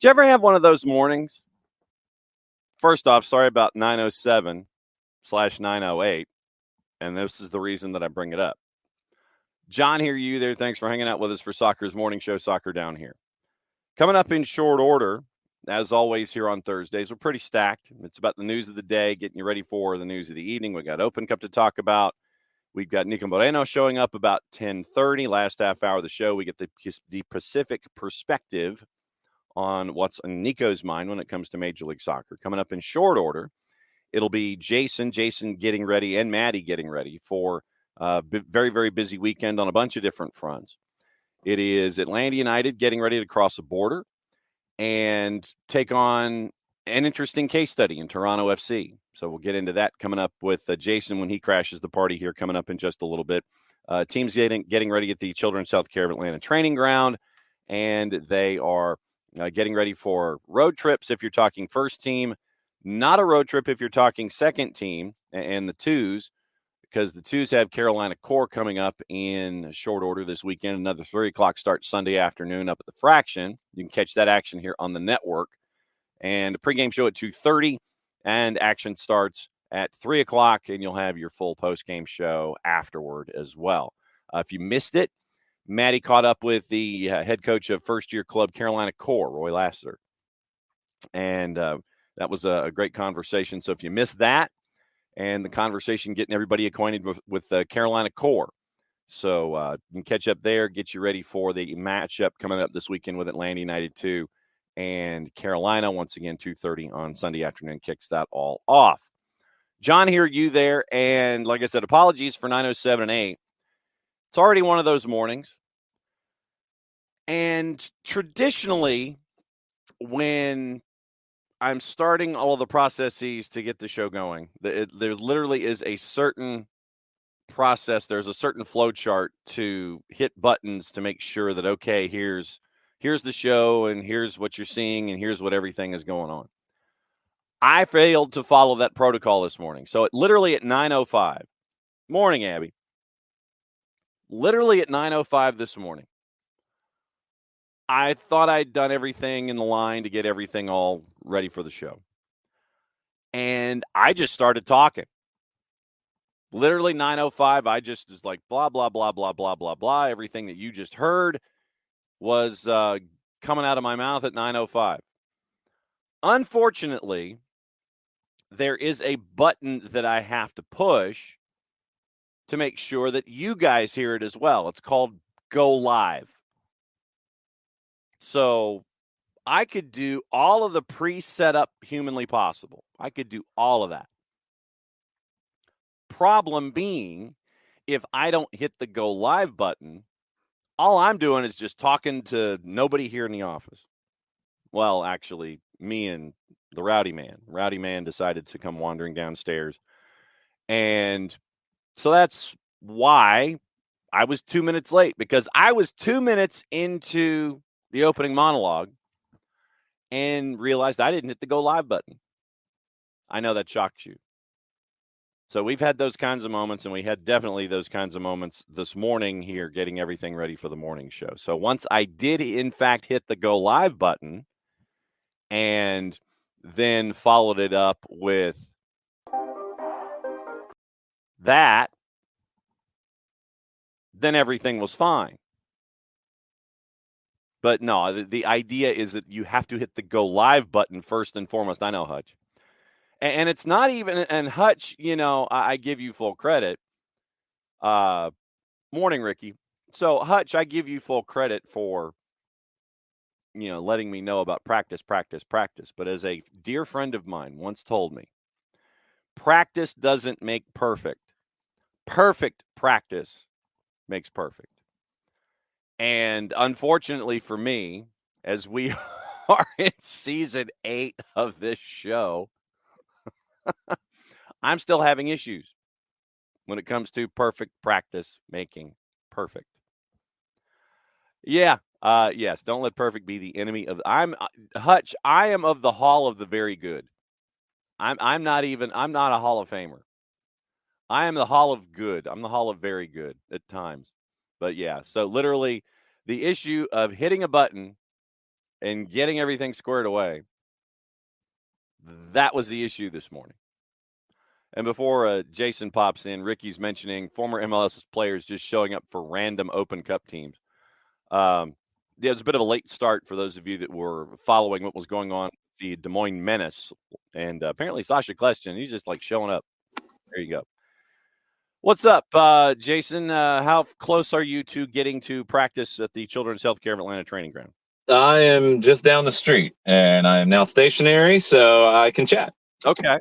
Did you ever have one of those mornings? First off, sorry about 907/908, and this is the reason that I bring it up. John here, you there. Thanks for hanging out with us for Soccer's Morning Show, Soccer Down Here. Coming up in short order, as always here on Thursdays, we're pretty stacked. It's about the news of the day, getting you ready for the news of the evening. We got Open Cup to talk about. We've got Niko Moreno showing up about 10:30. Last half hour of the show, we get the Pacific perspective on what's on Nico's mind when it comes to Major League Soccer. Coming up in short order, it'll be Jason getting ready, and Maddie getting ready for a very, very busy weekend on a bunch of different fronts. It is Atlanta United getting ready to cross a border and take on an interesting case study in Toronto FC. So we'll get into that coming up with Jason when he crashes the party here coming up in just a little bit. Teams getting ready at the Children's Healthcare of Atlanta training ground, and they are getting ready for road trips if you're talking first team, not a road trip if you're talking second team and the twos, because the twos have Carolina Core coming up in short order this weekend. Another 3 o'clock start Sunday afternoon up at the Fraction. You can catch that action here on the network. And a pregame show at 2:30, and action starts at 3 o'clock, and you'll have your full postgame show afterward as well. If you missed it, Maddie caught up with the head coach of first-year club Carolina Core, Roy Lassiter. And that was a great conversation. So if you missed that and the conversation getting everybody acquainted with Carolina Core, so you can catch up there, get you ready for the matchup coming up this weekend with Atlanta United 2 and Carolina. Once again, 2:30 on Sunday afternoon kicks that all off. John here, you there. And like I said, apologies for 907 and 8. It's already one of those mornings. And traditionally, when I'm starting all of the processes to get the show going, there literally is a certain process. There's a certain flow chart to hit buttons to make sure that, okay, here's the show, and here's what you're seeing, and here's what everything is going on. I failed to follow that protocol this morning. So literally at 9:05, morning, Abby. Literally at 9:05 this morning, I thought I'd done everything in the line to get everything all ready for the show. And I just started talking. Literally 9:05, I just was like, blah, blah, blah, blah, blah, blah, blah. Everything that you just heard was coming out of my mouth at 9:05. Unfortunately, there is a button that I have to push to make sure that you guys hear it as well. It's called Go Live. So I could do all of the pre-set up humanly possible. I could do all of that. Problem being, if I don't hit the Go Live button, all I'm doing is just talking to nobody here in the office. Well, actually, me and the Rowdy Man. Rowdy Man decided to come wandering downstairs. And so that's why I was 2 minutes late, because I was 2 minutes into the opening monologue and realized I didn't hit the Go Live button. I know that shocks you. So we've had those kinds of moments, and we had definitely those kinds of moments this morning here getting everything ready for the morning show. So once I did, in fact, hit the Go Live button and then followed it up with that, then everything was fine. But no, the idea is that you have to hit the Go Live button first and foremost. I know, Hutch. And it's not even, and Hutch, I give you full credit. Morning, Ricky. So, Hutch, I give you full credit for, letting me know about practice. But as a dear friend of mine once told me, practice doesn't make perfect. Perfect practice makes perfect. And unfortunately for me, as we are in season 8 of this show, I'm still having issues when it comes to perfect practice making perfect. Yeah. Yes. Don't let perfect be the enemy of. Hutch. I am of the Hall of the Very Good. I'm not a Hall of Famer. I am the Hall of Good. I'm the Hall of Very Good at times. But yeah. So literally, the issue of hitting a button and getting everything squared away. That was the issue this morning. And before Jason pops in, Ricky's mentioning former MLS players just showing up for random Open Cup teams. Yeah, it was a bit of a late start for those of you that were following what was going on with the Des Moines Menace. And apparently Sasha Kleston, he's just like showing up. There you go. What's up, Jason? How close are you to getting to practice at the Children's Healthcare of Atlanta training ground? I am just down the street, and I am now stationary, so I can chat. Okay.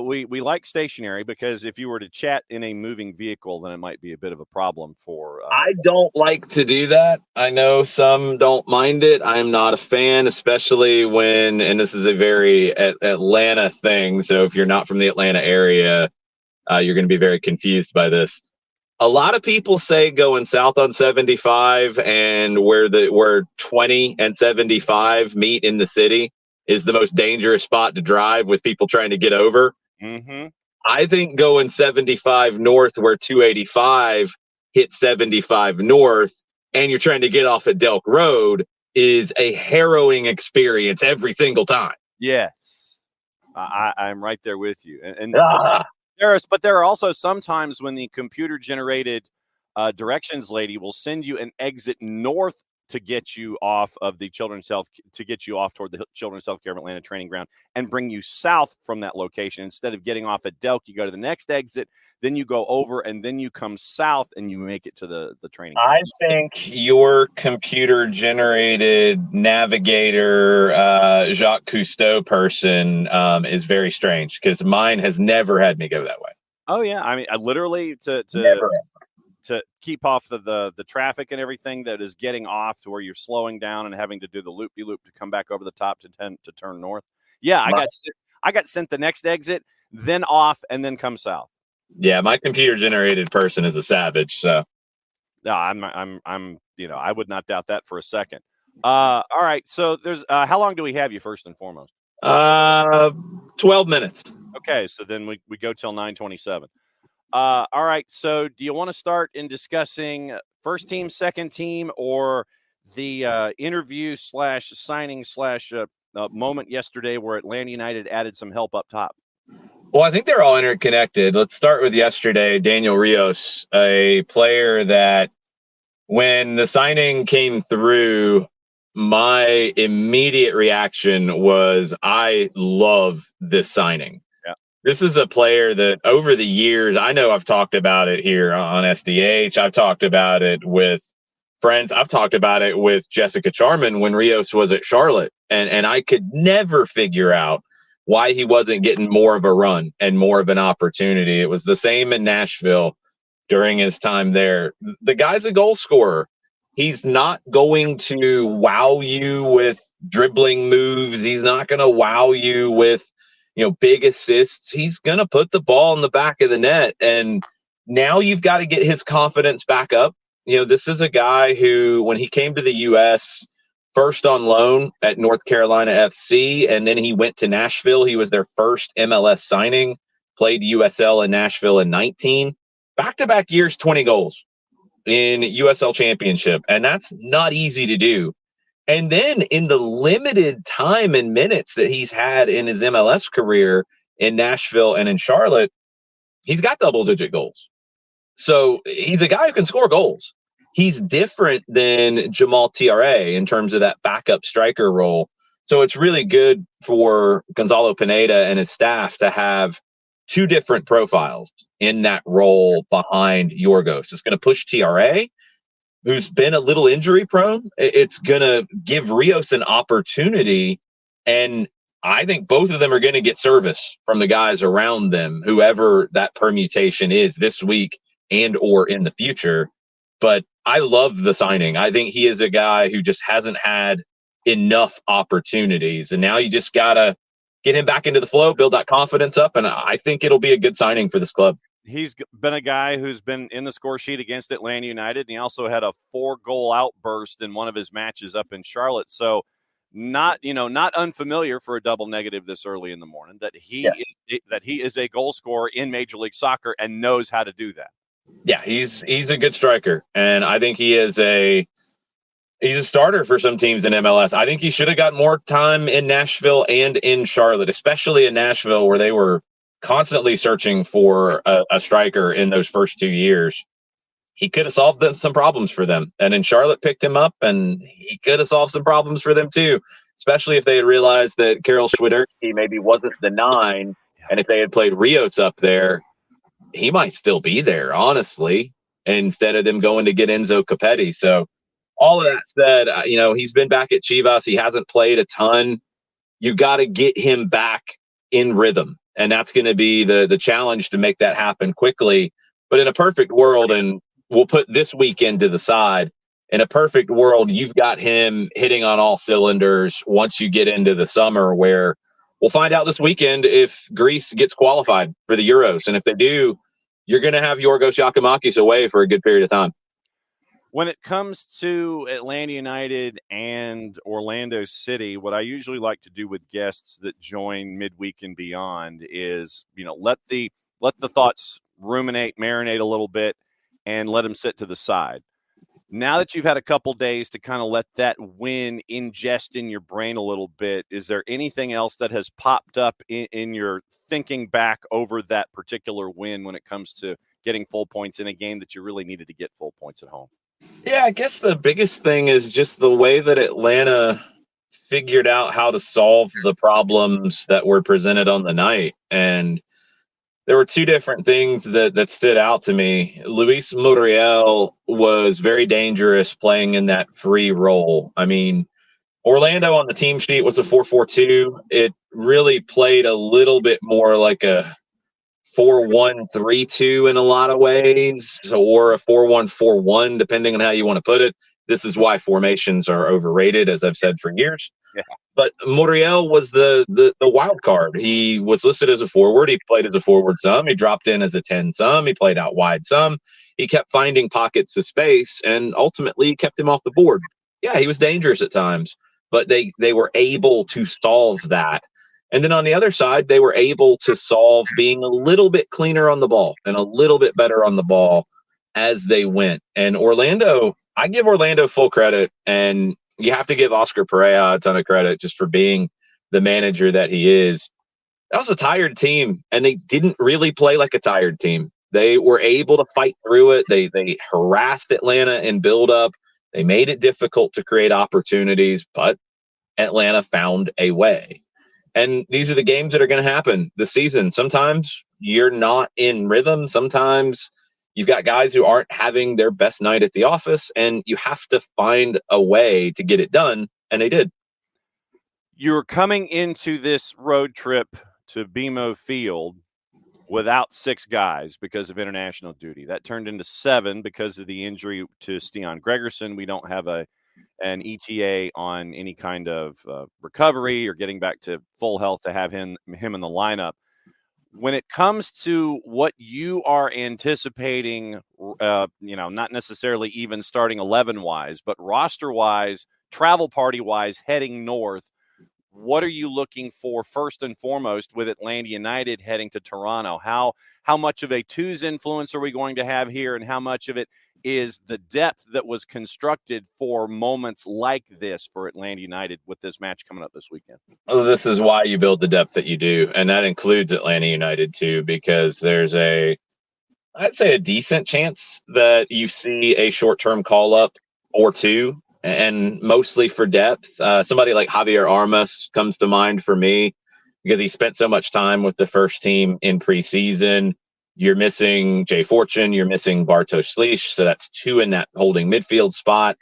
We like stationary because if you were to chat in a moving vehicle, then it might be a bit of a problem for. I don't like to do that. I know some don't mind it. I'm not a fan, especially when, and this is a very Atlanta thing. So if you're not from the Atlanta area, you're going to be very confused by this. A lot of people say going south on 75 and where 20 and 75 meet in the city is the most dangerous spot to drive with people trying to get over. Mm-hmm. I think going 75 north where 285 hits 75 north and you're trying to get off at Delk Road is a harrowing experience every single time. Yes. I'm right there with you. But there are also some times when the computer-generated directions lady will send you an exit north to get you off of the Children's Health, to get you off toward the Children's Healthcare of Atlanta training ground and bring you south from that location. Instead of getting off at Delk, you go to the next exit, then you go over, and then you come south and you make it to the training ground. I think your computer-generated navigator, Jacques Cousteau person is very strange because mine has never had me go that way. Oh, yeah. I mean, I literally to keep off the traffic and everything that is getting off to where you're slowing down and having to do the loop-de-loop to come back over the top to turn north. Yeah, I got sent the next exit, then off, and then come south. Yeah, my computer-generated person is a savage. So, no, I'm I would not doubt that for a second. All right, so there's how long do we have you first and foremost? 12 minutes. Okay, so then we go till 9:27. All right, so do you want to start in discussing first team, second team, or the interview / signing / moment yesterday where Atlanta United added some help up top? Well, I think they're all interconnected. Let's start with yesterday. Daniel Rios, a player that when the signing came through, my immediate reaction was, I love this signing. This is a player that over the years, I know I've talked about it here on SDH. I've talked about it with friends. I've talked about it with Jessica Charman when Rios was at Charlotte. And I could never figure out why he wasn't getting more of a run and more of an opportunity. It was the same in Nashville during his time there. The guy's a goal scorer. He's not going to wow you with dribbling moves. He's not going to wow you with big assists. He's going to put the ball in the back of the net. And now you've got to get his confidence back up. This is a guy who, when he came to the U.S., first on loan at North Carolina FC, and then he went to Nashville. He was their first MLS signing, played USL in Nashville in 19. Back-to-back years, 20 goals in USL Championship. And that's not easy to do. And then in the limited time and minutes that he's had in his MLS career in Nashville and in Charlotte, he's got double-digit goals. So he's a guy who can score goals. He's different than Jamal TRA in terms of that backup striker role. So it's really good for Gonzalo Pineda and his staff to have two different profiles in that role behind Yorgos. It's going to push TRA, who's been a little injury prone. It's going to give Rios an opportunity. And I think both of them are going to get service from the guys around them, whoever that permutation is this week and or in the future. But I love the signing. I think he is a guy who just hasn't had enough opportunities. And now you just got to get him back into the flow, build that confidence up. And I think it'll be a good signing for this club. He's been a guy who's been in the score sheet against Atlanta United, and he also had a 4-goal outburst in one of his matches up in Charlotte. So not unfamiliar for a double negative this early in the morning, that he is a goal scorer in Major League Soccer and knows how to do that. Yeah, he's a good striker, and I think he is He's a starter for some teams in MLS. I think he should have got more time in Nashville and in Charlotte, especially in Nashville, where they were constantly searching for a striker in those first 2 years. He could have solved some problems for them. And in Charlotte picked him up, and he could have solved some problems for them too, especially if they had realized that Karol Swiderski maybe wasn't the 9. And if they had played Rios up there, he might still be there, honestly, instead of them going to get Enzo Capetti. So all of that said, he's been back at Chivas. He hasn't played a ton. You got to get him back in rhythm. And that's going to be the challenge to make that happen quickly. But in a perfect world, and we'll put this weekend to the side, in a perfect world, you've got him hitting on all cylinders once you get into the summer, where we'll find out this weekend if Greece gets qualified for the Euros. And if they do, you're going to have Yorgos Giacomakis away for a good period of time. When it comes to Atlanta United and Orlando City, what I usually like to do with guests that join midweek and beyond is, let the thoughts ruminate, marinate a little bit, and let them sit to the side. Now that you've had a couple days to kind of let that win ingest in your brain a little bit, is there anything else that has popped up in your thinking back over that particular win when it comes to getting full points in a game that you really needed to get full points at home? Yeah, I guess the biggest thing is just the way that Atlanta figured out how to solve the problems that were presented on the night. And there were two different things that stood out to me. Luis Muriel was very dangerous playing in that free role. I mean, Orlando on the team sheet was a 4-4-2. It really played a little bit more like a 4-1-3-2 in a lot of ways, or a 4-1-4-1, depending on how you want to put it. This is why formations are overrated, as I've said for years. Yeah. But Muriel was the wild card. He was listed as a forward. He played as a forward some. He dropped in as a 10 some. He played out wide some. He kept finding pockets of space, and ultimately kept him off the board. Yeah, he was dangerous at times, but they were able to solve that. And then on the other side, they were able to solve being a little bit cleaner on the ball and a little bit better on the ball as they went. And Orlando, I give Orlando full credit, and you have to give Oscar Pereira a ton of credit just for being the manager that he is. That was a tired team, and they didn't really play like a tired team. They were able to fight through it. They harassed Atlanta in build-up. They made it difficult to create opportunities, but Atlanta found a way. And these are the games that are going to happen this season. Sometimes you're not in rhythm. Sometimes you've got guys who aren't having their best night at the office, and you have to find a way to get it done. And they did. You're coming into this road trip to BMO Field without 6 guys because of international duty. That turned into 7 because of the injury to Stian Gregerson. We don't have an ETA on any kind of recovery or getting back to full health to have him in the lineup. When it comes to what you are anticipating, not necessarily even starting 11-wise, but roster-wise, travel party-wise, heading north, what are you looking for first and foremost with Atlanta United heading to Toronto? How much of a twos influence are we going to have here, and how much of it is the depth that was constructed for moments like this for Atlanta United with this match coming up this weekend? Well, this is why you build the depth that you do, and that includes Atlanta United too, because there's I'd say a decent chance that you see a short-term call-up or two, and mostly for depth. Somebody like Javier Armas comes to mind for me because he spent so much time with the first team in preseason. You're missing Jay Fortune. You're missing Bartosz Slisz. So that's 2 in that holding midfield spot.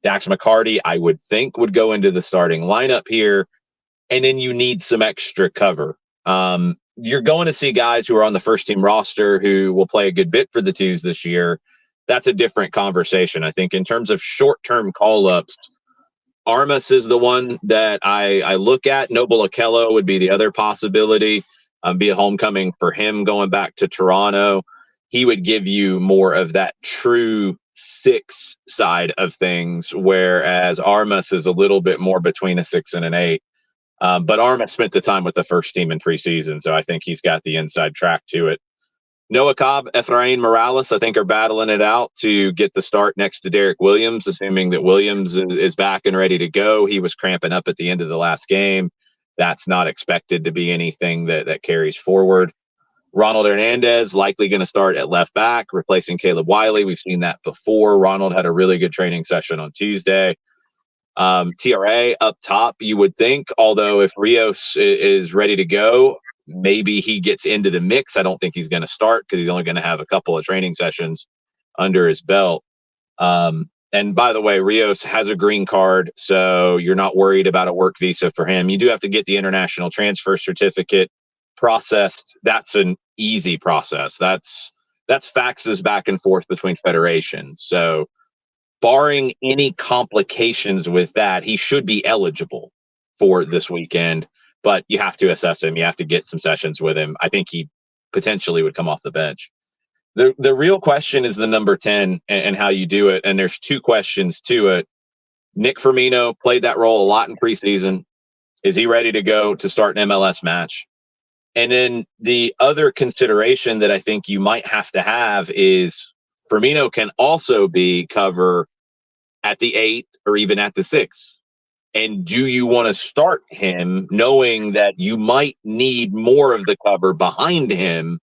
Dax McCarty, I would think, would go into the starting lineup here. And then you need some extra cover. You're going to see guys who are on the first team roster who will play a good bit for the twos this year. That's a different conversation. I think in terms of short-term call-ups, Armas is the one that I look at. Noble Okello would be the other possibility. Be a homecoming for him going back to Toronto. He would give you more of that true 6 side of things, whereas Armas is a little bit more between a 6 and an 8. But Armas spent the time with the first team in preseason, so I think he's got the inside track to it. Noah Cobb, Efrain Morales, I think, are battling it out to get the start next to Derek Williams, assuming that Williams is back and ready to go. He was cramping up at the end of the last game. That's not expected to be anything that carries forward. Ronald Hernandez likely going to start at left back, replacing Caleb Wiley. We've seen that before. Ronald had a really good training session on Tuesday. TRA up top, you would think, although if Rios is ready to go, maybe he gets into the mix. I don't think he's going to start because he's only going to have a couple of training sessions under his belt. And by the way, Rios has a green card, so you're not worried about a work visa for him. You do have to get the international transfer certificate processed. That's an easy process. That's faxes back and forth between federations. So barring any complications with that, he should be eligible for this weekend, but you have to assess him. You have to get some sessions with him. I think he potentially would come off the bench. The real question is the number 10 and how you do it. And there's two questions to it. Nick Firmino played that role a lot in preseason. Is he ready to go to start an MLS match? And then the other consideration that I think you might have to have is Firmino can also be cover at the 8 or even at the 6. And do you want to start him knowing that you might need more of the cover behind him?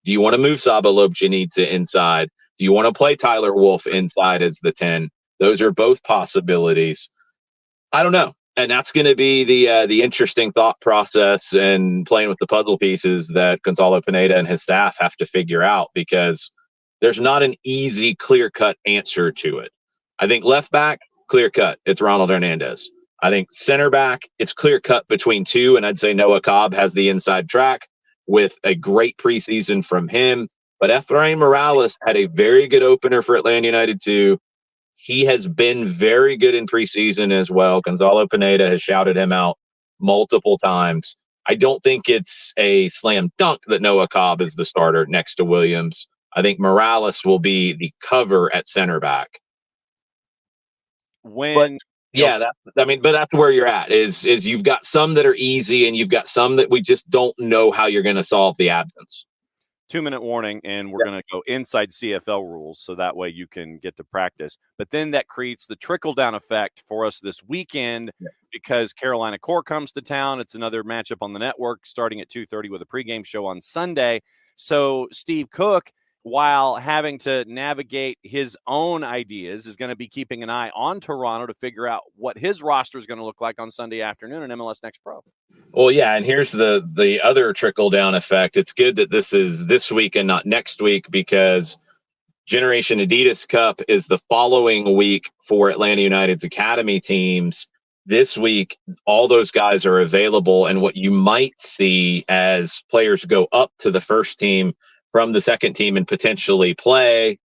Do you want to move Saba Lobjanidze inside? Do you want to play Tyler Wolff inside as the 10? Those are both possibilities. I don't know. And that's going to be the interesting thought process and playing with the puzzle pieces that Gonzalo Pineda and his staff have to figure out, because there's not an easy, clear-cut answer to it. I think left back, clear-cut, it's Ronald Hernandez. I think center back, it's clear-cut between two, and I'd say Noah Cobb has the inside track with a great preseason from him. But Efrain Morales had a very good opener for Atlanta United too. He has been very good in preseason as well. Gonzalo Pineda has shouted him out multiple times. I don't think it's a slam dunk that Noah Cobb is the starter next to Williams. I think Morales will be the cover at center back. But that's where you're at is you've got some that are easy and you've got some that we just don't know how you're going to solve the absence. 2-minute warning, and we're going to go inside CFL rules so that way you can get to practice. But then that creates the trickle-down effect for us this weekend because Carolina Core comes to town. It's another matchup on the network starting at 2:30 with a pregame show on Sunday. So Steve Cook, while having to navigate his own ideas, is going to be keeping an eye on Toronto to figure out what his roster is going to look like on Sunday afternoon in MLS Next Pro. Well, yeah, and here's the other trickle-down effect. It's good that this is this week and not next week, because Generation Adidas Cup is the following week for Atlanta United's academy teams. This week, all those guys are available, and what you might see as players go up to the first team from the second team and potentially play,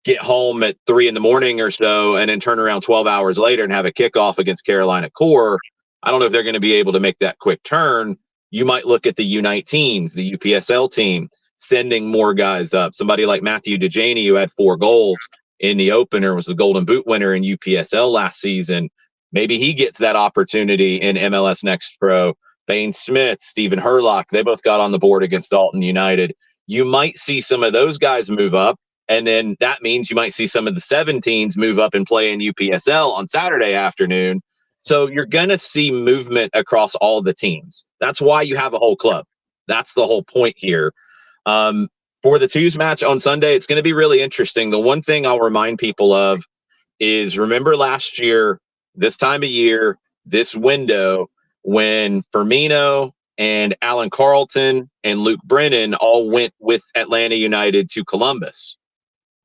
get home at 3 a.m. or so, and then turn around 12 hours later and have a kickoff against Carolina Core. I don't know if they're going to be able to make that quick turn. You might look at the U19s, the UPSL team, sending more guys up. Somebody like Matthew DeJaney, who had 4 goals in the opener, was the Golden Boot winner in UPSL last season. Maybe he gets that opportunity in MLS Next Pro. Bane Smith, Stephen Herlock, they both got on the board against Dalton United. You might see some of those guys move up, and then that means you might see some of the 17s move up and play in UPSL on Saturday afternoon. So you're going to see movement across all the teams. That's why you have a whole club. That's the whole point here. For the twos match on Sunday, it's going to be really interesting. The one thing I'll remind people of is, remember last year, this time of year, this window, when Firmino and Alan Carlton and Luke Brennan all went with Atlanta United to Columbus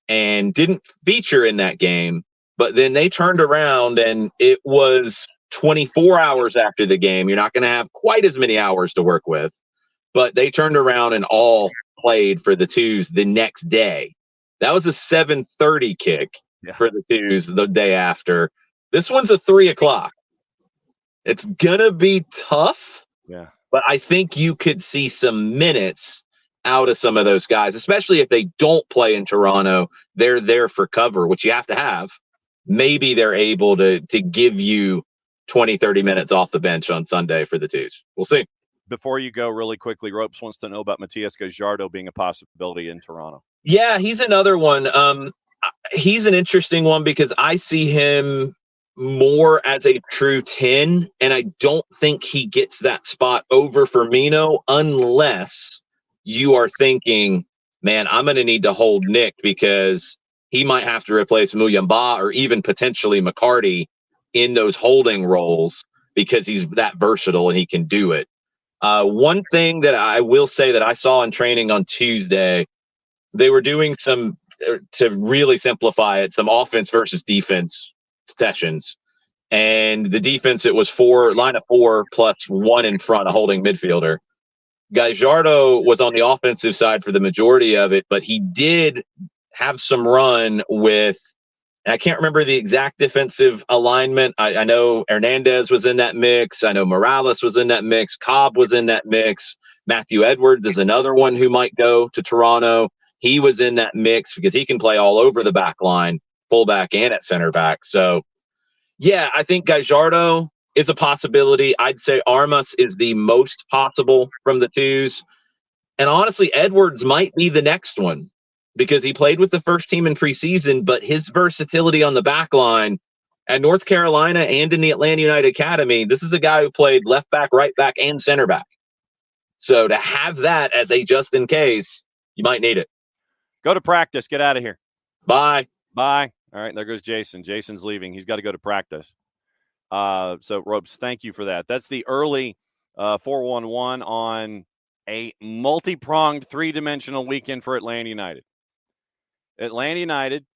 and didn't feature in that game. But then they turned around and it was 24 hours after the game. You're not going to have quite as many hours to work with, but they turned around and all played for the twos the next day. That was a 7:30 kick for the twos the day after. This one's a 3 o'clock. It's going to be tough. Yeah. But I think you could see some minutes out of some of those guys, especially if they don't play in Toronto. They're there for cover, which you have to have. Maybe they're able to give you 20, 30 minutes off the bench on Sunday for the twos. We'll see. before you go really quickly, Ropes wants to know about Matias Gajardo being a possibility in Toronto. Yeah, he's another one. He's an interesting one because I see him more as a true 10, and I don't think he gets that spot over Firmino unless you are thinking, man, I'm going to need to hold Nick because he might have to replace Muyamba or even potentially McCarty in those holding roles because he's that versatile and he can do it. One thing that I will say that I saw in training on Tuesday, they were doing some, to really simplify it, some offense versus defense sessions. And the defense, it was line of 4 plus 1 in front, a holding midfielder. Gajardo was on the offensive side for the majority of it, but he did have some run with, and I can't remember the exact defensive alignment. I know Hernandez was in that mix. I know Morales was in that mix. Cobb was in that mix. Matthew Edwards is another one who might go to Toronto. He was in that mix because he can play all over the back line, fullback and at center back. So, yeah, I think Gajardo is a possibility. I'd say Armas is the most possible from the twos. And honestly, Edwards might be the next one because he played with the first team in preseason, but his versatility on the back line at North Carolina and in the Atlanta United Academy, this is a guy who played left back, right back, and center back. So to have that as a just in case, you might need it. Go to practice. Get out of here. Bye. Bye. All right, there goes Jason. Jason's leaving. He's got to go to practice. So, Ropes, thank you for that. That's the early 4-1-1 on a multi-pronged, three-dimensional weekend for Atlanta United. Atlanta United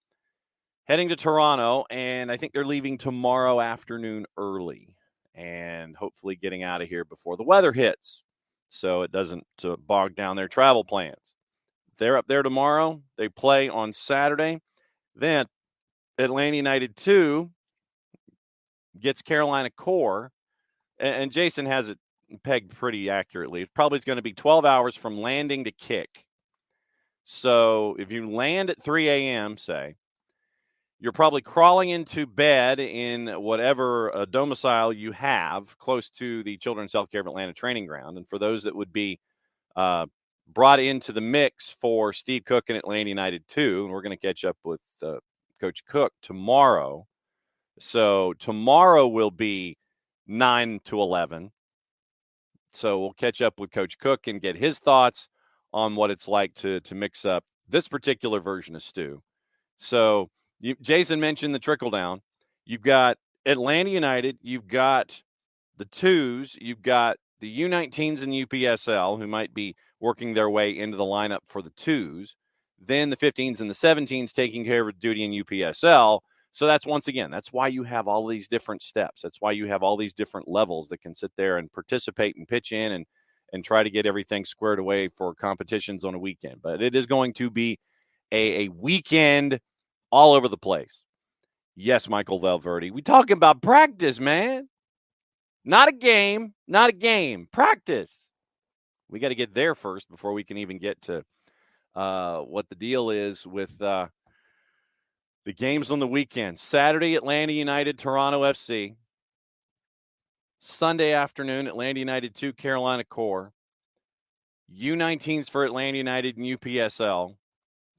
heading to Toronto, and I think they're leaving tomorrow afternoon early and hopefully getting out of here before the weather hits so it doesn't bog down their travel plans. They're up there tomorrow. They play on Saturday. Then Atlanta United 2 gets Carolina Core, and Jason has it pegged pretty accurately. It's probably going to be 12 hours from landing to kick. So if you land at 3 a.m., say, you're probably crawling into bed in whatever domicile you have close to the Children's Healthcare of Atlanta training ground. And for those that would be brought into the mix for Steve Cook and Atlanta United 2, and we're going to catch up with Coach Cook tomorrow. So tomorrow will be 9 to 11. So we'll catch up with Coach Cook and get his thoughts on what it's like to mix up this particular version of stew. So Jason mentioned the trickle down. You've got Atlanta United. You've got the twos. You've got the U19s and UPSL who might be working their way into the lineup for the twos. Then the 15s and the 17s taking care of duty in UPSL. So that's, once again, that's why you have all these different steps. That's why you have all these different levels that can sit there and participate and pitch in and try to get everything squared away for competitions on a weekend. But it is going to be a weekend all over the place. Yes, Michael Valverde. We talking about practice, man. Not a game. Not a game. Practice. We got to get there first before we can even get to what the deal is with the games on the weekend. Saturday, Atlanta United, Toronto FC. Sunday afternoon, Atlanta United 2, Carolina Core. U19s for Atlanta United and UPSL.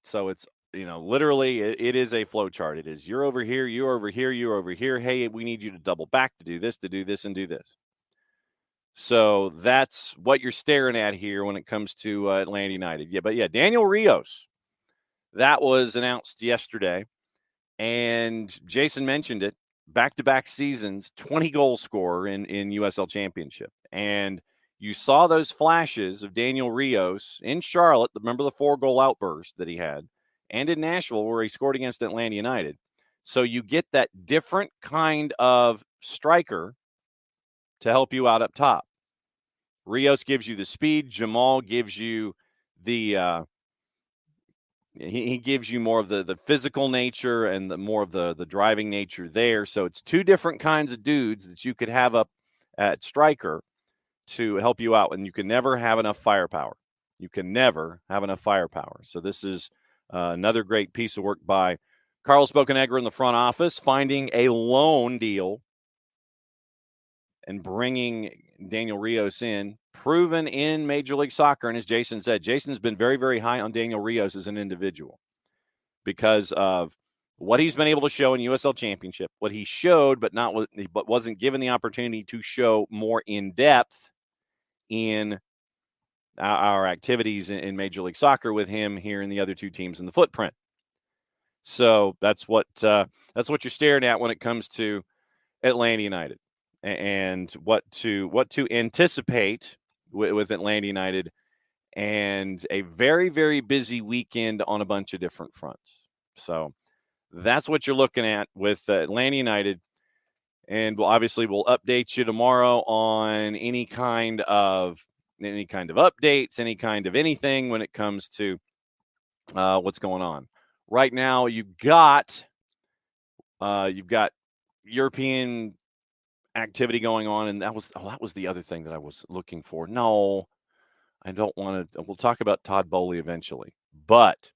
So it's, literally it is a flow chart. It is you're over here, you're over here, you're over here. Hey, we need you to double back to do this, and do this. So that's what you're staring at here when it comes to Atlanta United. Yeah, Daniel Rios. That was announced yesterday. And Jason mentioned it, back-to-back seasons, 20-goal scorer in USL Championship. And you saw those flashes of Daniel Rios in Charlotte, remember the 4-goal outburst that he had, and in Nashville where he scored against Atlanta United. So you get that different kind of striker to help you out up top. Rios gives you the speed. Jamal gives you the he gives you more of the physical nature and more of the driving nature there. So it's two different kinds of dudes that you could have up at striker to help you out. And you can never have enough firepower. So this is another great piece of work by Carlos Bocanegra in the front office, finding a loan deal and bringing Daniel Rios in, proven in Major League Soccer. And as Jason said, Jason's been very, very high on Daniel Rios as an individual because of what he's been able to show in USL Championship, what he showed, but wasn't given the opportunity to show more in depth in our activities in Major League Soccer with him here in the other two teams in the footprint. So that's what you're staring at when it comes to Atlanta United and what to anticipate with Atlanta United, and a very, very busy weekend on a bunch of different fronts. So that's what you're looking at with Atlanta United. And we'll update you tomorrow on any kind of updates, any kind of anything when it comes to what's going on. Right now, you've got European activity going on, and that was the other thing that I was looking for. No, I don't want to. We'll talk about Todd Bowley eventually, but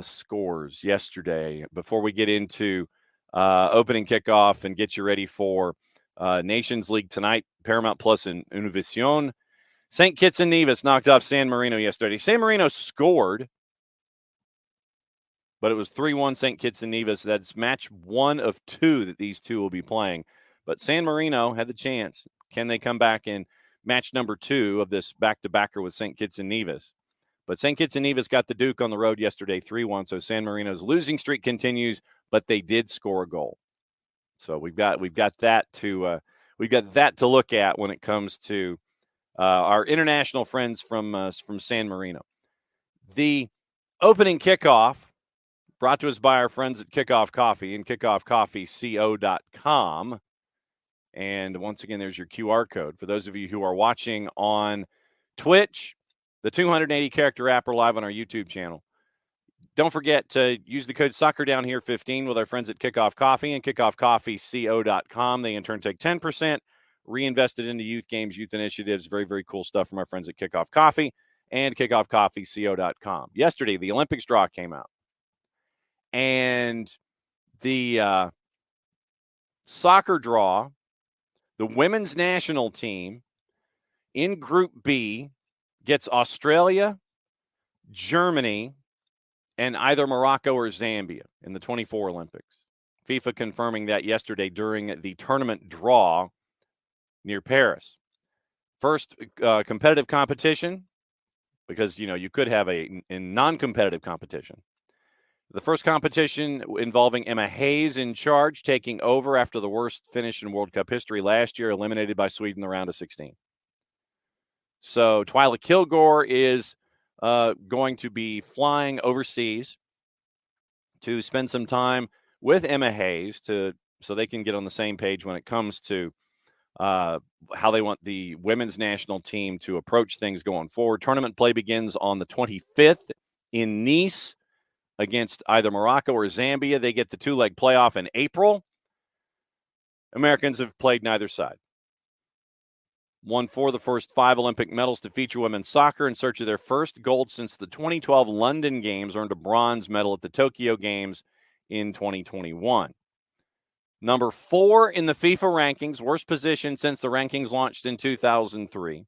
scores yesterday before we get into opening kickoff and get you ready for Nations League tonight. Paramount Plus and Univision. St. Kitts and Nevis knocked off San Marino yesterday. San Marino scored, but it was 3-1 St. Kitts and Nevis. That's match 1 of 2 that these two will be playing. But San Marino had the chance. Can they come back in match number 2 of this back-to-backer with St. Kitts and Nevis? But St. Kitts and Nevis got the Duke on the road yesterday, 3-1. So San Marino's losing streak continues, but they did score a goal. So we've got that to look at when it comes to our international friends from San Marino. The opening kickoff brought to us by our friends at Kickoff Coffee and kickoffcoffeeco.com. And once again, there's your QR code. For those of you who are watching on Twitch, the 280-character app, or live on our YouTube channel. Don't forget to use the code SoccerDownHere15 with our friends at Kickoff Coffee and kickoffcoffeeco.com. They in turn take 10%, reinvested into youth games, youth initiatives. Very, very cool stuff from our friends at Kickoff Coffee and kickoffcoffeeco.com. Yesterday, the Olympics draw came out. And the soccer draw, the women's national team in Group B gets Australia, Germany, and either Morocco or Zambia in the 24 Olympics. FIFA confirming that yesterday during the tournament draw near Paris. First competitive competition, because, you could have a non-competitive competition. The first competition involving Emma Hayes in charge, taking over after the worst finish in World Cup history last year, eliminated by Sweden in the round of 16. So Twyla Kilgore is going to be flying overseas to spend some time with Emma Hayes so they can get on the same page when it comes to how they want the women's national team to approach things going forward. Tournament play begins on the 25th in Nice against either Morocco or Zambia. They get the 2-leg playoff in April. Americans have played neither side. Won 4 of the first 5 Olympic medals to feature women's soccer in search of their first gold since the 2012 London Games, earned a bronze medal at the Tokyo Games in 2021. Number 4 in the FIFA rankings, worst position since the rankings launched in 2003.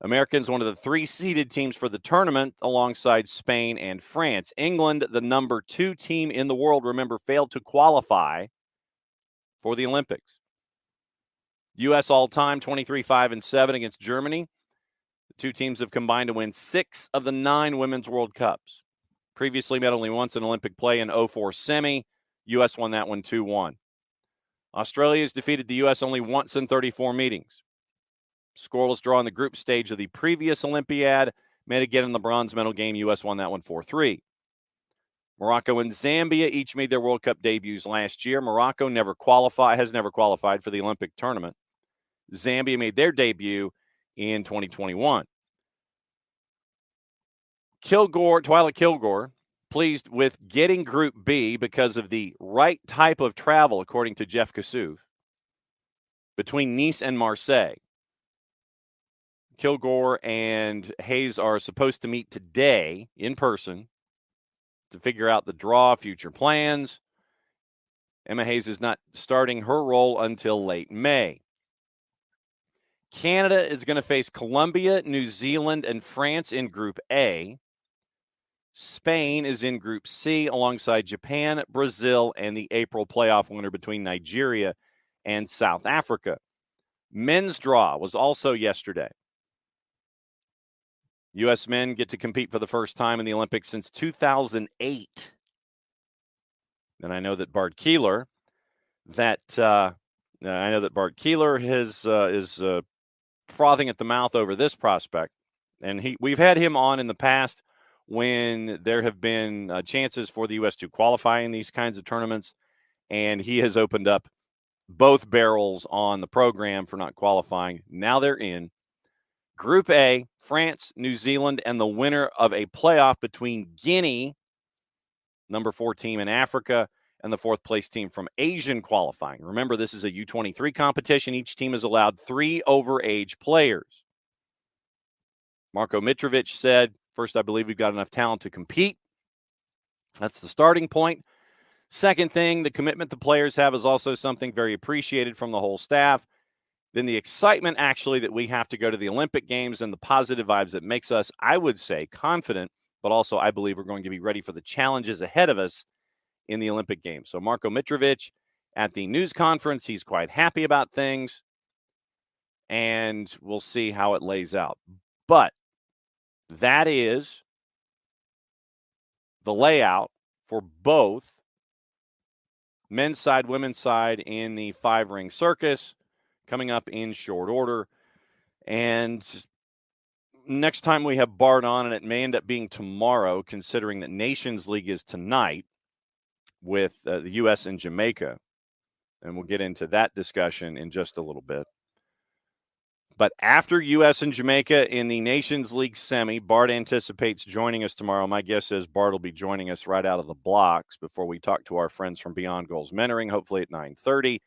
Americans, one of the 3 seeded teams for the tournament, alongside Spain and France. England, the number 2 team in the world, remember, failed to qualify for the Olympics. U.S. all-time 23-5-7 against Germany. The 2 teams have combined to win 6 of the 9 Women's World Cups. Previously met only once in Olympic play in 2004 semi. U.S. won that one 2-1. Australia has defeated the U.S. only once in 34 meetings. Scoreless draw in the group stage of the previous Olympiad. Met again in the bronze medal game. U.S. won that one 4-3. Morocco and Zambia each made their World Cup debuts last year. Morocco has never qualified for the Olympic tournament. Zambia made their debut in 2021. Twyla Kilgore, pleased with getting Group B because of the right type of travel, according to Jeff Kassouf, between Nice and Marseille. Kilgore and Hayes are supposed to meet today in person to figure out the draw, future plans. Emma Hayes is not starting her role until late May. Canada is going to face Colombia, New Zealand, and France in Group A. Spain is in Group C alongside Japan, Brazil, and the April playoff winner between Nigeria and South Africa. Men's draw was also yesterday. U.S. men get to compete for the first time in the Olympics since 2008. And I know that Bart Keeler, is frothing at the mouth over this prospect, and we've had him on in the past when there have been chances for the U.S. to qualify in these kinds of tournaments, and he has opened up both barrels on the program for not qualifying. Now they're in Group A, France, New Zealand, and the winner of a playoff between Guinea, number 4 team in Africa, and the 4th place team from Asian qualifying. Remember, this is a U23 competition. Each team is allowed 3 overage players. Marko Mitrovic said, first, I believe we've got enough talent to compete. That's the starting point. Second thing, the commitment the players have is also something very appreciated from the whole staff. Then the excitement, actually, that we have to go to the Olympic Games and the positive vibes that makes us, I would say, confident, but also I believe we're going to be ready for the challenges ahead of us in the Olympic Games. So Marko Mitrovic at the news conference, he's quite happy about things, and we'll see how it lays out. But that is the layout for both men's side, women's side in the 5-ring circus coming up in short order. And next time we have Bart on, and it may end up being tomorrow, considering that Nations League is tonight with the U.S. and Jamaica. And we'll get into that discussion in just a little bit. But after U.S. and Jamaica in the Nations League semi, Bart anticipates joining us tomorrow. My guess is Bart will be joining us right out of the blocks before we talk to our friends from Beyond Goals Mentoring, hopefully at 9:30.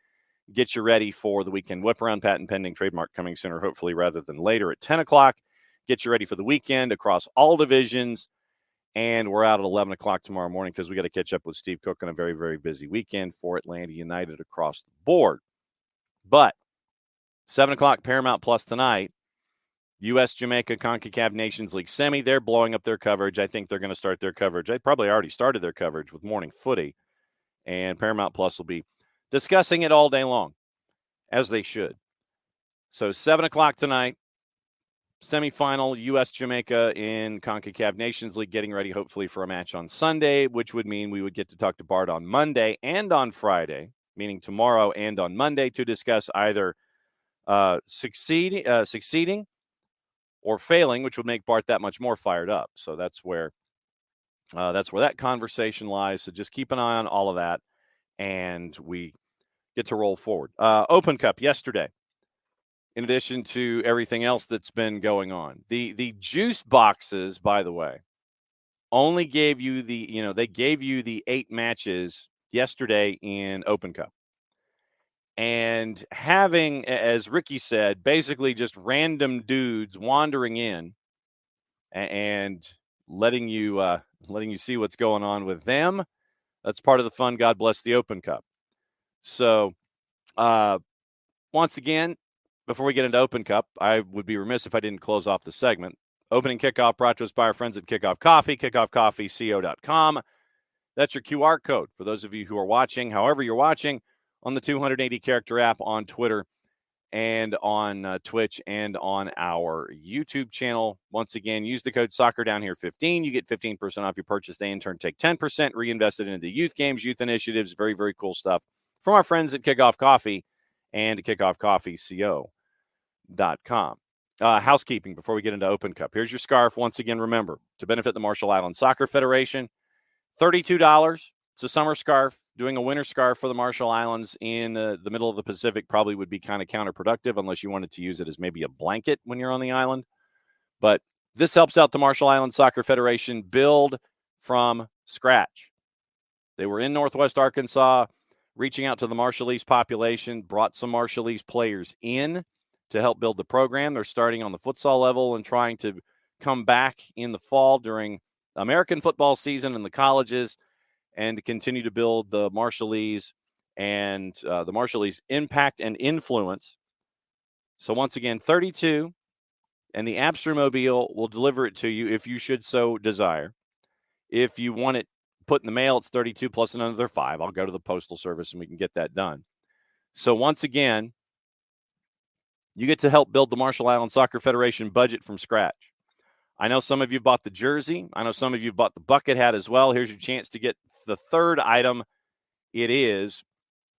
Get you ready for the weekend whip-around, patent pending, trademark coming sooner, hopefully rather than later at 10 o'clock. Get you ready for the weekend across all divisions. And we're out at 11 o'clock tomorrow morning because we got to catch up with Steve Cook on a very, very busy weekend for Atlanta United across the board. But 7 o'clock Paramount Plus tonight, U.S.-Jamaica CONCACAF Nations League semi. They're blowing up their coverage. I think they're going to start their coverage. They probably already started their coverage with morning footy. And Paramount Plus will be discussing it all day long, as they should. So 7 o'clock tonight, semifinal, U.S.-Jamaica in CONCACAF Nations League, getting ready hopefully for a match on Sunday, which would mean we would get to talk to Bart on Monday and on Friday, meaning tomorrow and on Monday, to discuss either succeeding or failing, which would make Bart that much more fired up. So that's where that conversation lies. So just keep an eye on all of that, and we get to roll forward. Open Cup yesterday. In addition to everything else that's been going on, the juice boxes, by the way, only gave you they gave you the 8 matches yesterday in Open Cup. And having, as Ricky said, basically just random dudes wandering in and letting you see what's going on with them. That's part of the fun. God bless the Open Cup. So, once again, before we get into Open Cup, I would be remiss if I didn't close off the segment. Opening kickoff brought to us by our friends at Kickoff Coffee, kickoffcoffeeco.com. That's your QR code for those of you who are watching, however you're watching, on the 280-character app on Twitter and on Twitch and on our YouTube channel. Once again, use the code SoccerDownHere15. You get 15% off your purchase. They, in turn, take 10%, reinvested into youth games, youth initiatives, very, very cool stuff from our friends at Kickoff Coffee and kickoffcoffeeco.com. Housekeeping before we get into Open Cup. Here's your scarf. Once again, remember, to benefit the Marshall Islands Soccer Federation, $32. It's a summer scarf. Doing a winter scarf for the Marshall Islands in the middle of the Pacific probably would be kind of counterproductive unless you wanted to use it as maybe a blanket when you're on the island. But this helps out the Marshall Islands Soccer Federation build from scratch. They were in Northwest Arkansas, reaching out to the Marshallese population, brought some Marshallese players in to help build the program. They're starting on the futsal level and trying to come back in the fall during American football season in the colleges and to continue to build the Marshallese and the Marshallese impact and influence So once again, 32, and the Abstermobile will deliver it to you if you should so desire. If you want it put in the mail, it's 32 plus another 5. I'll go to the postal service and we can get that done. So once again, you get to help build the Marshall Islands Soccer Federation budget from scratch. I know some of you bought the jersey. I know some of you bought the bucket hat as well. Here's your chance to get the third item. It is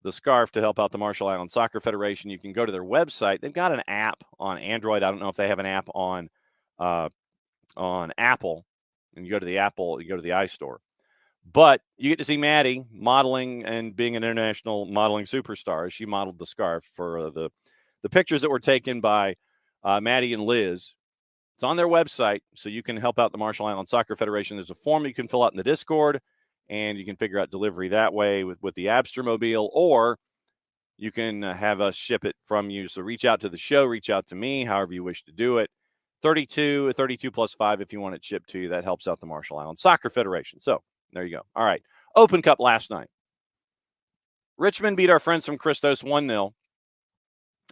the scarf to help out the Marshall Islands Soccer Federation. You can go to their website. They've got an app on Android. I don't know if they have an app on Apple. And you go to the iStore. But you get to see Maddie modeling and being an international modeling superstar. She modeled the scarf for the pictures that were taken by Maddie and Liz. It's on their website, so you can help out the Marshall Islands Soccer Federation. There's a form you can fill out in the Discord, and you can figure out delivery that way with the Abstermobile, or you can have us ship it from you. So reach out to the show, reach out to me, however you wish to do it. 32 plus 5 if you want it shipped to you. That helps out the Marshall Islands Soccer Federation. So there you go. All right. Open Cup last night. Richmond beat our friends from Christos 1-0.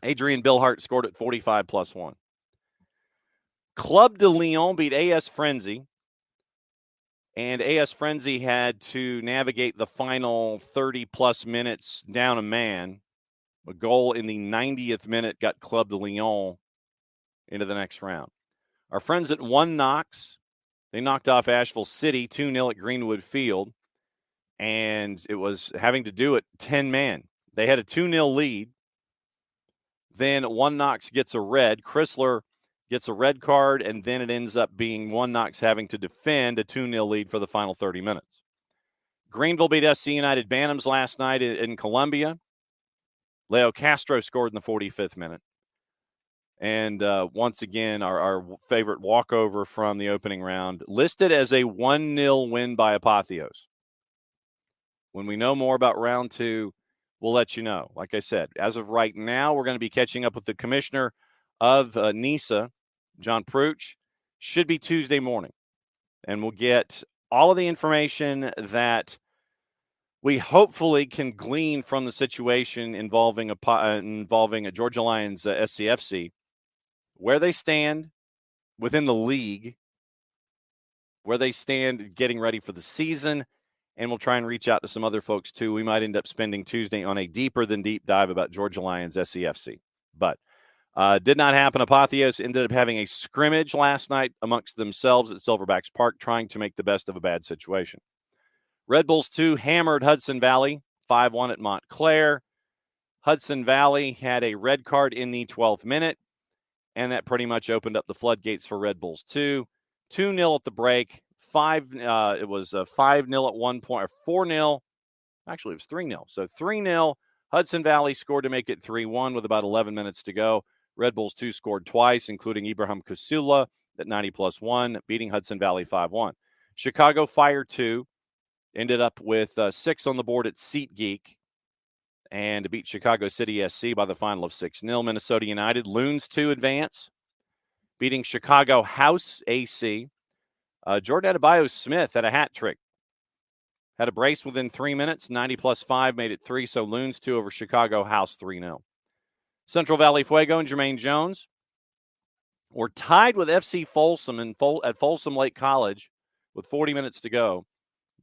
Adrian Billhart scored at 45 plus 1. Club de Lyon beat AS Frenzy. And AS Frenzy had to navigate the final 30-plus minutes down a man. A goal in the 90th minute got Club de Lyon into the next round. Our friends at One Knox, they knocked off Asheville City 2-0 at Greenwood Field. And it was having to do it 10-man. They had a 2-0 lead. Then One Knox gets a red. Chrysler gets a red card, and then it ends up being One Knox having to defend a 2-0 lead for the final 30 minutes. Greenville beat SC United Bantams last night in Columbia. Leo Castro scored in the 45th minute. And once again, our favorite walkover from the opening round, listed as a 1-0 win by Apotheos. When we know more about round 2, we'll let you know. Like I said, as of right now, we're going to be catching up with the commissioner of NISA, John Pruch. Should be Tuesday morning. And we'll get all of the information that we hopefully can glean from the situation involving a Georgia Lions SCFC, where they stand within the league, where they stand getting ready for the season, and we'll try and reach out to some other folks too. We might end up spending Tuesday on a deeper than deep dive about Georgia Lions SCFC. But did not happen. Apotheos ended up having a scrimmage last night amongst themselves at Silverbacks Park, trying to make the best of a bad situation. Red Bulls 2 hammered Hudson Valley 5-1 at Montclair. Hudson Valley had a red card in the 12th minute, and that pretty much opened up the floodgates for Red Bulls 2. 2-0 at the break. It was 5-0 at one point, or 4-0. Actually, it was 3-0. So 3-0. Hudson Valley scored to make it 3-1 with about 11 minutes to go. Red Bulls 2 scored twice, including Ibrahim Kusula at 90 plus 1, beating Hudson Valley 5-1. Chicago Fire 2 ended up with 6 on the board at SeatGeek and beat Chicago City SC by the final of 6-0. Minnesota United Loons 2 advance, beating Chicago House AC. Jordan Adebayo-Smith had a hat trick. Had a brace within 3 minutes. 90 plus 5 made it 3. So Loons 2 over Chicago House 3-0. Central Valley Fuego and Jermaine Jones were tied with FC Folsom at Folsom Lake College with 40 minutes to go.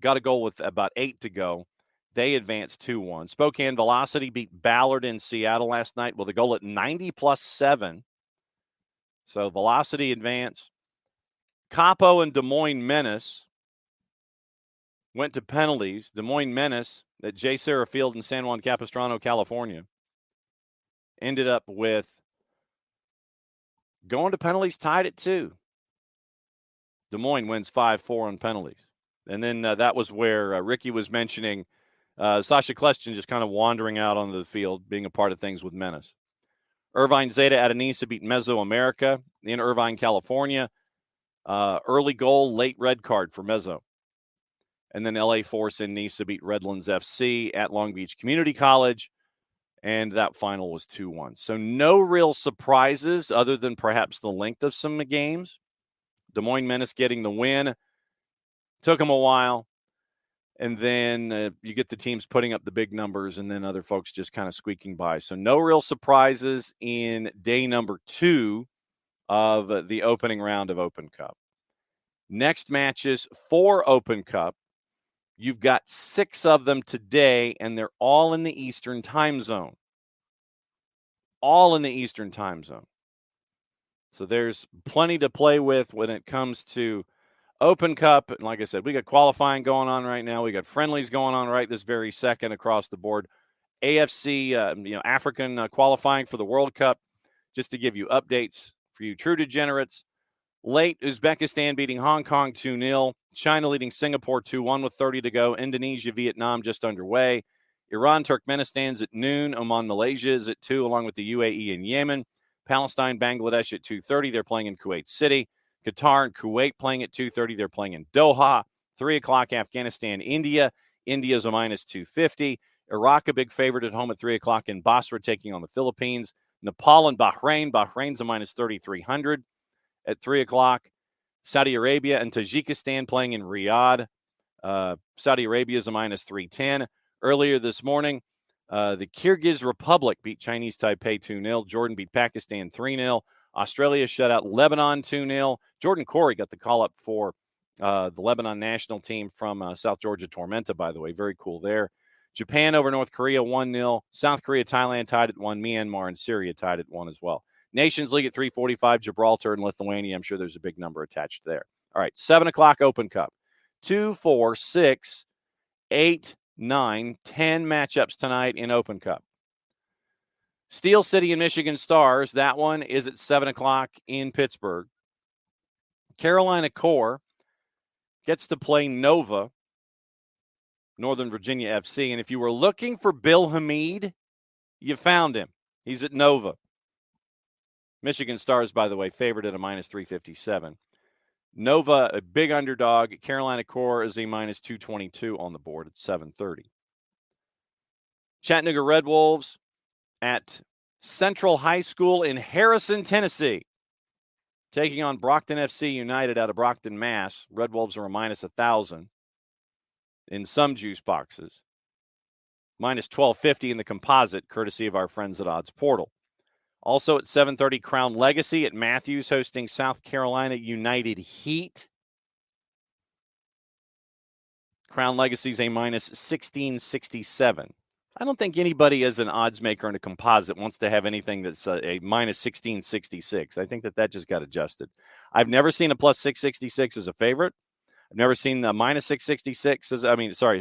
Got a goal with about 8 to go. They advanced 2-1. Spokane Velocity beat Ballard in Seattle last night with a goal at 90 plus 7. So Velocity advanced. Capo and Des Moines Menace went to penalties. Des Moines Menace at J. Serra Field in San Juan Capistrano, California, ended up with going to penalties tied at 2. Des Moines wins 5-4 on penalties. And then that was where Ricky was mentioning Sasha Kleston just kind of wandering out on the field, being a part of things with Menace. Irvine Zeta Adanisa beat Mesoamerica in Irvine, California. Early goal, late red card for Meso. And then LA Force in Nisa beat Redlands FC at Long Beach Community College. And that final was 2-1. So no real surprises other than perhaps the length of some games. Des Moines Menace getting the win. Took them a while. And then you get the teams putting up the big numbers and then other folks just kind of squeaking by. So no real surprises in day number 2 of the opening round of Open Cup. Next matches for Open Cup. You've got 6 of them today, and they're all in the Eastern time zone. All in the Eastern time zone. So there's plenty to play with when it comes to Open Cup. And like I said, we got qualifying going on right now. We got friendlies going on right this very second across the board. AFC, African qualifying for the World Cup. Just to give you updates for you true degenerates. Late, Uzbekistan beating Hong Kong 2-0. China leading Singapore 2-1 with 30 to go. Indonesia, Vietnam just underway. Iran, Turkmenistan's at noon. Oman, Malaysia is at 2, along with the UAE and Yemen. Palestine, Bangladesh at 2:30. They're playing in Kuwait City. Qatar and Kuwait playing at 2:30. They're playing in Doha. 3 o'clock, Afghanistan, India. India's a minus 250. Iraq, a big favorite at home at 3 o'clock in Basra, taking on the Philippines. Nepal and Bahrain. Bahrain's a minus 3,300 at 3 o'clock. Saudi Arabia and Tajikistan playing in Riyadh. Saudi Arabia is a minus 310. Earlier this morning, the Kyrgyz Republic beat Chinese Taipei 2-0. Jordan beat Pakistan 3-0. Australia shut out Lebanon 2-0. Jordan Corey got the call-up for the Lebanon national team from South Georgia Tormenta, by the way. Very cool there. Japan over North Korea 1-0. South Korea, Thailand tied at 1. Myanmar and Syria tied at 1 as well. Nations League at 3:45, Gibraltar and Lithuania. I'm sure there's a big number attached there. All right, 7 o'clock Open Cup. 2, 4, 6, 8, 9, 10 matchups tonight in Open Cup. Steel City and Michigan Stars, that one is at 7 o'clock in Pittsburgh. Carolina Core gets to play Nova, Northern Virginia FC. And if you were looking for Bill Hamid, you found him. He's at Nova. Michigan Stars, by the way, favored at a minus 357. Nova, a big underdog. Carolina Core is a minus 222 on the board at 7:30. Chattanooga Red Wolves at Central High School in Harrison, Tennessee, taking on Brockton FC United out of Brockton, Mass. Red Wolves are a minus 1,000 in some juice boxes. Minus 1250 in the composite, courtesy of our friends at Odds Portal. Also at 7:30, Crown Legacy at Matthews hosting South Carolina United Heat. Crown Legacy's a minus 1667. I don't think anybody as an odds maker in a composite wants to have anything that's a minus 1666. I think that just got adjusted. I've never seen a plus 666 as a favorite. I've never seen the minus 666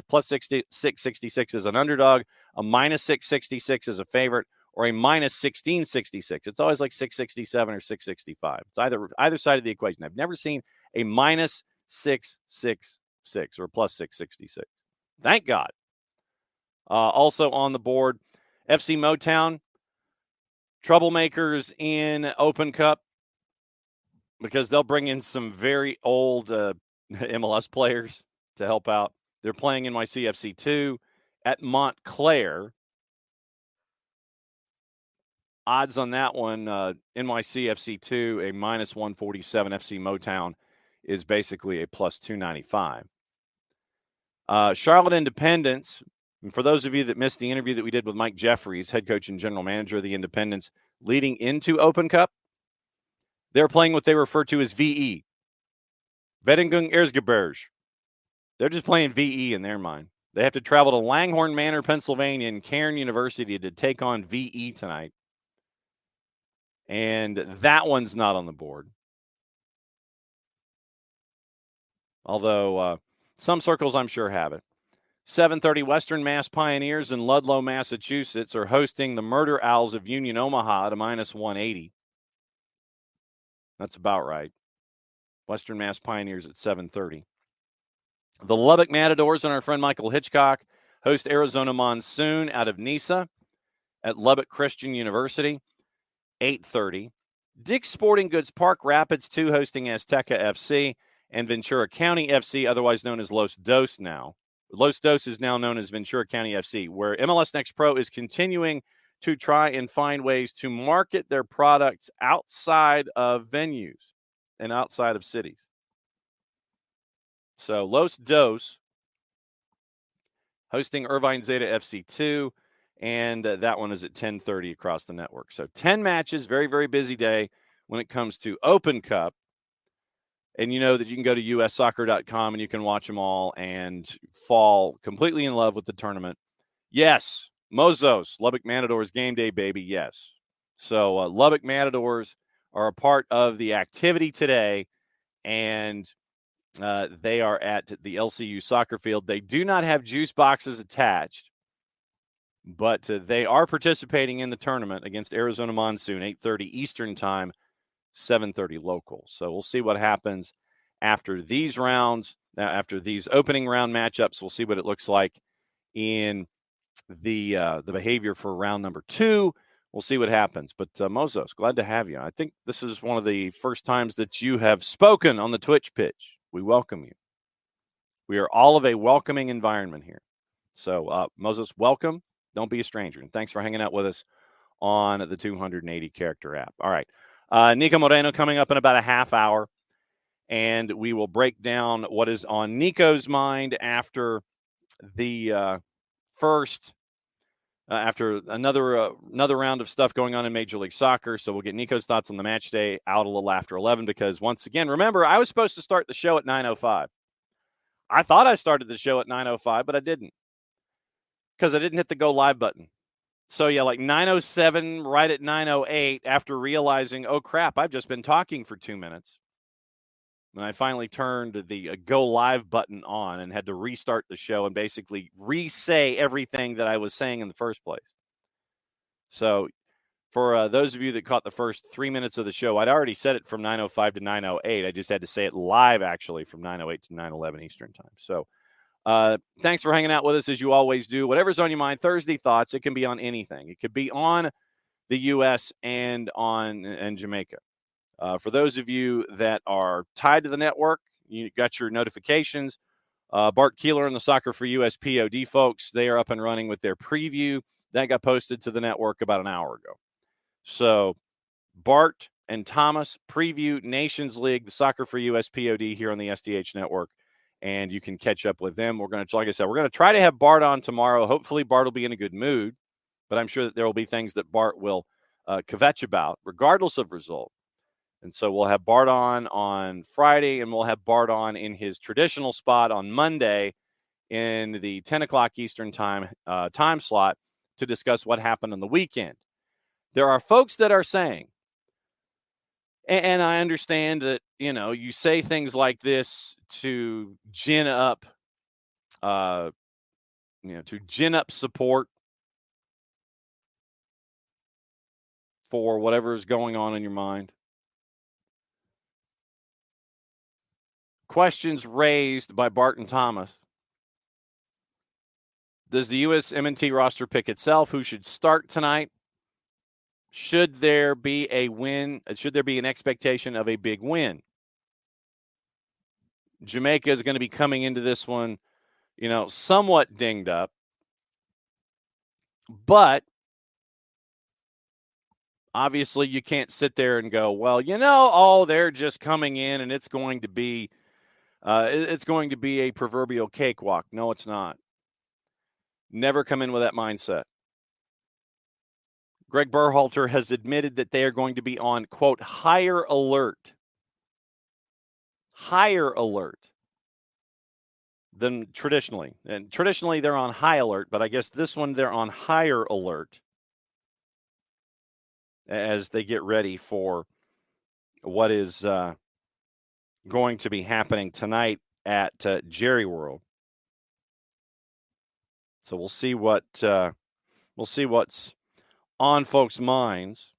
plus 666 as an underdog, a minus 666 as a favorite, or a minus 1666. It's always like 667 or 665. It's either side of the equation. I've never seen a minus 666 or plus 666. Thank God. Also on the board, FC Motown, troublemakers in Open Cup, because they'll bring in some very old MLS players to help out. They're playing NYCFC 2 at Montclair. Odds on that one, NYCFC 2, a minus 147. FC Motown is basically a plus 295. Charlotte Independence, and for those of you that missed the interview that we did with Mike Jeffries, head coach and general manager of the Independence, leading into Open Cup, they're playing what they refer to as VE. Vereniging Erzgebirge. They're just playing VE in their mind. They have to travel to Langhorne Manor, Pennsylvania, and Cairn University to take on VE tonight. And that one's not on the board. Although some circles, I'm sure, have it. 7:30, Western Mass Pioneers in Ludlow, Massachusetts are hosting the Murder Owls of Union Omaha at a minus 180. That's about right. Western Mass Pioneers at 7:30. The Lubbock Matadors and our friend Michael Hitchcock host Arizona Monsoon out of Nisa at Lubbock Christian University, 8:30. Dick's Sporting Goods Park Rapids 2 hosting Azteca FC, and Ventura County FC, otherwise known as Los Dos now. Los Dos is now known as Ventura County FC, where MLS Next Pro is continuing to try and find ways to market their products outside of venues and outside of cities. So Los Dos hosting Irvine Zeta FC2, and that one is at 10:30 across the network. So 10 matches, very, very busy day when it comes to Open Cup. And you know that you can go to ussoccer.com and you can watch them all and fall completely in love with the tournament. Yes, Mozos, Lubbock Matadors game day, baby, yes. So Lubbock Matadors are a part of the activity today, and they are at the LCU soccer field. They do not have juice boxes attached, but they are participating in the tournament against Arizona Monsoon, 8:30 Eastern time, 7:30 local. So we'll see what happens after these rounds, after these opening round matchups. We'll see what it looks like in the behavior for round number 2. We'll see what happens. But Mozos, glad to have you. I think this is one of the first times that you have spoken on the Twitch pitch. We welcome you. We are all of a welcoming environment here. So Mozos, welcome. Don't be a stranger. And thanks for hanging out with us on the 280 character app. All right. Niko Moreno coming up in about a half hour, and we will break down what is on Niko's mind after the after another round of stuff going on in Major League Soccer. So we'll get Niko's thoughts on the match day out a little after 11, because once again, remember, I was supposed to start the show at 9:05. I thought I started the show at 9:05, but I didn't, because I didn't hit the go live button. So, yeah, like 9:07, right at 9:08, after realizing, oh, crap, I've just been talking for 2 minutes. And I finally turned the go live button on and had to restart the show and basically re-say everything that I was saying in the first place. So for those of you that caught the first 3 minutes of the show, I'd already said it from 9:05 to 9:08. I just had to say it live, actually, from 9:08 to 9:11 Eastern time. So thanks for hanging out with us, as you always do. Whatever's on your mind, Thursday thoughts, it can be on anything. It could be on the U.S. and Jamaica. For those of you that are tied to the network, you got your notifications. Bart Keeler and the Soccer for US POD folks, they are up and running with their preview. That got posted to the network about an hour ago. So Bart and Thomas preview Nations League, the Soccer for US POD here on the SDH network, and you can catch up with them. We're going to, like I said, we're going to try to have Bart on tomorrow. Hopefully Bart will be in a good mood, but I'm sure that there will be things that Bart will kvetch about, regardless of result. And so we'll have Bart on Friday, and we'll have Bart on in his traditional spot on Monday in the 10 o'clock Eastern time slot to discuss what happened on the weekend. There are folks that are saying, and I understand that, you know, you say things like this to gin up, support for whatever is going on in your mind. Questions raised by Bart and Thomas. Does the USMNT roster pick itself? Who should start tonight? Should there be a win? Should there be an expectation of a big win? Jamaica is going to be coming into this one, somewhat dinged up. But obviously you can't sit there and go, well, they're just coming in and it's going to be a proverbial cakewalk. No, it's not. Never come in with that mindset. Greg Berhalter has admitted that they are going to be on, quote, higher alert than traditionally. And traditionally they're on high alert, but I guess this one they're on higher alert as they get ready for what is going to be happening tonight at Jerry World. So we'll see what's on folks' minds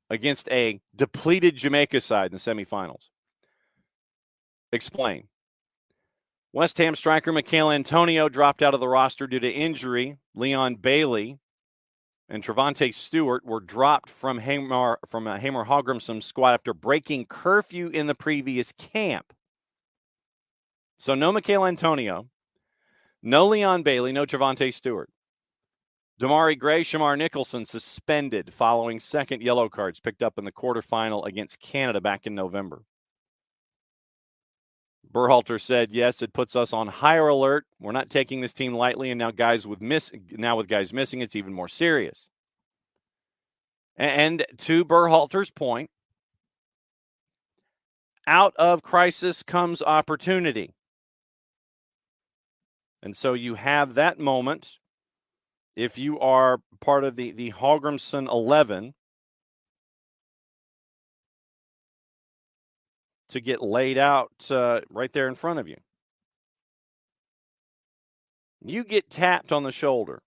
against a depleted Jamaica side in the semifinals. Explain. West Ham striker Michail Antonio dropped out of the roster due to injury. Leon Bailey and Trevante Stewart were dropped from Hamar Hallgrimsson's squad after breaking curfew in the previous camp. So no Michail Antonio, no Leon Bailey, no Trevante Stewart. Damari Gray, Shamar Nicholson suspended following second yellow cards picked up in the quarterfinal against Canada back in November. Berhalter said, yes, it puts us on higher alert. We're not taking this team lightly, and now with guys missing, it's even more serious. And to Berhalter's point, out of crisis comes opportunity. And so you have that moment. If you are part of the Hallgrimsson 11, to get laid out right there in front of you. You get tapped on the shoulder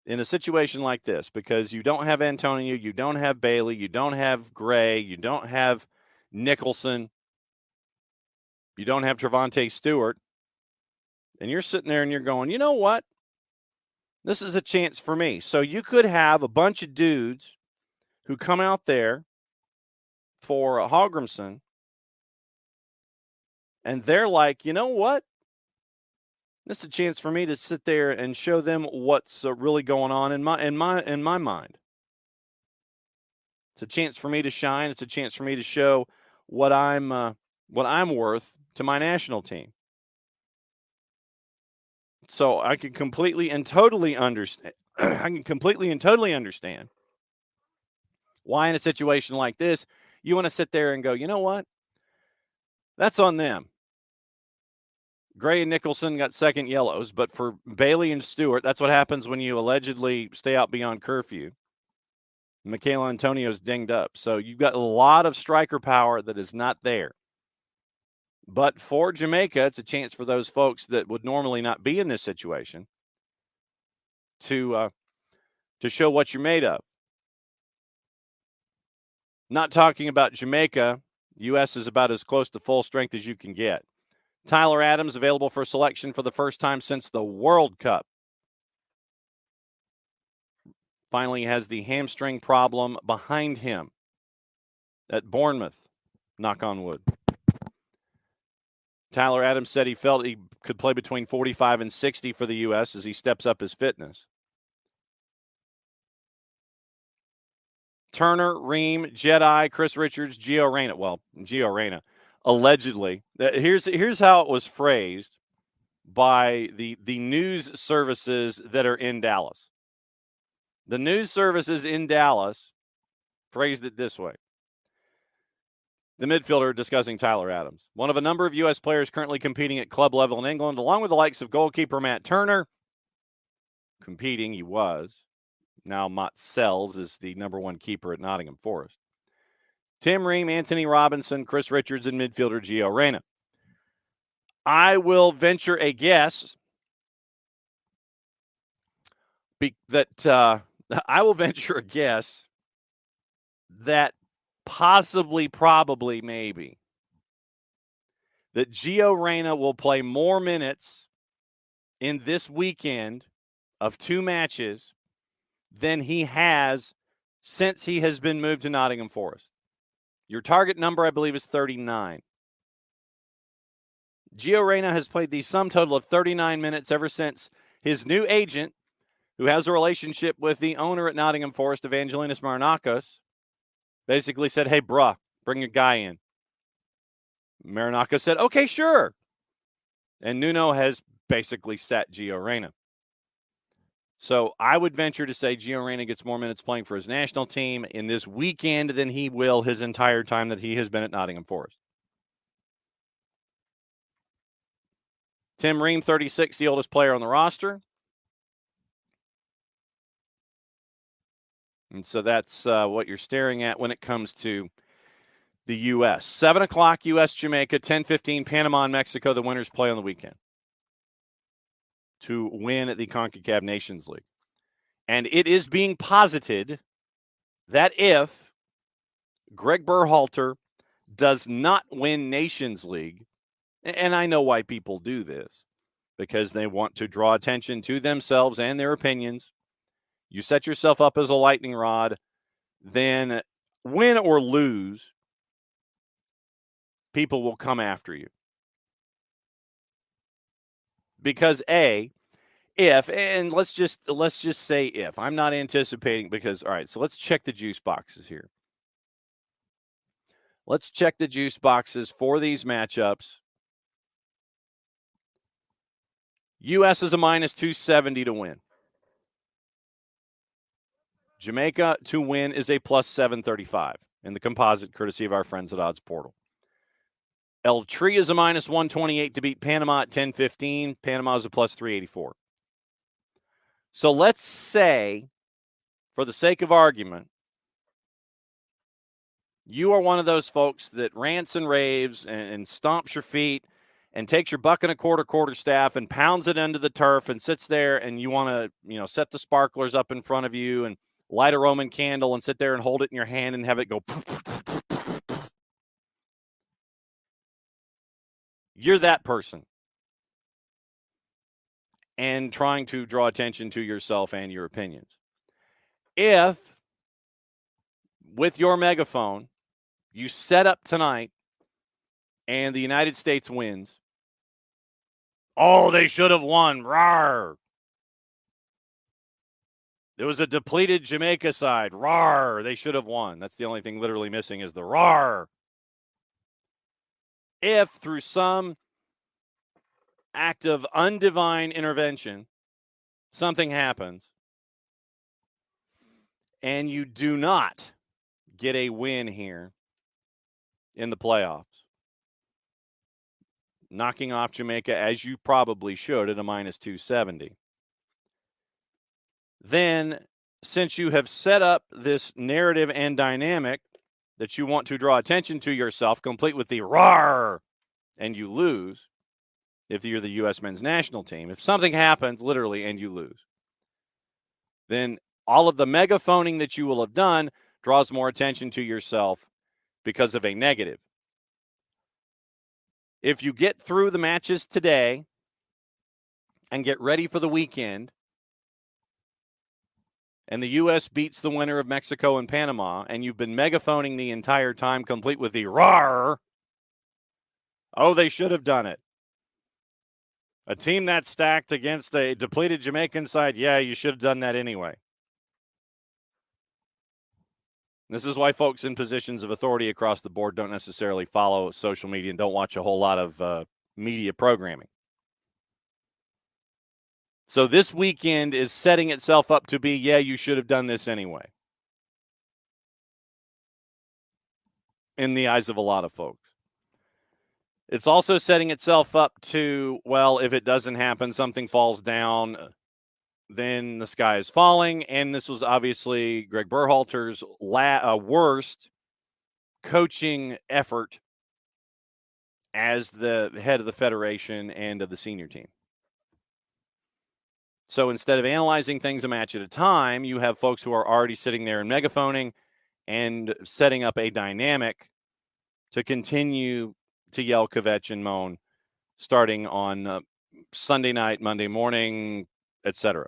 in a situation like this because you don't have Antonio, you don't have Bailey, you don't have Gray, you don't have Nicholson, you don't have Trevante Stewart, and you're sitting there and you're going, you know what? This is a chance for me. So you could have a bunch of dudes who come out there for Hallgrimsson, and they're like, you know what? This is a chance for me to sit there and show them what's really going on in my mind. It's a chance for me to shine. It's a chance for me to show what I'm worth to my national team. So I can completely and totally understand. Why in a situation like this you want to sit there and go, you know what? That's on them. Gray and Nicholson got second yellows, but for Bailey and Stewart, that's what happens when you allegedly stay out beyond curfew. Michaela Antonio's dinged up. So you've got a lot of striker power that is not there. But for Jamaica, it's a chance for those folks that would normally not be in this situation to show what you're made of. Not talking about Jamaica, the U.S. is about as close to full strength as you can get. Tyler Adams available for selection for the first time since the World Cup. Finally has the hamstring problem behind him at Bournemouth. Knock on wood. Tyler Adams said he felt he could play between 45 and 60 for the U.S. as he steps up his fitness. Turner, Ream, Jedi, Chris Richards, Gio Reyna. Well, Gio Reyna, allegedly. Here's how it was phrased by the news services that are in Dallas. The news services in Dallas phrased it this way. The midfielder discussing Tyler Adams. One of a number of U.S. players currently competing at club level in England, along with the likes of goalkeeper Matt Turner. Competing, he was. Now Mott Sells is the number one keeper at Nottingham Forest. Tim Ream, Anthony Robinson, Chris Richards, and midfielder Gio Reyna. I will venture a guess that possibly, probably, maybe, that Gio Reyna will play more minutes in this weekend of two matches than he has since he has been moved to Nottingham Forest. Your target number, I believe, is 39. Gio Reyna has played the sum total of 39 minutes ever since his new agent, who has a relationship with the owner at Nottingham Forest, Evangelinas Marinakis, basically said, hey, bruh, bring a guy in. Marinakis said, okay, sure. And Nuno has basically sat Gio Reyna. So I would venture to say Gio Reyna gets more minutes playing for his national team in this weekend than he will his entire time that he has been at Nottingham Forest. Tim Ream, 36, the oldest player on the roster. And so that's what you're staring at when it comes to the U.S. 7 o'clock U.S.-Jamaica, 10:15 Panama and Mexico. The winners play on the weekend to win the CONCACAF Nations League. And it is being posited that if Greg Berhalter does not win Nations League, and I know why people do this, because they want to draw attention to themselves and their opinions. You set yourself up as a lightning rod, then win or lose, people will come after you. Because if, and let's just say if, I'm not anticipating because, all right, so let's check the juice boxes here. Let's check the juice boxes for these matchups. U.S. is a minus 270 to win. Jamaica to win is a plus 735 in the composite, courtesy of our friends at Odds Portal. El Tri is a minus 128 to beat Panama at 10-15. Panama is a plus 384. So let's say, for the sake of argument, you are one of those folks that rants and raves and stomps your feet and takes your buck and a quarter staff and pounds it into the turf and sits there, and you want to, set the sparklers up in front of you and light a Roman candle and sit there and hold it in your hand and have it go. You're that person. And trying to draw attention to yourself and your opinions. If, with your megaphone, you set up tonight and the United States wins, oh, they should have won. Rawr. There was a depleted Jamaica side. Rawr. They should have won. That's the only thing literally missing is the rawr. If through some act of undivine intervention, something happens and you do not get a win here in the playoffs, knocking off Jamaica as you probably should at a minus 270, then since you have set up this narrative and dynamic that you want to draw attention to yourself, complete with the rawr, and you lose, if you're the U.S. men's national team, if something happens literally and you lose, then all of the megaphoning that you will have done draws more attention to yourself because of a negative. If you get through the matches today and get ready for the weekend, and the U.S. beats the winner of Mexico and Panama, and you've been megaphoning the entire time, complete with the rawr, oh, they should have done it. A team that's stacked against a depleted Jamaican side, yeah, you should have done that anyway. This is why folks in positions of authority across the board don't necessarily follow social media and don't watch a whole lot of media programming. So this weekend is setting itself up to be, yeah, you should have done this anyway, in the eyes of a lot of folks. It's also setting itself up to, well, if it doesn't happen, something falls down, then the sky is falling. And this was obviously Greg Berhalter's worst coaching effort as the head of the federation and of the senior team. So instead of analyzing things a match at a time, you have folks who are already sitting there and megaphoning and setting up a dynamic to continue to yell, kvetch, and moan starting on Sunday night, Monday morning, etc.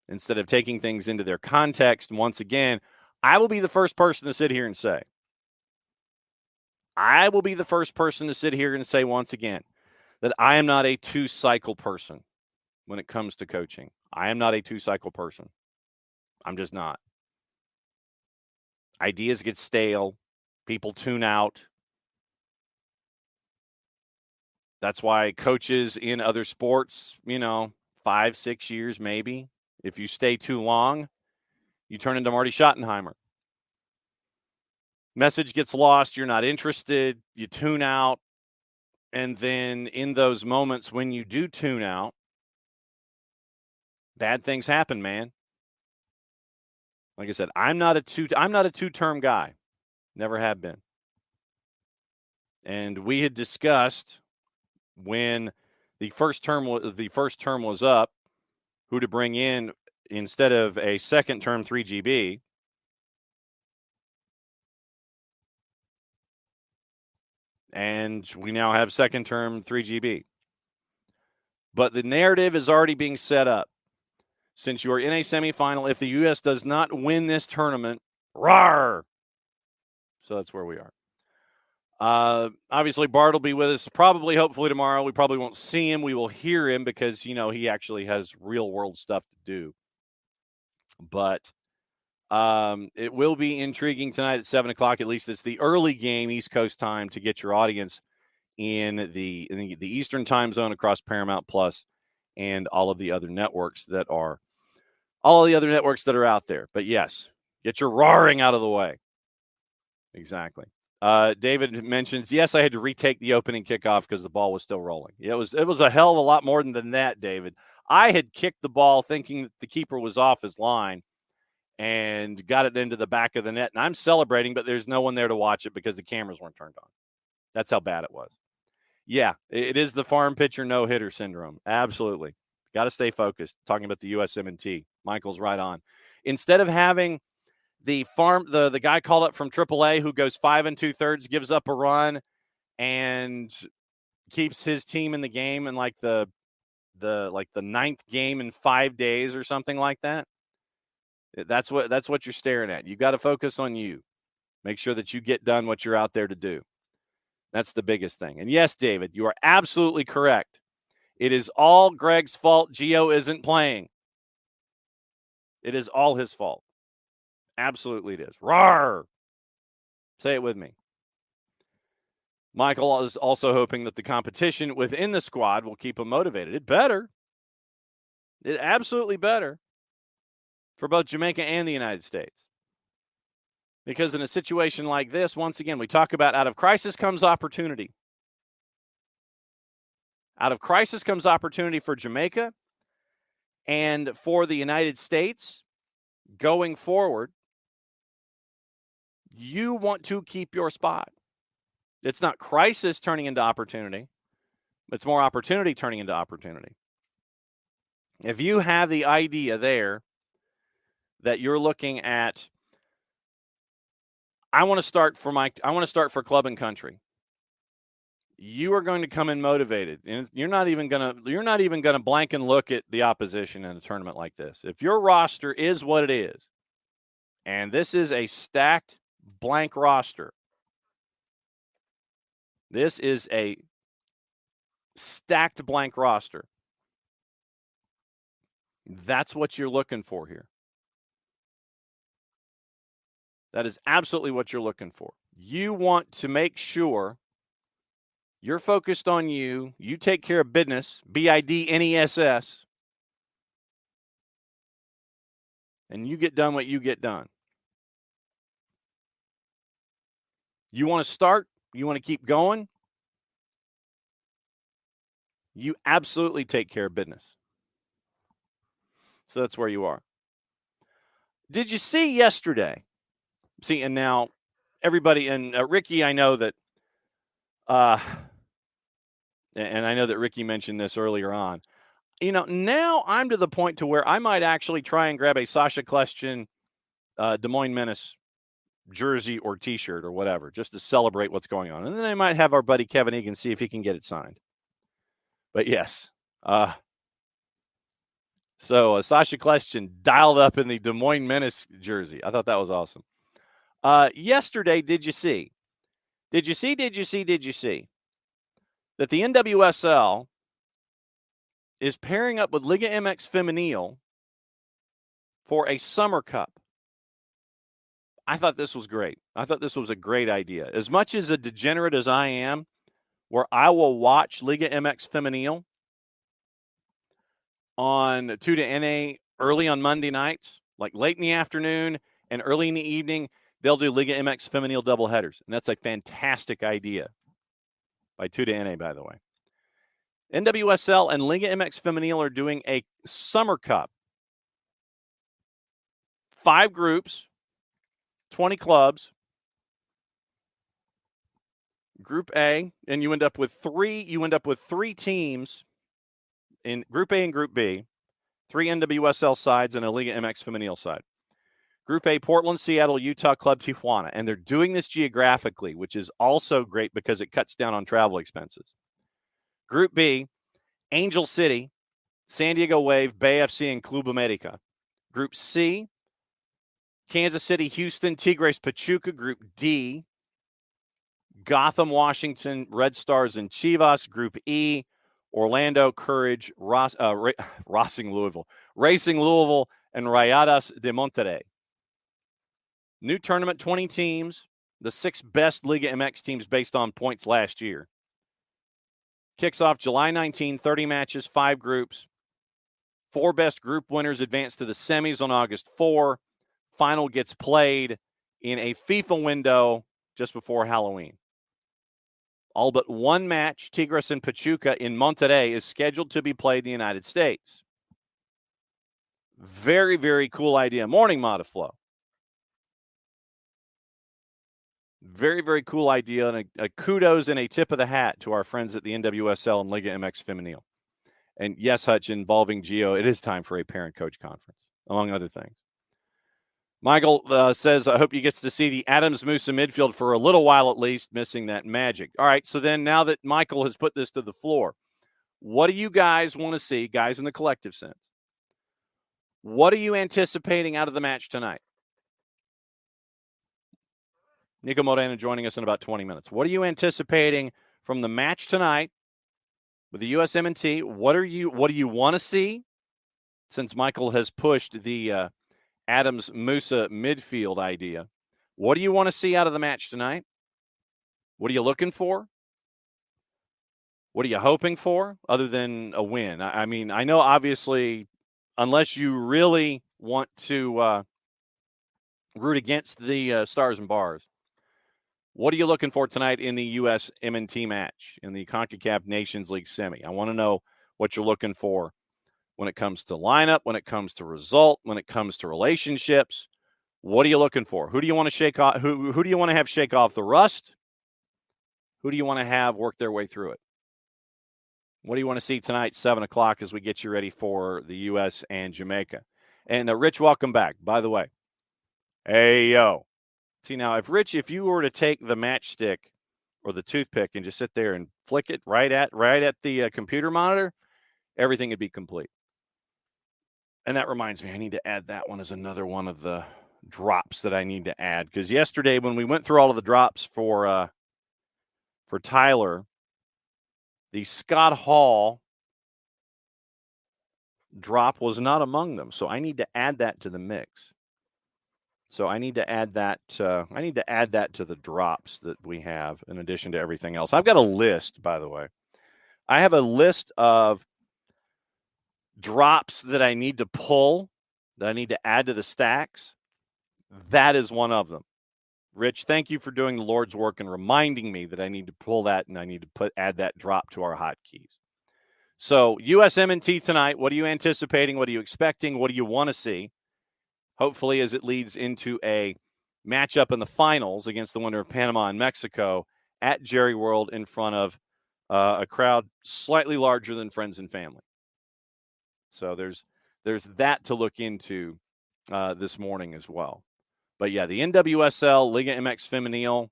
Instead of taking things into their context, once again, I will be the first person to sit here and say, once again, that I am not a two-cycle person when it comes to coaching. I am not a two-cycle person. I'm just not. Ideas get stale. People tune out. That's why coaches in other sports, 5-6 years maybe. If you stay too long, you turn into Marty Schottenheimer. Message gets lost. You're not interested. You tune out. And then in those moments when you do tune out, bad things happen, man. Like I said, I'm not a two-term guy. Never have been. And we had discussed when the first term was up, who to bring in instead of a second term 3GB. And we now have second term 3GB. But the narrative is already being set up. Since you are in a semifinal, if the U.S. does not win this tournament, rawr! So that's where we are. Obviously, Bart will be with us hopefully tomorrow. We probably won't see him. We will hear him because, he actually has real world stuff to do. But It will be intriguing tonight at 7 o'clock. At least it's the early game, East Coast time, to get your audience in the Eastern time zone across Paramount Plus and all of the other networks that are out there. But yes, get your roaring out of the way. Exactly. David mentions, yes, I had to retake the opening kickoff because the ball was still rolling. It was a hell of a lot more than that, David. I had kicked the ball thinking that the keeper was off his line and got it into the back of the net. And I'm celebrating, but there's no one there to watch it because the cameras weren't turned on. That's how bad it was. Yeah, it is the farm pitcher no-hitter syndrome. Absolutely. Got to stay focused. Talking about the USMNT. Michael's right on. Instead of having the guy called up from AAA who goes 5 2/3, gives up a run, and keeps his team in the game in like the ninth game in 5 days or something like that. That's what you're staring at. You got to focus on you. Make sure that you get done what you're out there to do. That's the biggest thing. And yes, David, you are absolutely correct. It is all Greg's fault Gio isn't playing. It is all his fault. Absolutely it is. Roar! Say it with me. Michael is also hoping that the competition within the squad will keep him motivated. It better. It absolutely better for both Jamaica and the United States. Because in a situation like this, once again, we talk about out of crisis comes opportunity. Out of crisis comes opportunity for Jamaica and for the United States going forward. You want to keep your spot. It's not crisis turning into opportunity. It's more opportunity turning into opportunity. If you have the idea there that you're looking at, I want to start for club and country. You are going to come in motivated, and you're not even gonna blank and look at the opposition in a tournament like this. If your roster is what it is, and this is a stacked blank roster, this is a stacked blank roster. That's what you're looking for here. That is absolutely what you're looking for. You want to make sure you're focused on you. You take care of business, BIDNESS, and you get done what you get done. You want to start? You want to keep going? You absolutely take care of business. So that's where you are. Did you see yesterday? See, and now everybody, and Ricky, I know that, and I know that Ricky mentioned this earlier on. Now I'm to the point to where I might actually try and grab a Sasha Kleshin Des Moines Menace jersey or T-shirt or whatever, just to celebrate what's going on. And then I might have our buddy Kevin Egan see if he can get it signed. But yes, so Sasha Kleshin dialed up in the Des Moines Menace jersey. I thought that was awesome. Yesterday, did you see that the NWSL is pairing up with Liga MX Femenil for a summer cup? I thought this was great. I thought this was a great idea. As much as a degenerate as I am, where I will watch Liga MX Femenil on 2 to NA early on Monday nights, like late in the afternoon and early in the evening, they'll do Liga MX Femenil doubleheaders. And that's a fantastic idea by 2 to NA, by the way. NWSL and Liga MX Femenil are doing a summer cup. 5 groups, 20 clubs. Group A, and you end up with 3 teams in Group A and Group B, 3 NWSL sides and a Liga MX Femenil side. Group A, Portland, Seattle, Utah, Club Tijuana. And they're doing this geographically, which is also great because it cuts down on travel expenses. Group B, Angel City, San Diego Wave, Bay FC, and Club America. Group C, Kansas City, Houston, Tigres, Pachuca. Group D, Gotham, Washington, Red Stars, and Chivas. Group E, Orlando, Courage, Racing Louisville, and Rayadas de Monterrey. New tournament, 20 teams, the 6 best Liga MX teams based on points last year. Kicks off July 19, 30 matches, 5 groups. 4 best group winners advance to the semis on August 4. Final gets played in a FIFA window just before Halloween. All but one match, Tigres and Pachuca in Monterrey, is scheduled to be played in the United States. Very, very cool idea. Morning, Modiflow. Very, very cool idea, and a kudos and a tip of the hat to our friends at the NWSL and Liga MX Femenil. And yes, Hutch, involving Gio, it is time for a parent-coach conference, among other things. Michael says, I hope he gets to see the Adams Musa midfield for a little while at least, missing that magic. All right, so then now that Michael has put this to the floor, what do you guys want to see, guys in the collective sense? What are you anticipating out of the match tonight? Niko Moreno joining us in about 20 minutes. What are you anticipating from the match tonight with the USMNT? What do you want to see? Since Michael has pushed the Adams Musa midfield idea, what do you want to see out of the match tonight? What are you looking for? What are you hoping for other than a win? I mean, I know obviously, unless you really want to root against the Stars and Bars, what are you looking for tonight in the USMNT match, in the CONCACAF Nations League semi? I want to know what you're looking for when it comes to lineup, when it comes to result, when it comes to relationships. What are you looking for? Who do you want to shake off? Who do you want to have shake off the rust? Who do you want to have work their way through it? What do you want to see tonight, 7 o'clock, as we get you ready for the U.S. and Jamaica? And Rich, welcome back, by the way. Hey, yo. See, now, if you were to take the matchstick or the toothpick and just sit there and flick it right at the computer monitor, everything would be complete. And that reminds me, I need to add that one as another one of the drops that I need to add. Because yesterday, when we went through all of the drops for Tyler, the Scott Hall drop was not among them. So I need to add that to the mix. So I need to add that. I need to add that to the drops that we have in addition to everything else. I've got a list, by the way. I have a list of drops that I need to pull, that I need to add to the stacks. That is one of them. Rich, thank you for doing the Lord's work and reminding me that I need to pull that and I need to add that drop to our hotkeys. So USMNT tonight, what are you anticipating? What are you expecting? What do you want to see? Hopefully, as it leads into a matchup in the finals against the winner of Panama and Mexico at Jerry World in front of a crowd slightly larger than friends and family. So there's that to look into this morning as well. But yeah, the NWSL Liga MX Femenil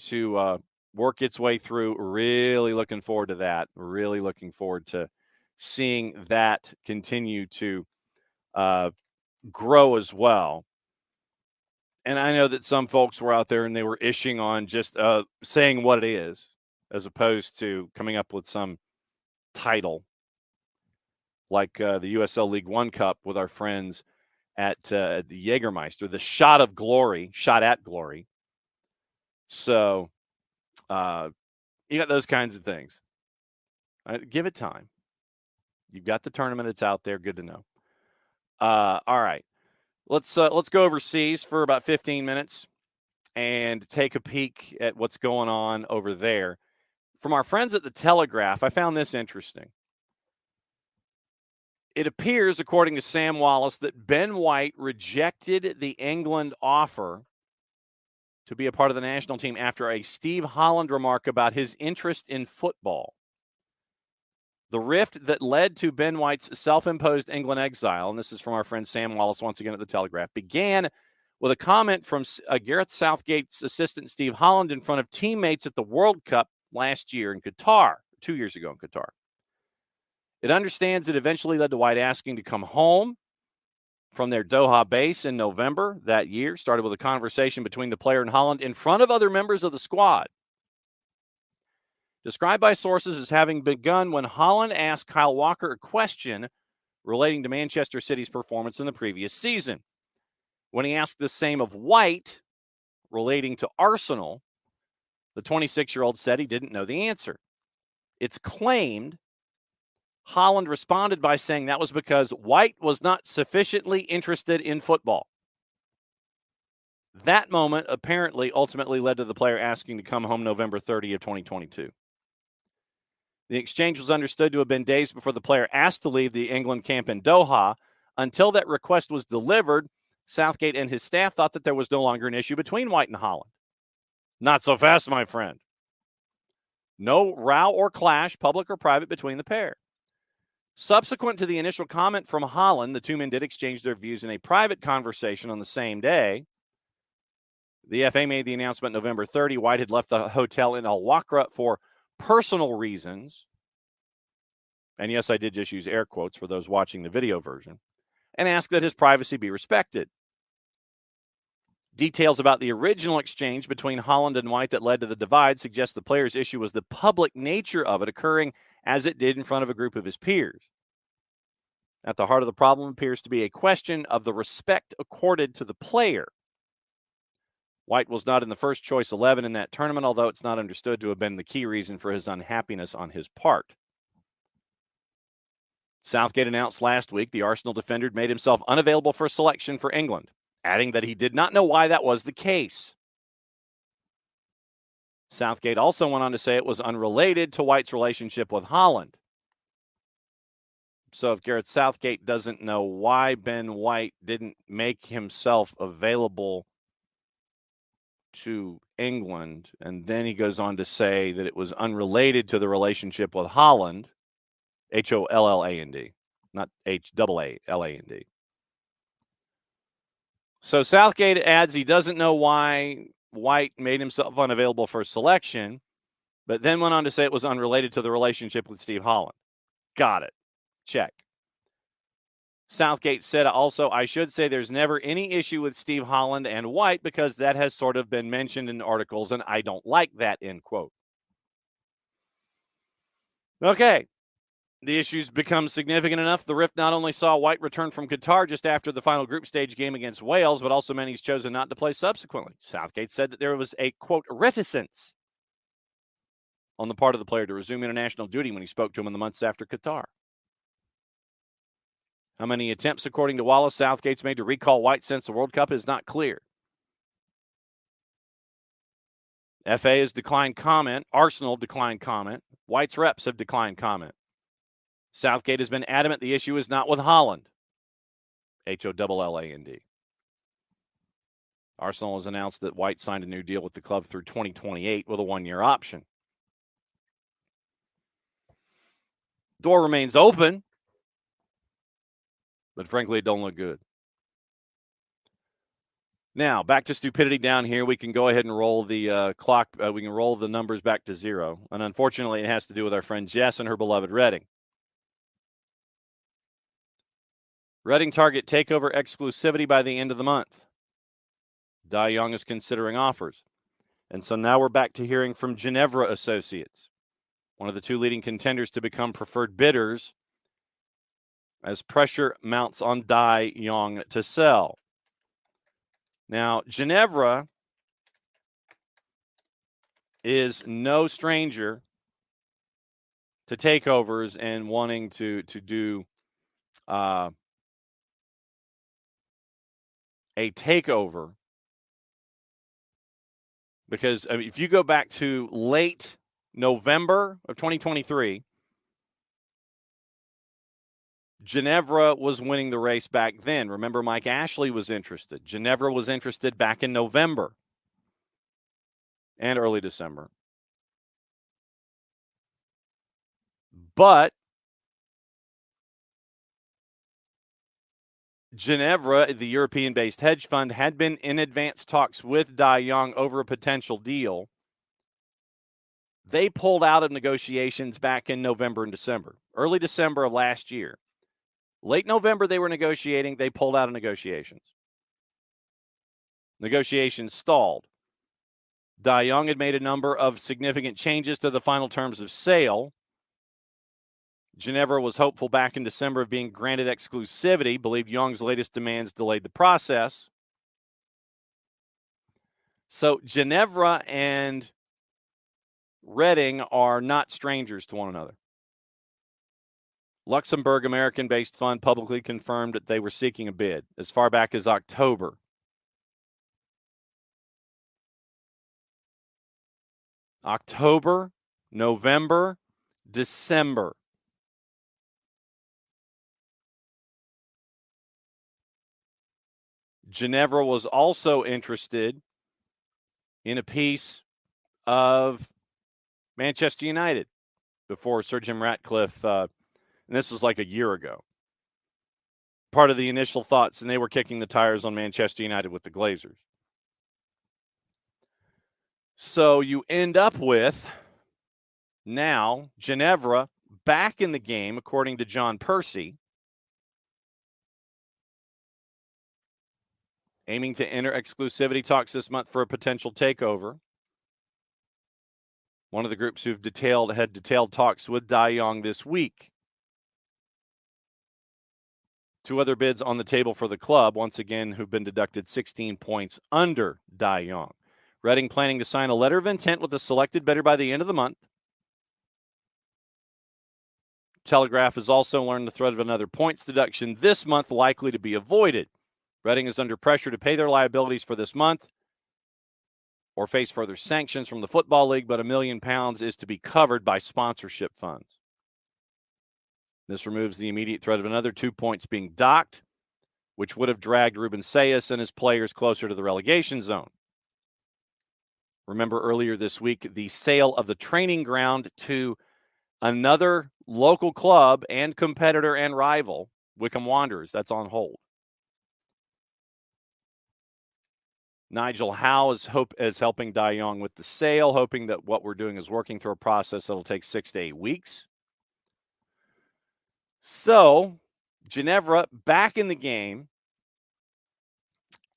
to work its way through. Really looking forward to that. Really looking forward to seeing that continue to grow as well. And I know that some folks were out there and they were ishing on just saying what it is, as opposed to coming up with some title like the USL League One Cup with our friends at the Jägermeister, the shot at glory. So you got those kinds of things. Give it time. You've got the tournament. It's out there. Good to know. All right. Let's go overseas for about 15 minutes and take a peek at what's going on over there. From our friends at the Telegraph, I found this interesting. It appears, according to Sam Wallace, that Ben White rejected the England offer to be a part of the national team after a Steve Holland remark about his interest in football. The rift that led to Ben White's self-imposed England exile, and this is from our friend Sam Wallace once again at the Telegraph, began with a comment from Gareth Southgate's assistant Steve Holland in front of teammates at the World Cup last year in Qatar, 2 years ago in Qatar. It understands it eventually led to White asking to come home from their Doha base in November that year. Started with a conversation between the player and Holland in front of other members of the squad. Described by sources as having begun when Holland asked Kyle Walker a question relating to Manchester City's performance in the previous season. When he asked the same of White relating to Arsenal, the 26-year-old said he didn't know the answer. It's claimed Holland responded by saying that was because White was not sufficiently interested in football. That moment apparently ultimately led to the player asking to come home November 30 of 2022. The exchange was understood to have been days before the player asked to leave the England camp in Doha. Until that request was delivered, Southgate and his staff thought that there was no longer an issue between White and Holland. Not so fast, my friend. No row or clash, public or private, between the pair. Subsequent to the initial comment from Holland, the two men did exchange their views in a private conversation on the same day. The FA made the announcement November 30. White had left the hotel in Al Wakra for personal reasons. And yes, I did just use air quotes for those watching the video version. And asked that his privacy be respected. Details about the original exchange between Holland and White that led to the divide suggest the player's issue was the public nature of it occurring as it did in front of a group of his peers. At the heart of the problem appears to be a question of the respect accorded to the player. White was not in the first choice 11 in that tournament, although it's not understood to have been the key reason for his unhappiness on his part. Southgate announced last week the Arsenal defender made himself unavailable for selection for England, adding that he did not know why that was the case. Southgate also went on to say it was unrelated to White's relationship with Holland. So if Gareth Southgate doesn't know why Ben White didn't make himself available to England, and then he goes on to say that it was unrelated to the relationship with Holland, Holland, not Haaland. So Southgate adds he doesn't know why White made himself unavailable for selection, but then went on to say it was unrelated to the relationship with Steve Holland. Got it. Check. Southgate said also, I should say there's never any issue with Steve Holland and White because that has sort of been mentioned in articles, and I don't like that, end quote. Okay. The issues become significant enough. The rift not only saw White return from Qatar just after the final group stage game against Wales, but also meant he's chosen not to play subsequently. Southgate said that there was a, quote, reticence on the part of the player to resume international duty when he spoke to him in the months after Qatar. How many attempts, according to Wallace, Southgate's made to recall White since the World Cup is not clear. FA has declined comment. Arsenal declined comment. White's reps have declined comment. Southgate has been adamant the issue is not with Holland. Holland. Arsenal has announced that White signed a new deal with the club through 2028 with a one-year option. Door remains open, but frankly, it don't look good. Now, back to stupidity down here. We can go ahead and roll the clock. We can roll the numbers back to zero. And unfortunately, it has to do with our friend Jess and her beloved Reading. Reading target takeover exclusivity by the end of the month. Dai Young is considering offers. And so now we're back to hearing from Ginevra Associates, one of the two leading contenders to become preferred bidders as pressure mounts on Dai Young to sell. Now, Ginevra is no stranger to takeovers and wanting to do a takeover, because I mean, if you go back to late November of 2023, Ginevra was winning the race back then. Remember, Mike Ashley was interested. Ginevra was interested back in November and early December. But Ginevra, the European-based hedge fund, had been in advanced talks with Dai Young over a potential deal. They pulled out of negotiations back in November and December, early December of last year. Late November, they were negotiating. They pulled out of negotiations. Negotiations stalled. Dai Young had made a number of significant changes to the final terms of sale. Ginevra was hopeful back in December of being granted exclusivity, believed Young's latest demands delayed the process. So Ginevra and Reading are not strangers to one another. Luxembourg American-based fund publicly confirmed that they were seeking a bid as far back as October. October, November, December. Ginevra was also interested in a piece of Manchester United before Sir Jim Ratcliffe, and this was like a year ago. Part of the initial thoughts, and they were kicking the tires on Manchester United with the Glazers. So you end up with now Ginevra back in the game, according to John Percy, aiming to enter exclusivity talks this month for a potential takeover. One of the groups who've had detailed talks with Dai Yong this week. 2 other bids on the table for the club, once again, who've been deducted 16 points under Dai Yong. Reading planning to sign a letter of intent with the selected bidder by the end of the month. Telegraph has also learned the threat of another points deduction this month likely to be avoided. Reading is under pressure to pay their liabilities for this month or face further sanctions from the Football League, but £1 million is to be covered by sponsorship funds. This removes the immediate threat of another 2 points being docked, which would have dragged Ruben Sayas and his players closer to the relegation zone. Remember earlier this week, the sale of the training ground to another local club and competitor and rival, Wycombe Wanderers. That's on hold. Nigel Howe is helping Dai Yong with the sale, hoping that what we're doing is working through a process that will take 6 to 8 weeks. So, Ginevra back in the game,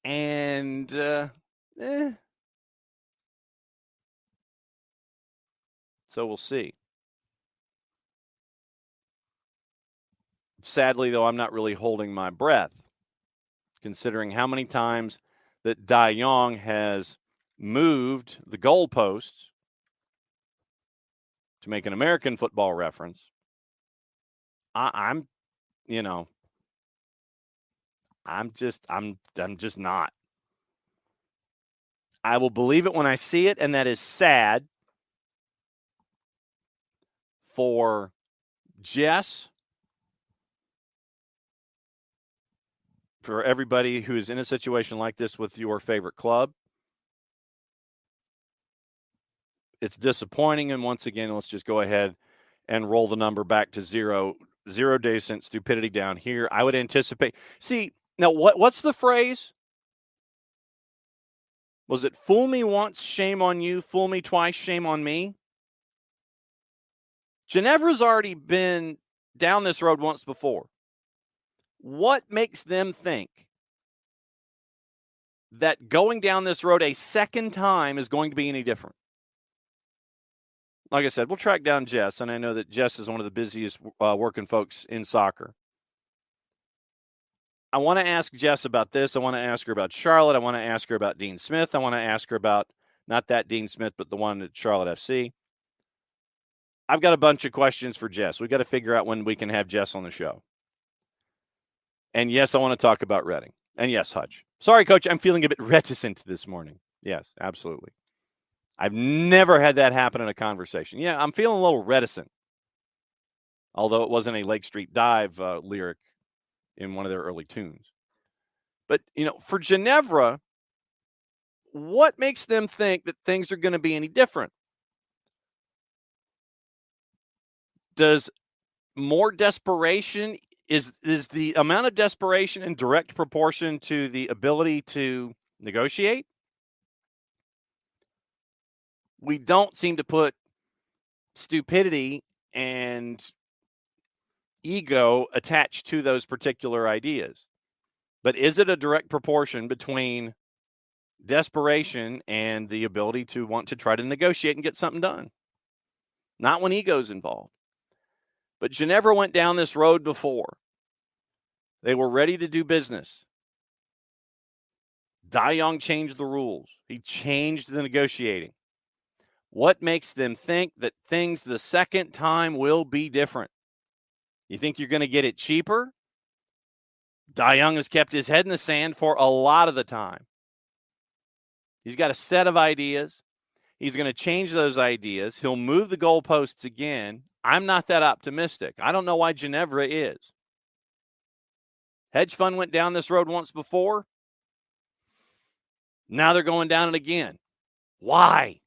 and so we'll see. Sadly, though, I'm not really holding my breath, considering how many times that Dai Yong has moved the goalposts to make an American football reference. I'm just not. I will believe it when I see it, and that is sad for Jess, for everybody who is in a situation like this with your favorite club. It's disappointing, and once again, let's just go ahead and roll the number back to 0. 0 days since stupidity down here. I would anticipate. See, now what's the phrase? Was it fool me once, shame on you, fool me twice, shame on me? Ginevra's already been down this road once before. What makes them think that going down this road a second time is going to be any different? Like I said, we'll track down Jess, and I know that Jess is one of the busiest working folks in soccer. I want to ask Jess about this. I want to ask her about Charlotte. I want to ask her about Dean Smith. I want to ask her about not that Dean Smith, but the one at Charlotte FC. I've got a bunch of questions for Jess. We've got to figure out when we can have Jess on the show. And yes, I want to talk about Reading. And yes, Hutch. Sorry, Coach, I'm feeling a bit reticent this morning. Yes, absolutely. I've never had that happen in a conversation. Yeah, I'm feeling a little reticent. Although it wasn't a Lake Street Dive lyric in one of their early tunes. But, for Ginevra, what makes them think that things are going to be any different? Does more desperation, is the amount of desperation in direct proportion to the ability to negotiate? We don't seem to put stupidity and ego attached to those particular ideas. But is it a direct proportion between desperation and the ability to want to try to negotiate and get something done? Not when ego's involved. But Ginevra went down this road before. They were ready to do business. Young changed the rules. He changed the negotiating. What makes them think that things the second time will be different? You think you're going to get it cheaper? Young has kept his head in the sand for a lot of the time. He's got a set of ideas. He's going to change those ideas. He'll move the goalposts again. I'm not that optimistic. I don't know why Ginevra is. Hedge fund went down this road once before. Now they're going down it again. Why?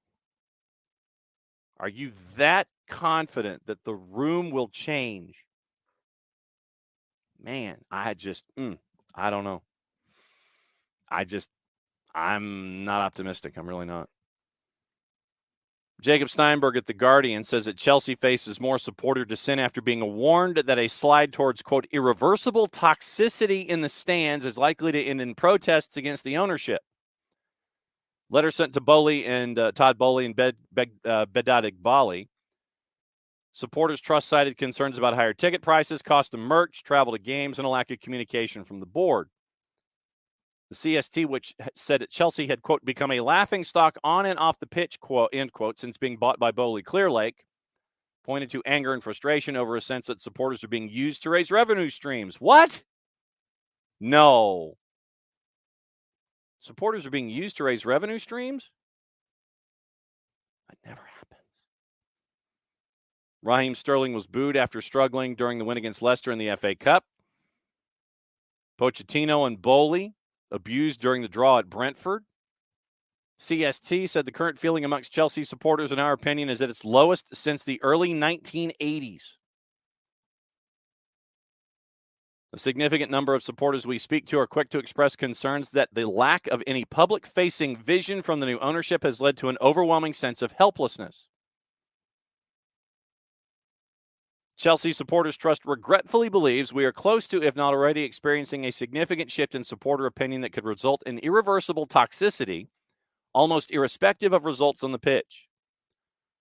Are you that confident that the room will change? Man, I don't know. I'm not optimistic. I'm really not. Jacob Steinberg at The Guardian says that Chelsea faces more supporter dissent after being warned that a slide towards, quote, irreversible toxicity in the stands is likely to end in protests against the ownership. Letter sent to Bowley and Todd Bowley and Bedad Iqbali. Supporters Trust cited concerns about higher ticket prices, cost of merch, travel to games, and a lack of communication from the board. The CST, which said that Chelsea had, quote, become a laughingstock on and off the pitch, quote, end quote, since being bought by Bowley Clearlake, pointed to anger and frustration over a sense that supporters are being used to raise revenue streams. What? No. Supporters are being used to raise revenue streams? That never happens. Raheem Sterling was booed after struggling during the win against Leicester in the FA Cup. Pochettino and Bowley abused during the draw at Brentford. CST said the current feeling amongst Chelsea supporters, in our opinion, is at its lowest since the early 1980s. A significant number of supporters we speak to are quick to express concerns that the lack of any public-facing vision from the new ownership has led to an overwhelming sense of helplessness. Chelsea Supporters Trust regretfully believes we are close to, if not already, experiencing a significant shift in supporter opinion that could result in irreversible toxicity, almost irrespective of results on the pitch.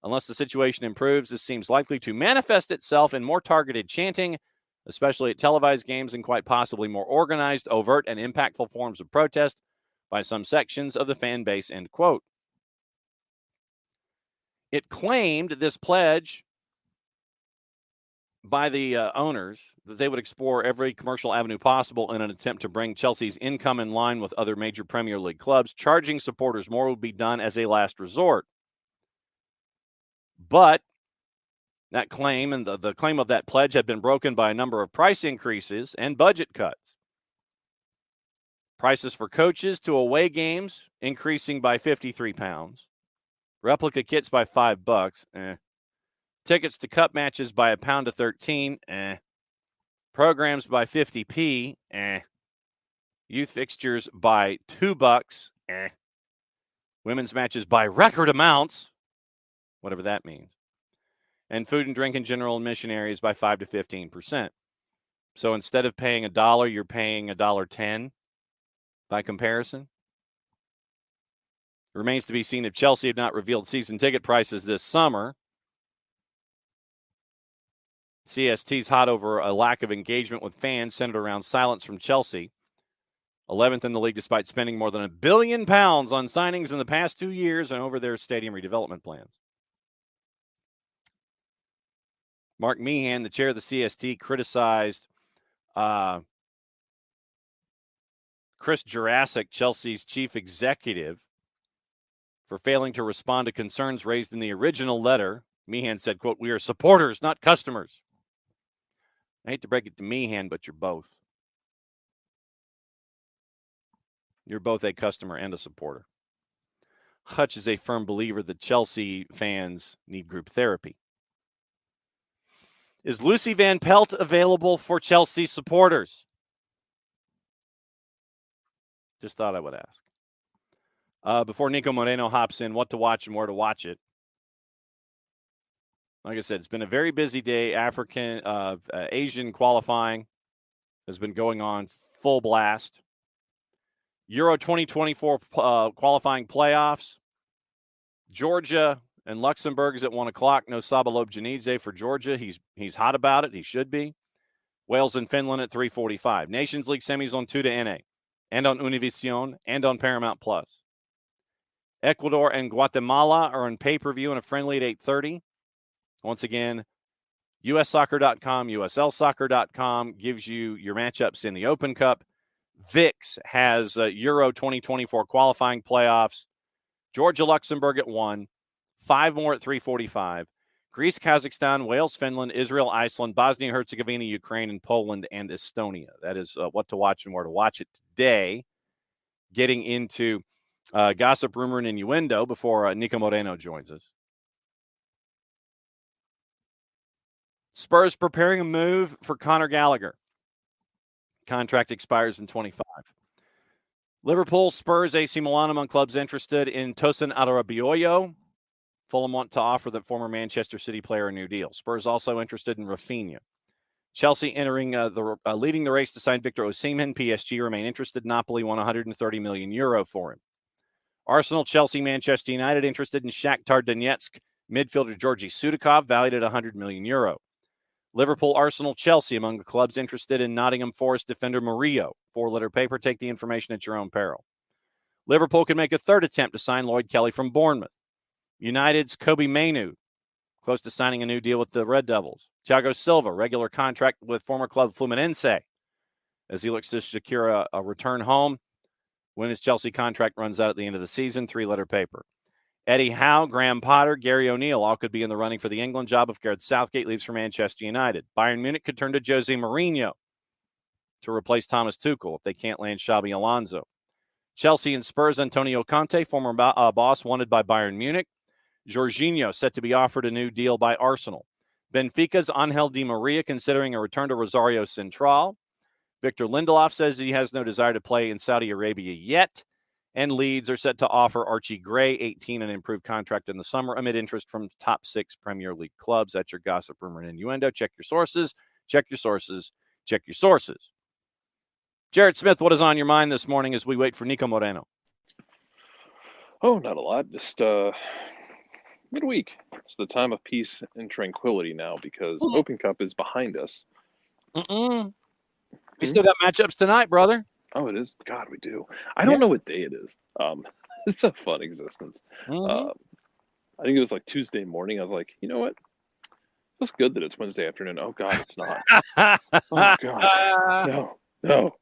Unless the situation improves, this seems likely to manifest itself in more targeted chanting, especially at televised games, and quite possibly more organized, overt, and impactful forms of protest by some sections of the fan base, end quote. It claimed this pledge by the owners that they would explore every commercial avenue possible in an attempt to bring Chelsea's income in line with other major Premier League clubs. Charging supporters more would be done as a last resort. But that claim and the claim of that pledge had been broken by a number of price increases and budget cuts. Prices for coaches to away games increasing by £53. Replica kits by $5. Tickets to cup matches by £1 to $13. Programs by 50p. Youth fixtures by $2. Women's matches by record amounts, whatever that means. And food and drink and general admission areas by 5 to 15%. So instead of paying $1, you're paying $1.10 by comparison. It remains to be seen if Chelsea had not revealed season ticket prices this summer. CST's hot over a lack of engagement with fans centered around silence from Chelsea. 11th in the league despite spending more than £1 billion on signings in the past 2 years and over their stadium redevelopment plans. Mark Meehan, the chair of the CST, criticized Chris Jurassic, Chelsea's chief executive, for failing to respond to concerns raised in the original letter. Meehan said, quote, "We are supporters, not customers." I hate to break it to Meehan, but you're both. You're both a customer and a supporter. Hutch is a firm believer that Chelsea fans need group therapy. Is Lucy Van Pelt available for Chelsea supporters? Just thought I would ask. Before Niko Moreno hops in, what to watch and where to watch it. Like I said, it's been a very busy day. Asian qualifying has been going on full blast. Euro 2024 qualifying playoffs. Georgia and Luxembourg is at 1 o'clock. No Saba Lobjanidze for Georgia. He's hot about it. He should be. Wales and Finland at 3:45. Nations League semis on 2 to NA. and on Univision and on Paramount Plus. Ecuador and Guatemala are on pay-per-view and a friendly at 8:30. Once again, USsoccer.com, USLsoccer.com gives you your matchups in the Open Cup. VIX has Euro 2024 qualifying playoffs. Georgia, Luxembourg at 1. 5 more at 3:45. Greece, Kazakhstan, Wales, Finland, Israel, Iceland, Bosnia, Herzegovina, Ukraine, and Poland and Estonia. That is what to watch and where to watch it today. Getting into gossip, rumor, and innuendo before Niko Moreno joins us. Spurs preparing a move for Conor Gallagher. Contract expires in 25. Liverpool, Spurs, AC Milan among clubs interested in Tosin Adarabioyo. Fulham want to offer the former Manchester City player a new deal. Spurs also interested in Rafinha. Chelsea entering leading the race to sign Victor Osimhen. PSG remain interested. Napoli won €130 million for him. Arsenal, Chelsea, Manchester United interested in Shakhtar Donetsk midfielder Georgi Sudakov, valued at €100 million. Liverpool, Arsenal, Chelsea among the clubs interested in Nottingham Forest defender Murillo. 4-letter paper. Take the information at your own peril. Liverpool can make a third attempt to sign Lloyd Kelly from Bournemouth. United's Kobe Mainoo, close to signing a new deal with the Red Devils. Thiago Silva, regular contract with former club Fluminense as he looks to secure a return home when his Chelsea contract runs out at the end of the season. 3-letter paper. Eddie Howe, Graham Potter, Gary O'Neill all could be in the running for the England job if Gareth Southgate leaves for Manchester United. Bayern Munich could turn to Jose Mourinho to replace Thomas Tuchel if they can't land Xabi Alonso. Chelsea and Spurs, Antonio Conte, former boss, wanted by Bayern Munich. Jorginho set to be offered a new deal by Arsenal. Benfica's Angel Di Maria considering a return to Rosario Central. Victor Lindelof says he has no desire to play in Saudi Arabia yet. And Leeds are set to offer Archie Gray, 18, an improved contract in the summer amid interest from top 6 Premier League clubs. That's your gossip, rumor, and innuendo. Check your sources. Check your sources. Check your sources. Jared Smith, what is on your mind this morning as we wait for Niko Moreno? Oh, not a lot. Just midweek. It's the time of peace and tranquility now because Open Cup is behind us. We still got matchups tonight, brother. Oh, it is? God, we do. I don't know what day it is. It's a fun existence. I think it was like Tuesday morning. I was like, you know what? It's good that it's Wednesday afternoon. Oh, God, it's not. Oh, God. No.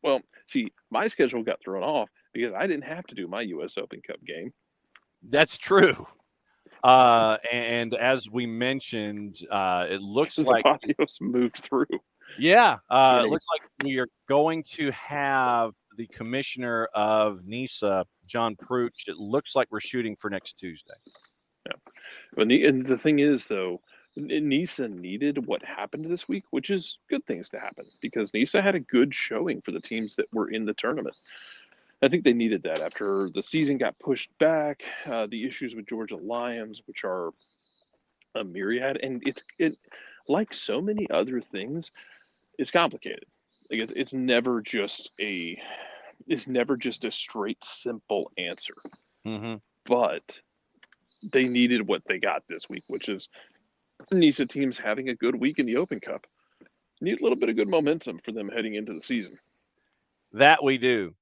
Well, see, my schedule got thrown off because I didn't have to do my U.S. Open Cup game. That's true. And as we mentioned, it looks like Zapatios moved through. Yeah, it looks like we are going to have the commissioner of NISA, John Pruch. It looks like we're shooting for next Tuesday. Yeah. And the thing is, though, NISA needed what happened this week, which is good things to happen because NISA had a good showing for the teams that were in the tournament. I think they needed that after the season got pushed back, the issues with Georgia Lions, which are a myriad. And it like so many other things, it's complicated. Like it's never just a straight, simple answer. Mm-hmm. But they needed what they got this week, which is NISA teams having a good week in the Open Cup. Need a little bit of good momentum for them heading into the season. That we do.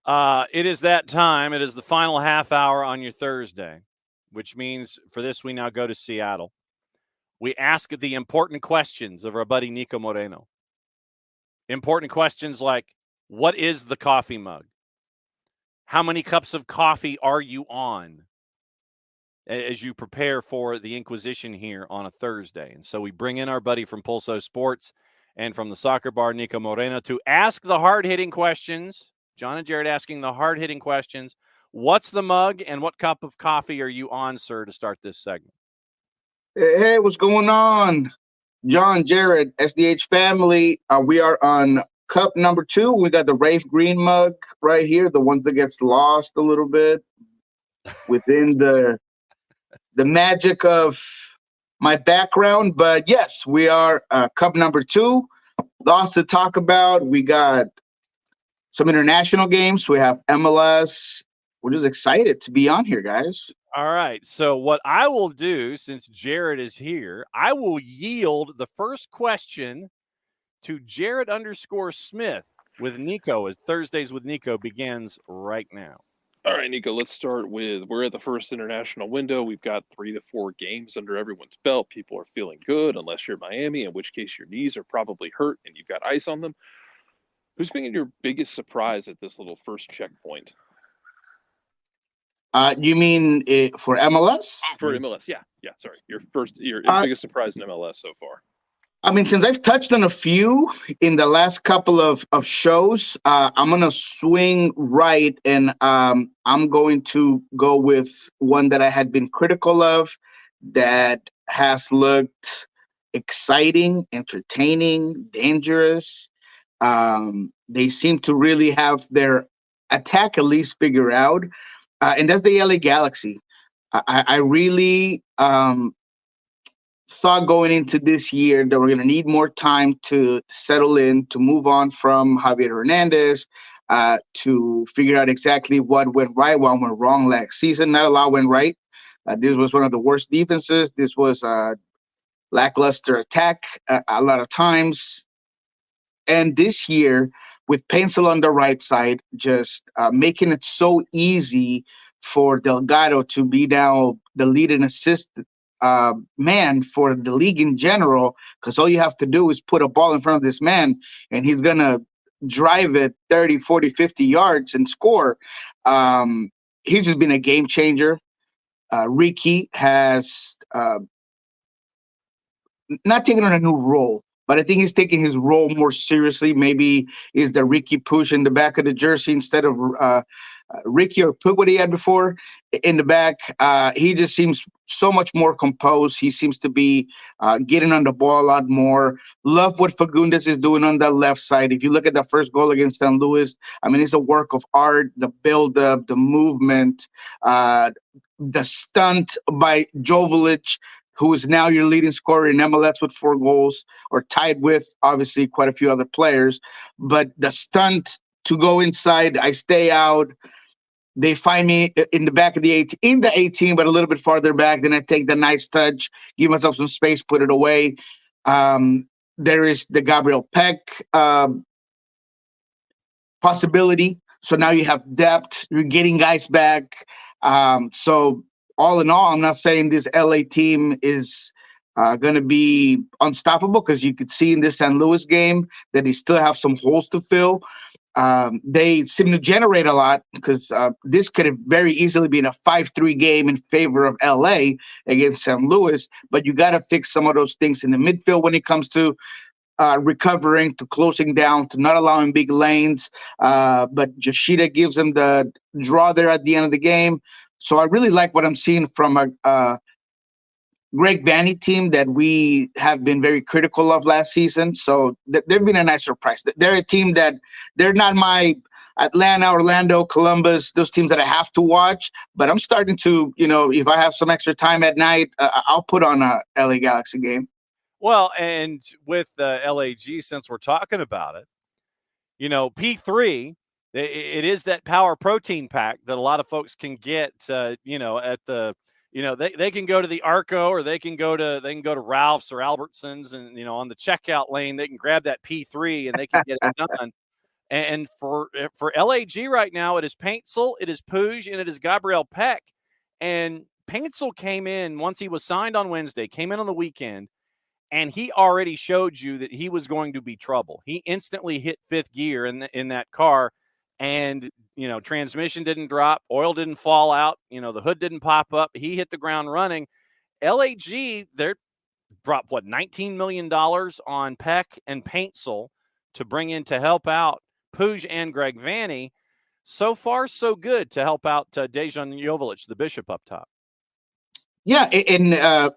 It is that time. It is the final half hour on your Thursday, which means for this we now go to Seattle. We ask the important questions of our buddy Niko Moreno. Important questions like, what is the coffee mug? How many cups of coffee are you on as you prepare for the Inquisition here on a Thursday? And so we bring in our buddy from Pulso Sports and from the Soccer Bar, Niko Moreno, to ask the hard-hitting questions. John and Jared asking the hard-hitting questions. What's the mug and what cup of coffee are you on, sir, to start this segment? Hey, what's going on? John, Jared, SDH family. We are on cup number 2. We got the Rafe Green mug right here, the ones that gets lost a little bit within the magic of my background. But yes, we are cup number 2. Lots to talk about. We got some international games. We have MLS. We're just excited to be on here, guys. All right. So what I will do, since Jared is here, I will yield the first question to Jared _Smith. with Niko, as Thursdays with Niko begins right now. All right, Niko, let's start with, we're at the first international window. We've got 3 to 4 games under everyone's belt. People are feeling good, unless you're Miami, in which case your knees are probably hurt and you've got ice on them. Who's been your biggest surprise at this little first checkpoint? You mean for MLS? For MLS, yeah. Sorry, your biggest surprise in MLS so far. I mean, since I've touched on a few in the last couple of shows, I'm going to swing right, and I'm going to go with one that I had been critical of that has looked exciting, entertaining, dangerous. They seem to really have their attack at least figured out, and that's the LA Galaxy. I really thought going into this year that we're going to need more time to settle in, to move on from Javier Hernandez, to figure out exactly what went right, what went wrong last season. Not a lot went right. This was one of the worst defenses. This was a lackluster attack a lot of times. And this year, with Pencil on the right side, just making it so easy for Delgado to be now the lead and assist man for the league in general, because all you have to do is put a ball in front of this man and he's going to drive it 30, 40, 50 yards and score. He's just been a game changer. Ricky has not taken on a new role, but I think he's taking his role more seriously. Maybe is the Ricky push in the back of the jersey instead of Ricky or put what he had before in the back. He just seems so much more composed. He seems to be getting on the ball a lot more. Love what Fagundes is doing on that left side. If you look at the first goal against St. Louis, I mean, it's a work of art, the build-up, the movement, the stunt by Joveljic, who is now your leading scorer in MLS with 4 goals, or tied with, obviously, quite a few other players. But the stunt to go inside, I stay out. They find me in the back of the 18, but a little bit farther back. Then I take the nice touch, give myself some space, put it away. There is the Gabriel Peck possibility. So now you have depth. You're getting guys back. So all in all, I'm not saying this LA team is going to be unstoppable, because you could see in this St. Louis game that they still have some holes to fill. They seem to generate a lot, because this could have very easily been a 5-3 game in favor of LA against St. Louis. But you got to fix some of those things in the midfield when it comes to recovering, to closing down, to not allowing big lanes. But Yoshida gives them the draw there at the end of the game. So I really like what I'm seeing from a Greg Vanny team that we have been very critical of last season. So they've been a nice surprise. They're a team that they're not my Atlanta, Orlando, Columbus, those teams that I have to watch. But I'm starting to, if I have some extra time at night, I'll put on a LA Galaxy game. Well, and with LAG, since we're talking about it, P3, it is that power protein pack that a lot of folks can get, at the, they can go to the Arco, or they can go to Ralph's or Albertsons, and, on the checkout lane, they can grab that P3 and they can get it done. And for LAG right now, it is Paintsel, it is Puig, and it is Gabriel Peck. And Paintsel came in once he was signed on Wednesday, came in on the weekend, and he already showed you that he was going to be trouble. He instantly hit 5th gear in that car, and, transmission didn't drop, oil didn't fall out, the hood didn't pop up. He hit the ground running. LAG, they're dropped, $19 million on Peck and Paintsel to bring in to help out Puig and Greg Vanny. So far, so good to help out Dejan Joveljic, the Bishop up top. Yeah, and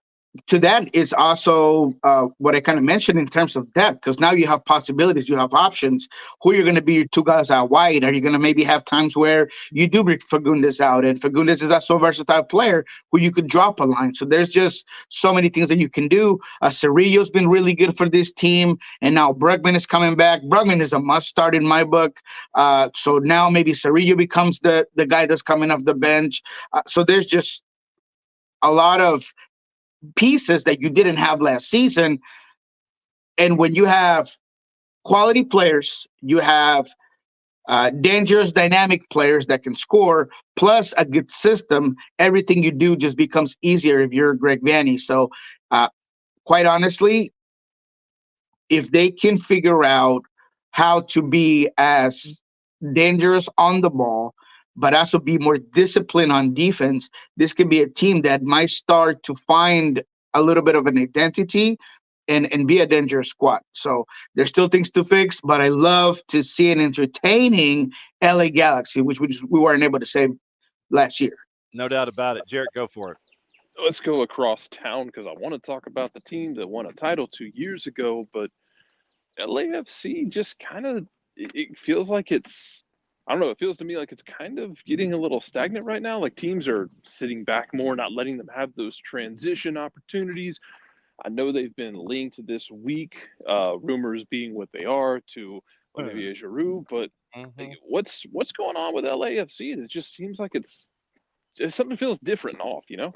to that is also what I kind of mentioned in terms of depth, because now you have possibilities, you have options. Who you're going to be your 2 guys out wide? Are you going to maybe have times where you do bring Fagundes out, and Fagundes is a so versatile player who you could drop a line? So there's just so many things that you can do. Cerrillo's been really good for this team, and now Brugman is coming back. Brugman is a must start in my book. So now maybe Cerrillo becomes the guy that's coming off the bench. So there's just a lot of pieces that you didn't have last season. And when you have quality players. You have dangerous, dynamic players that can score, plus a good system. Everything you do just becomes easier if you're Greg Vanney. So, quite honestly, if they can figure out how to be as dangerous on the ball, but also be more disciplined on defense, this could be a team that might start to find a little bit of an identity and be a dangerous squad. So there's still things to fix, but I love to see an entertaining LA Galaxy, which we weren't able to say last year. No doubt about it. Jarrett, go for it. Let's go across town because I want to talk about the team that won a title 2 years ago, but LAFC just kind of, it feels like it's, I don't know, it feels to me like it's kind of getting a little stagnant right now. Like teams are sitting back more, not letting them have those transition opportunities. I know they've been linked this week, rumors being what they are, to Olivier Giroud, but what's going on with LAFC? It just seems like it's something feels different and off, you know?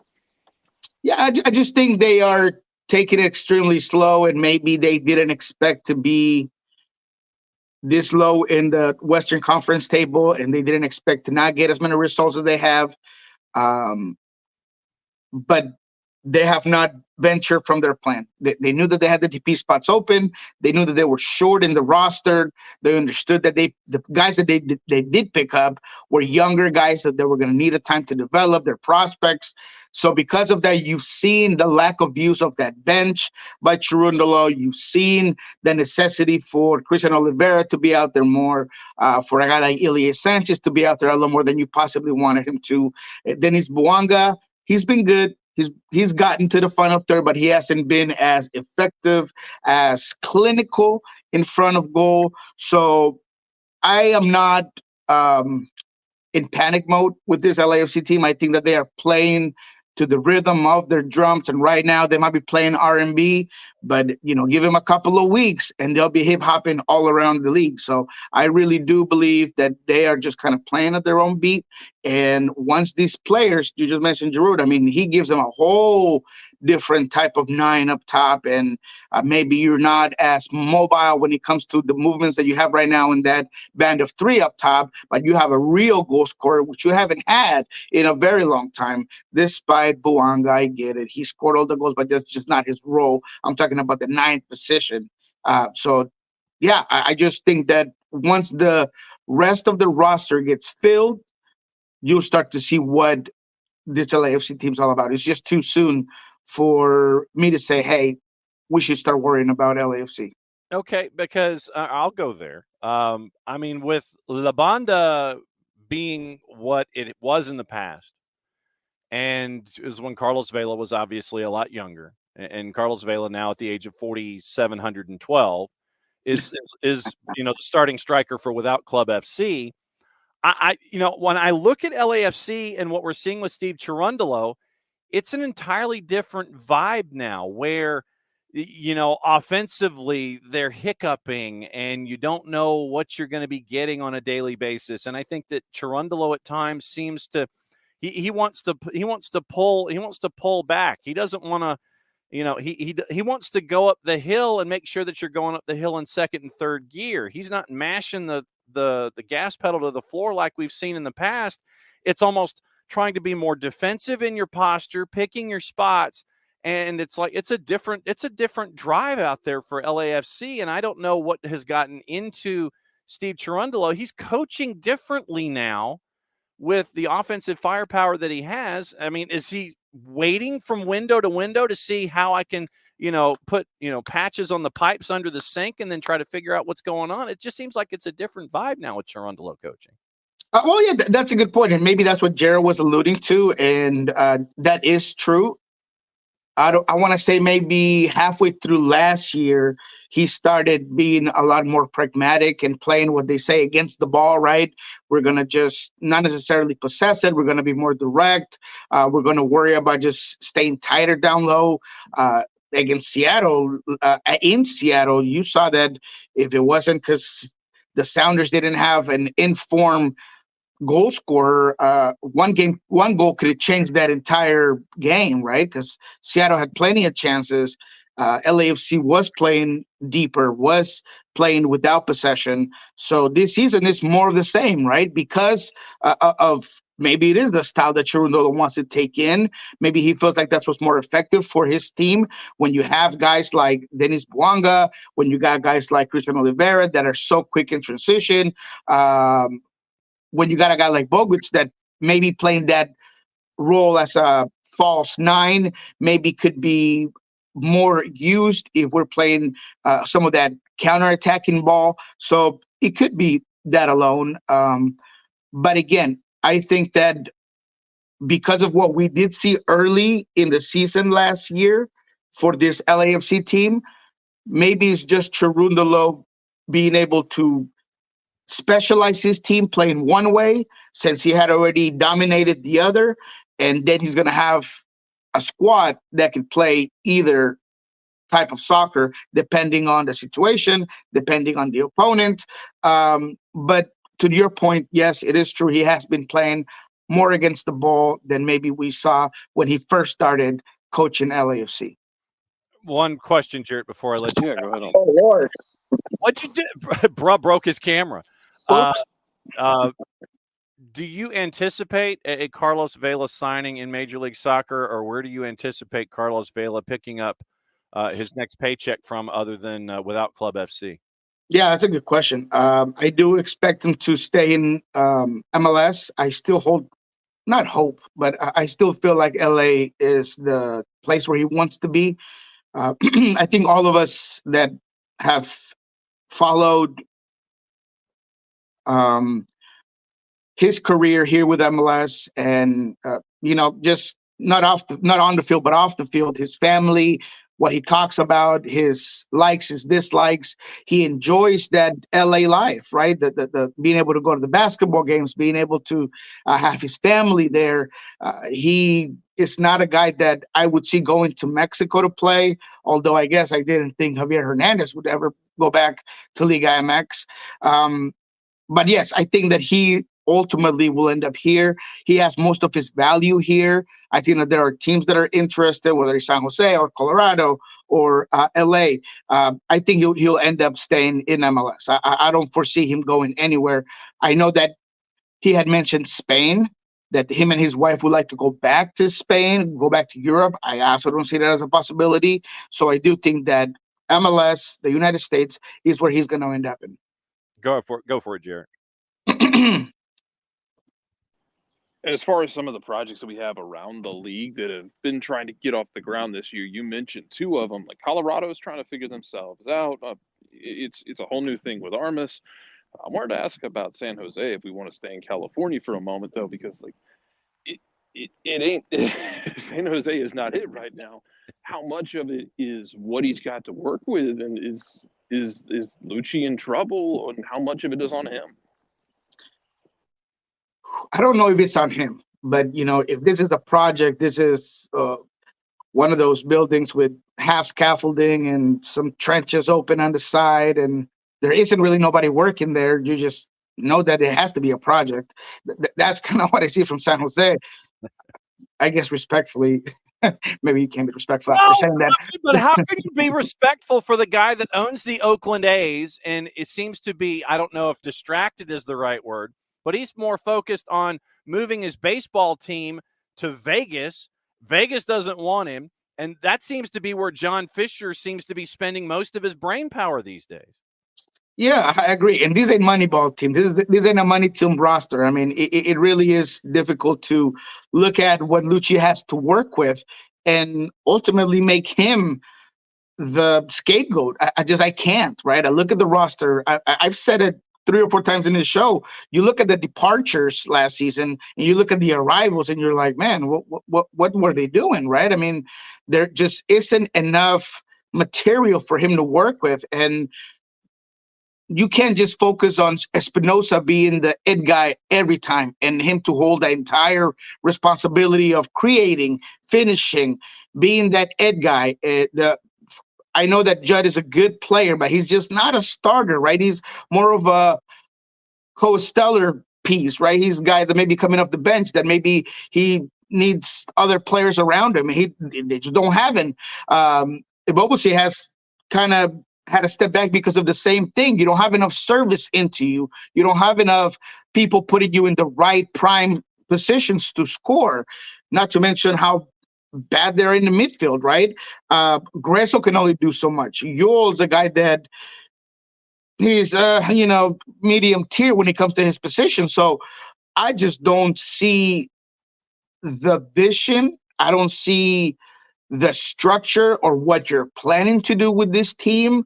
Yeah, I just think they are taking it extremely slow, and maybe they didn't expect to be this low in the Western Conference table, and they didn't expect to not get as many results as they have. But they have not ventured from their plan. They knew that they had the DP spots open. They knew that they were short in the roster. They understood that the guys that they did pick up were younger guys that they were going to need a time to develop their prospects. So because of that, you've seen the lack of use of that bench by Chirundolo. You've seen the necessity for Christian Oliveira to be out there more, for a guy like Ilya Sanchez to be out there a little more than you possibly wanted him to. Denis Bouanga, he's been good. He's gotten to the final third, but he hasn't been as effective, as clinical in front of goal. So I am not in panic mode with this LAFC team. I think that they are playing to the rhythm of their drums, and right now they might be playing R&B, but give them a couple of weeks and they'll be hip hopping all around the league. So I really do believe that they are just kind of playing at their own beat. And once these players, you just mentioned Giroud, I mean, he gives them a whole different type of nine up top, and maybe you're not as mobile when it comes to the movements that you have right now in that band of three up top, but you have a real goal scorer, which you haven't had in a very long time. Despite Bouanga, I get it. He scored all the goals, but that's just not his role. I'm talking about the ninth position. So, yeah, I just think that once the rest of the roster gets filled, you'll start to see what this LAFC team's all about. It's just too soon for me to say, hey, we should start worrying about LAFC. Okay, because I'll go there. I mean, with La Banda being what it was in the past, and it was when Carlos Vela was obviously a lot younger, and Carlos Vela now at the age of 4,712 is the starting striker for Without Club FC. I when I look at LAFC and what we're seeing with Steve Chirundolo, it's an entirely different vibe now where, offensively they're hiccuping and you don't know what you're going to be getting on a daily basis. And I think that Chirundolo at times seems to, he wants to pull back. He doesn't want to, he wants to go up the hill and make sure that you're going up the hill in second and third gear. He's not mashing the gas pedal to the floor like we've seen in the past. It's almost trying to be more defensive in your posture, picking your spots. And it's like, it's a different drive out there for LAFC. And I don't know what has gotten into Steve Chirundolo. He's coaching differently now with the offensive firepower that he has. I mean, is he waiting from window to window to see how I can, put, patches on the pipes under the sink and then try to figure out what's going on? It just seems like it's a different vibe now with Chirundolo coaching. Well, yeah, that's a good point. And maybe that's what Jared was alluding to. And that is true. I want to say maybe halfway through last year, he started being a lot more pragmatic and playing what they say against the ball, right? We're going to just not necessarily possess it. We're going to be more direct. We're going to worry about just staying tighter down low. Against Seattle, in Seattle, you saw that if it wasn't because the Sounders didn't have an informed goal scorer, one goal could have changed that entire game, right? Because Seattle had plenty of chances. LAFC was playing deeper, was playing without possession. So this season is more of the same, right? Because of maybe it is the style that Cherundolo wants to take in. Maybe he feels like that's what's more effective for his team. When you have guys like Denis Bouanga, when you got guys like Christian Oliveira that are so quick in transition, when you got a guy like Boguc that maybe playing that role as a false nine, maybe could be more used if we're playing some of that counter-attacking ball. So it could be that alone. But again, I think that because of what we did see early in the season last year for this LAFC team, maybe it's just Cherundolo being able to specialize his team playing one way since he had already dominated the other. And then he's going to have a squad that can play either type of soccer depending on the situation, depending on the opponent. But to your point, yes, it is true. He has been playing more against the ball than maybe we saw when he first started coaching LAFC. One question, Jarrett, before I let you. Yeah, go ahead. Oh, Lord. What'd you do? Bruh broke his camera. Do you anticipate a Carlos Vela signing in Major League Soccer, or where do you anticipate Carlos Vela picking up his next paycheck from other than without Club FC? Yeah, that's a good question. I do expect him to stay in MLS. I still not hope, but I still feel like LA is the place where he wants to be. I think all of us that have followed his career here with MLS and, just not on the field, but off the field, his family, what he talks about, his likes, his dislikes. He enjoys that LA life, right? The being able to go to the basketball games, being able to have his family there. He is not a guy that I would see going to Mexico to play, although I guess I didn't think Javier Hernandez would ever go back to Liga MX. But yes, I think that he ultimately will end up here. He has most of his value here. I think that there are teams that are interested, whether it's San Jose or Colorado or LA. I think he'll end up staying in MLS. I don't foresee him going anywhere. I know that he had mentioned Spain, that him and his wife would like to go back to Spain, go back to Europe. I also don't see that as a possibility. So I do think that MLS, the United States, is where he's going to end up in. Go for it, Jarrett. As far as some of the projects that we have around the league that have been trying to get off the ground this year, you mentioned two of them. Like Colorado is trying to figure themselves out. It's a whole new thing with Armas. I wanted to ask about San Jose if we want to stay in California for a moment, though, because like it ain't San Jose is not it right now. How much of it is what he's got to work with, and is Lucci in trouble, and how much of it is on him? I don't know if it's on him, but if this is a project, this is one of those buildings with half scaffolding and some trenches open on the side, and there isn't really nobody working there. You just know that it has to be a project. That's kind of what I see from San Jose. I guess respectfully, maybe you can't be respectful after saying that. But how can you be respectful for the guy that owns the Oakland A's? And it seems to be, I don't know if distracted is the right word, but he's more focused on moving his baseball team to Vegas. Vegas doesn't want him. And that seems to be where John Fisher seems to be spending most of his brain power these days. Yeah, I agree. And this ain't Moneyball team. This ain't a money team roster. I mean, it really is difficult to look at what Lucci has to work with and ultimately make him the scapegoat. I can't, right? I look at the roster. I've said it 3 or 4 times in this show. You look at the departures last season and you look at the arrivals and you're like, man, what were they doing, right? I mean, there just isn't enough material for him to work with. And you can't just focus on Espinosa being the Ed guy every time and him to hold the entire responsibility of creating, finishing, being that Ed guy. I know that Judd is a good player, but he's just not a starter, right? He's more of a co-stellar piece, right? He's a guy that may be coming off the bench, that maybe he needs other players around him. They just don't have him. Ibobosi has kind of had to step back because of the same thing. You don't have enough service into you. You don't have enough people putting you in the right prime positions to score, not to mention how bad they're in the midfield, right? Gresso can only do so much. Yule's a guy that he's, medium tier when it comes to his position. So I just don't see the vision. I don't see the structure or what you're planning to do with this team.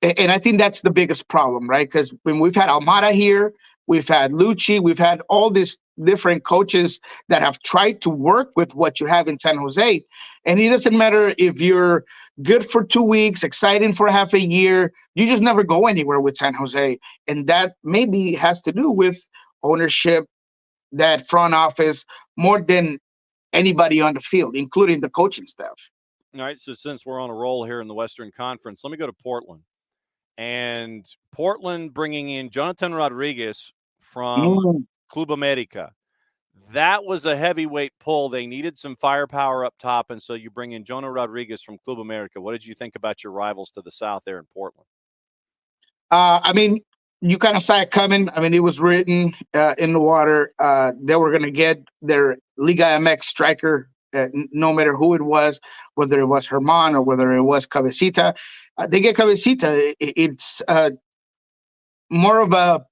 And I think that's the biggest problem, right? Because when we've had Almada here, we've had Lucci, we've had all these different coaches that have tried to work with what you have in San Jose. And it doesn't matter if you're good for 2 weeks, exciting for half a year, you just never go anywhere with San Jose. And that maybe has to do with ownership, that front office, more than anybody on the field, including the coaching staff. All right, so since we're on a roll here in the Western Conference, let me go to Portland. And Portland bringing in Jonathan Rodriguez from Club America. That was a heavyweight pull. They needed some firepower up top, and so you bring in Jonah Rodriguez from Club America. What did you think about your rivals to the south there in Portland? I mean, you kind of saw it coming. I mean, it was written in the water. They were going to get their Liga MX striker, no matter who it was, whether it was Herman or whether it was Cabecita. They get Cabecita. It's more of a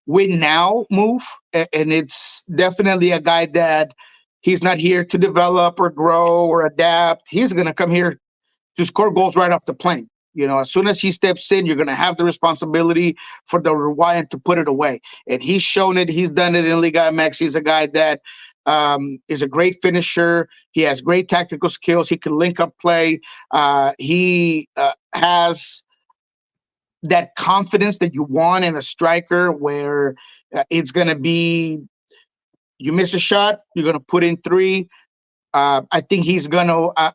win now move, and it's definitely a guy that he's not here to develop or grow or adapt. He's going to come here to score goals right off the plane. As soon as he steps in, you're going to have the responsibility for the Uruguayan to put it away. And he's shown it. He's done it in Liga MX. He's a guy that is a great finisher. He has great tactical skills. He can link up play. He has that confidence that you want in a striker, where it's going to be, you miss a shot, you're going to put in 3. I think he's going to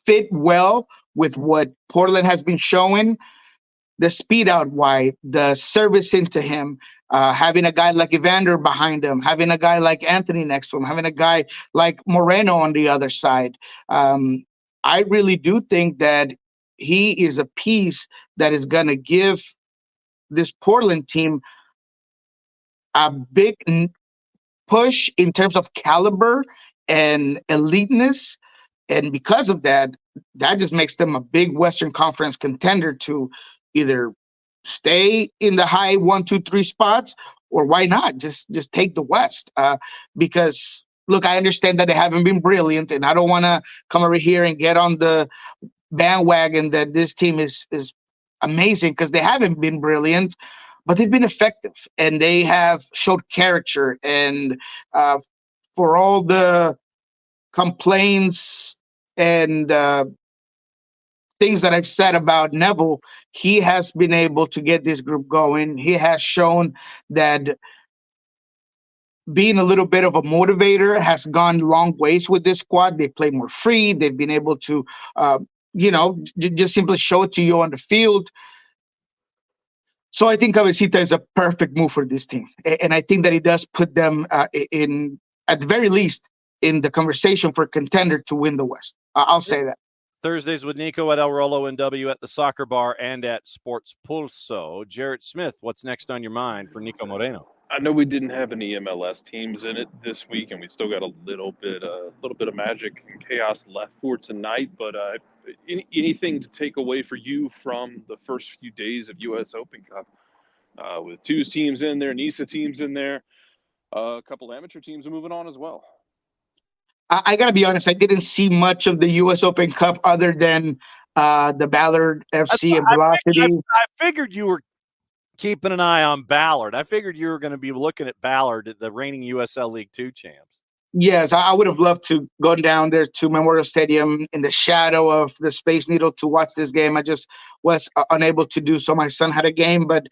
fit well with what Portland has been showing. The speed out wide, the service into him, having a guy like Evander behind him, having a guy like Anthony next to him, having a guy like Moreno on the other side. I really do think that he is a piece that is going to give this Portland team a big push in terms of caliber and eliteness. And because of that, that just makes them a big Western Conference contender to either stay in the high 1, 2, 3 spots, or why not just take the West? Because look, I understand that they haven't been brilliant, and I don't want to come over here and get on the bandwagon that this team is amazing, because they haven't been brilliant, but they've been effective and they have showed character. And for all the complaints and things that I've said about Neville, he has been able to get this group going. He has shown that being a little bit of a motivator has gone long ways with this squad. They play more free. They've been able to, just simply show it to you on the field. So I think Cabecita is a perfect move for this team. And I think that it does put them in, at the very least, in the conversation for contender to win the West. I'll say that. Thursdays with Niko at El Rolo NW, at the Soccer Bar, and at Sports Pulso. Jarrett Smith, what's next on your mind for Niko Moreno? I know we didn't have any MLS teams in it this week, and we still got a little bit of magic and chaos left for tonight. But anything to take away for you from the first few days of U.S. Open Cup, with 2 teams in there, NISA teams in there, a couple amateur teams are moving on as well. I got to be honest, I didn't see much of the U.S. Open Cup other than the Ballard FC and Velocity. I figured you were keeping an eye on Ballard. I figured you were going to be looking at Ballard, the reigning USL League 2 champs. Yes, I would have loved to go down there to Memorial Stadium in the shadow of the Space Needle to watch this game. I just was unable to do so. My son had a game, but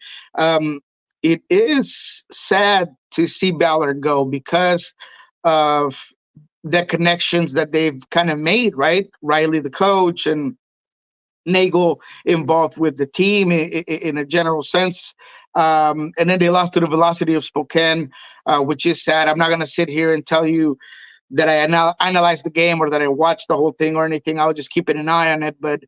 it is sad to see Ballard go because of the connections that they've kind of made, right? Riley, the coach, and Nagel involved with the team in a general sense. And then they lost to the Velocity of Spokane, which is sad. I'm not going to sit here and tell you that I analyze the game or that I watch the whole thing or anything. I'll just keep an eye on it. But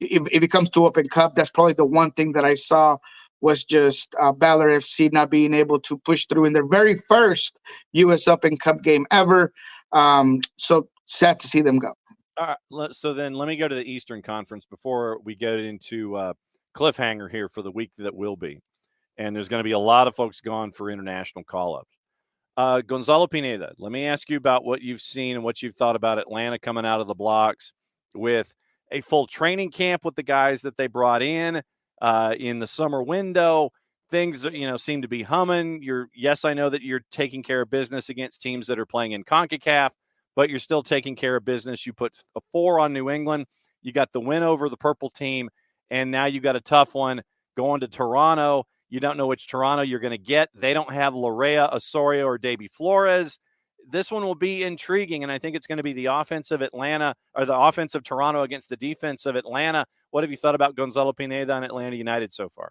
if it comes to Open Cup, that's probably the one thing that I saw was just Baylor FC not being able to push through in their very first U.S. Open Cup game ever. So sad to see them go. All right, so then let me go to the Eastern Conference before we get into cliffhanger here for the week that will be. And there's going to be a lot of folks gone for international call-ups. Gonzalo Pineda, let me ask you about what you've seen and what you've thought about Atlanta coming out of the blocks with a full training camp with the guys that they brought in the summer window. Things, seem to be humming. Yes, I know that you're taking care of business against teams that are playing in CONCACAF, but you're still taking care of business. You put a 4 on New England. You got the win over the purple team, and now you got a tough one going to Toronto. You don't know which Toronto you're going to get. They don't have Larea, Osorio, or Davy Flores. This one will be intriguing, and I think it's going to be the offense of Atlanta or the offense of Toronto against the defense of Atlanta. What have you thought about Gonzalo Pineda and Atlanta United so far?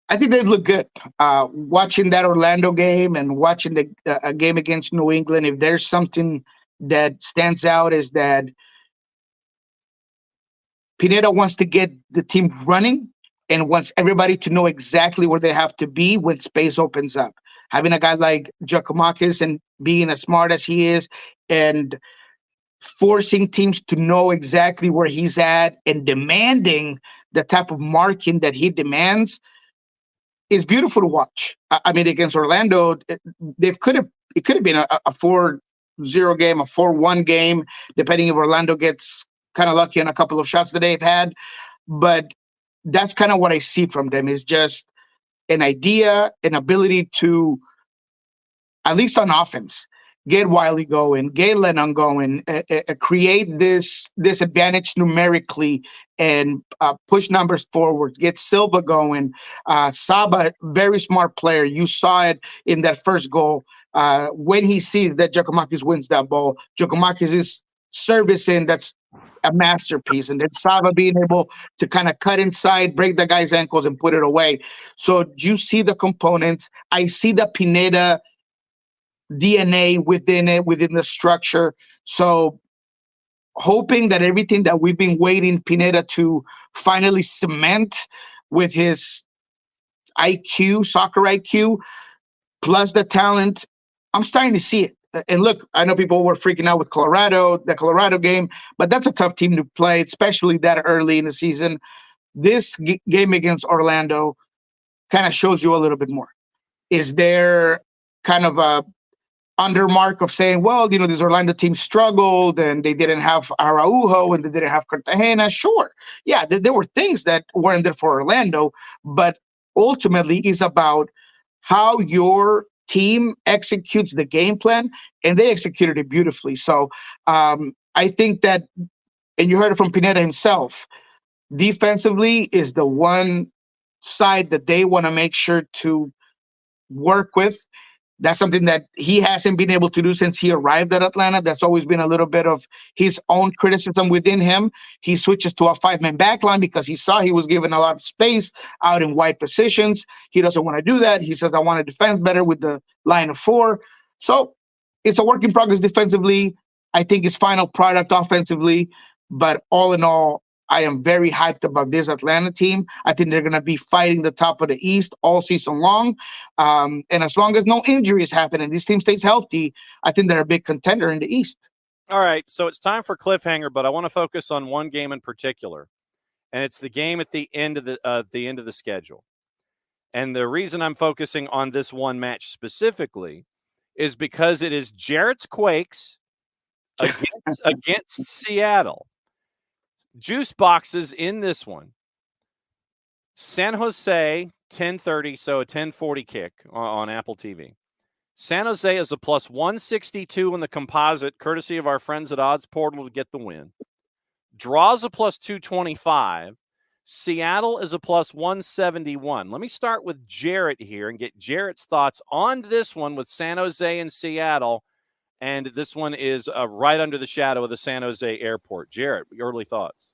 I think they look good. Watching that Orlando game and watching the game against New England, if there's something that stands out is that Pineda wants to get the team running and wants everybody to know exactly where they have to be when space opens up. Having a guy like Giacomakis and being as smart as he is and forcing teams to know exactly where he's at and demanding the type of marking that he demands is beautiful to watch. I mean, against Orlando, it could have been a 4-0 game, a 4-1 game, depending if Orlando gets kind of lucky on a couple of shots that they've had. But that's kind of what I see from them is just an idea, an ability to, at least on offense, get Wiley going, get Lennon going, create this advantage numerically and push numbers forward, get Silva going. Saba, very smart player. You saw it in that first goal. When he sees that Giacomakis wins that ball, Giacomakis is servicing, that's a masterpiece. And then Saba being able to kind of cut inside, break the guy's ankles and put it away. So you see the components. I see the Pineda DNA within it, within the structure. So hoping that everything that we've been waiting Pineda to finally cement with his IQ, soccer IQ, plus the talent, I'm starting to see it. And look, I know people were freaking out with the Colorado game, but that's a tough team to play, especially that early in the season. This game against Orlando kind of shows you a little bit more. Is there kind of a undermark of saying, well, this Orlando team struggled and they didn't have Araujo and they didn't have Cartagena? Sure. Yeah, there were things that weren't there for Orlando, but ultimately it's about how your team executes the game plan, and they executed it beautifully. So I think that, and you heard it from Pineda himself, defensively is the one side that they want to make sure to work with. That's something that he hasn't been able to do since he arrived at Atlanta. That's always been a little bit of his own criticism within him. He switches to a 5-man backline because he saw he was given a lot of space out in wide positions. He doesn't want to do that. He says, I want to defend better with the line of 4. So it's a work in progress defensively. I think his final product offensively. But all in all, I am very hyped about this Atlanta team. I think they're going to be fighting the top of the East all season long. And as long as no injuries happen and this team stays healthy, I think they're a big contender in the East. All right, so it's time for cliffhanger, but I want to focus on one game in particular, and it's the game at the end of the schedule. And the reason I'm focusing on this one match specifically is because it is Jarrett's Quakes against Seattle. Juice boxes in this one. San Jose, 10:30, so a 10:40 kick on Apple TV. San Jose is a plus 162 in the composite, courtesy of our friends at Odds Portal to get the win. Draws a plus 225. Seattle is a plus 171. Let me start with Jarrett here and get Jarrett's thoughts on this one with San Jose and Seattle. And this one is right under the shadow of the San Jose airport. Jarrett, early thoughts?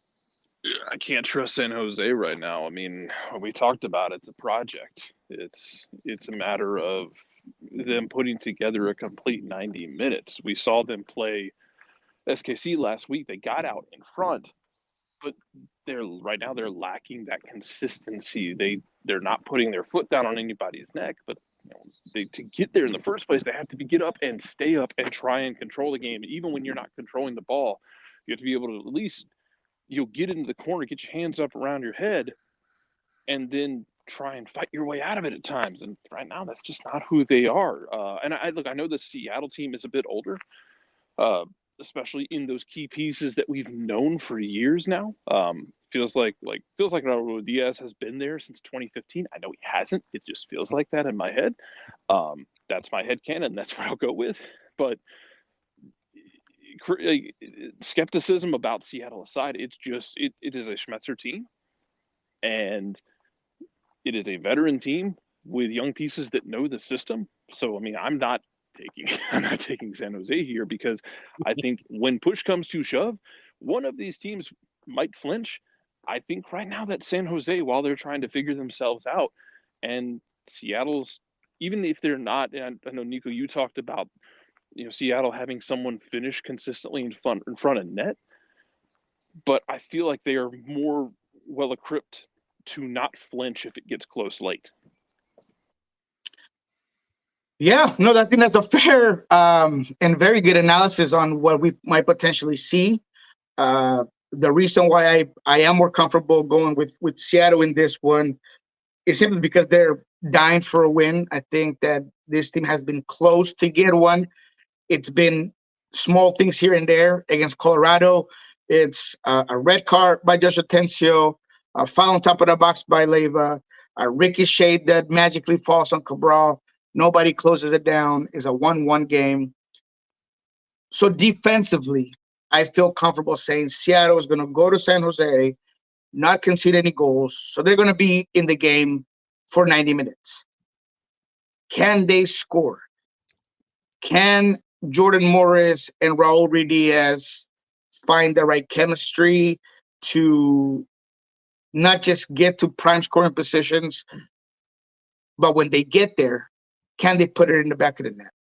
I can't trust San Jose right now. I mean, we talked about it's a project. It's a matter of them putting together a complete 90 minutes. We saw them play SKC last week. They got out in front, but right now they're lacking that consistency. They're not putting their foot down on anybody's neck, but to get there in the first place, they have to get up and stay up and try and control the game. Even when you're not controlling the ball, you have to be able to at least get into the corner, get your hands up around your head, and then try and fight your way out of it at times. And right now, that's just not who they are. And I know the Seattle team is a bit older, especially in those key pieces that we've known for years now. Feels like Raul Diaz has been there since 2015. I know he hasn't. It just feels like that in my head. That's my headcanon. That's what I'll go with. But skepticism about Seattle aside, it is a Schmetzer team, and it is a veteran team with young pieces that know the system. So, I mean, I'm not taking San Jose here, because I think when push comes to shove, one of these teams might flinch. I think right now that San Jose, while they're trying to figure themselves out, and Seattle's, even if they're not, and I know, Niko, you talked about, Seattle having someone finish consistently in front of net, but I feel like they are more well equipped to not flinch if it gets close late. Yeah, no, I think that's a fair and very good analysis on what we might potentially see. The reason why I am more comfortable going with Seattle in this one is simply because they're dying for a win. I think that this team has been close to get one. It's been small things here and there. Against Colorado, it's a red card by Josh Atencio, a foul on top of the box by Leiva, a ricochet that magically falls on Cabral. Nobody closes it down. It's a 1-1 game. So defensively, I feel comfortable saying Seattle is going to go to San Jose, not concede any goals. So they're going to be in the game for 90 minutes. Can they score? Can Jordan Morris and Raul Diaz find the right chemistry to not just get to prime scoring positions, but when they get there, can they put it in the back of the net?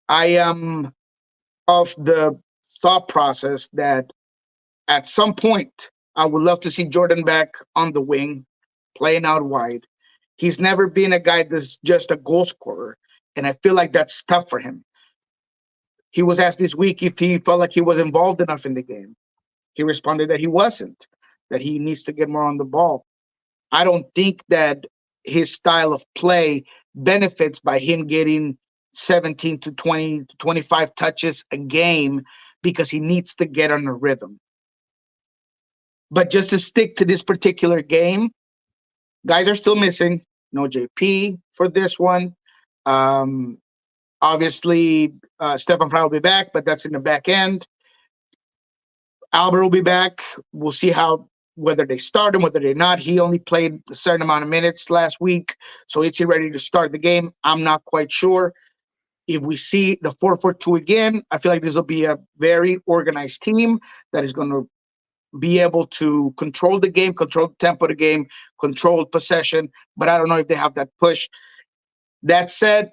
I am of the thought process that at some point, I would love to see Jordan back on the wing, playing out wide. He's never been a guy that's just a goal scorer, and I feel like that's tough for him. He was asked this week if he felt like he was involved enough in the game. He responded that he wasn't, that he needs to get more on the ball. I don't think that his style of play benefits by him getting 17 to 20 to 25 touches a game, because he needs to get on a rhythm. But just to stick to this particular game, guys are still missing. No JP for this one. Obviously, Stefan Frey will be back, but that's in the back end. Albert will be back. We'll see whether they start him, whether they're not. He only played a certain amount of minutes last week, so is he ready to start the game? I'm not quite sure. If we see the 4-4-2 again, I feel like this will be a very organized team that is going to be able to control the game, control the tempo of the game, control possession, but I don't know if they have that push. That said,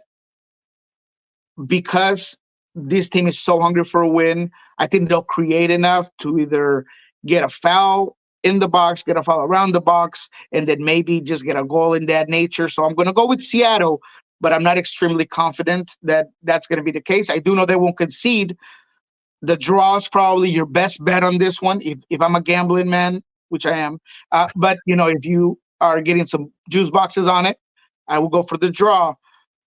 because this team is so hungry for a win, I think they'll create enough to either get a foul in the box, get a foul around the box, and then maybe just get a goal in that nature. So I'm going to go with Seattle, but I'm not extremely confident that that's going to be the case. I do know they won't concede. The draw is probably your best bet on this one, if I'm a gambling man, which I am. But, if you are getting some juice boxes on it, I will go for the draw.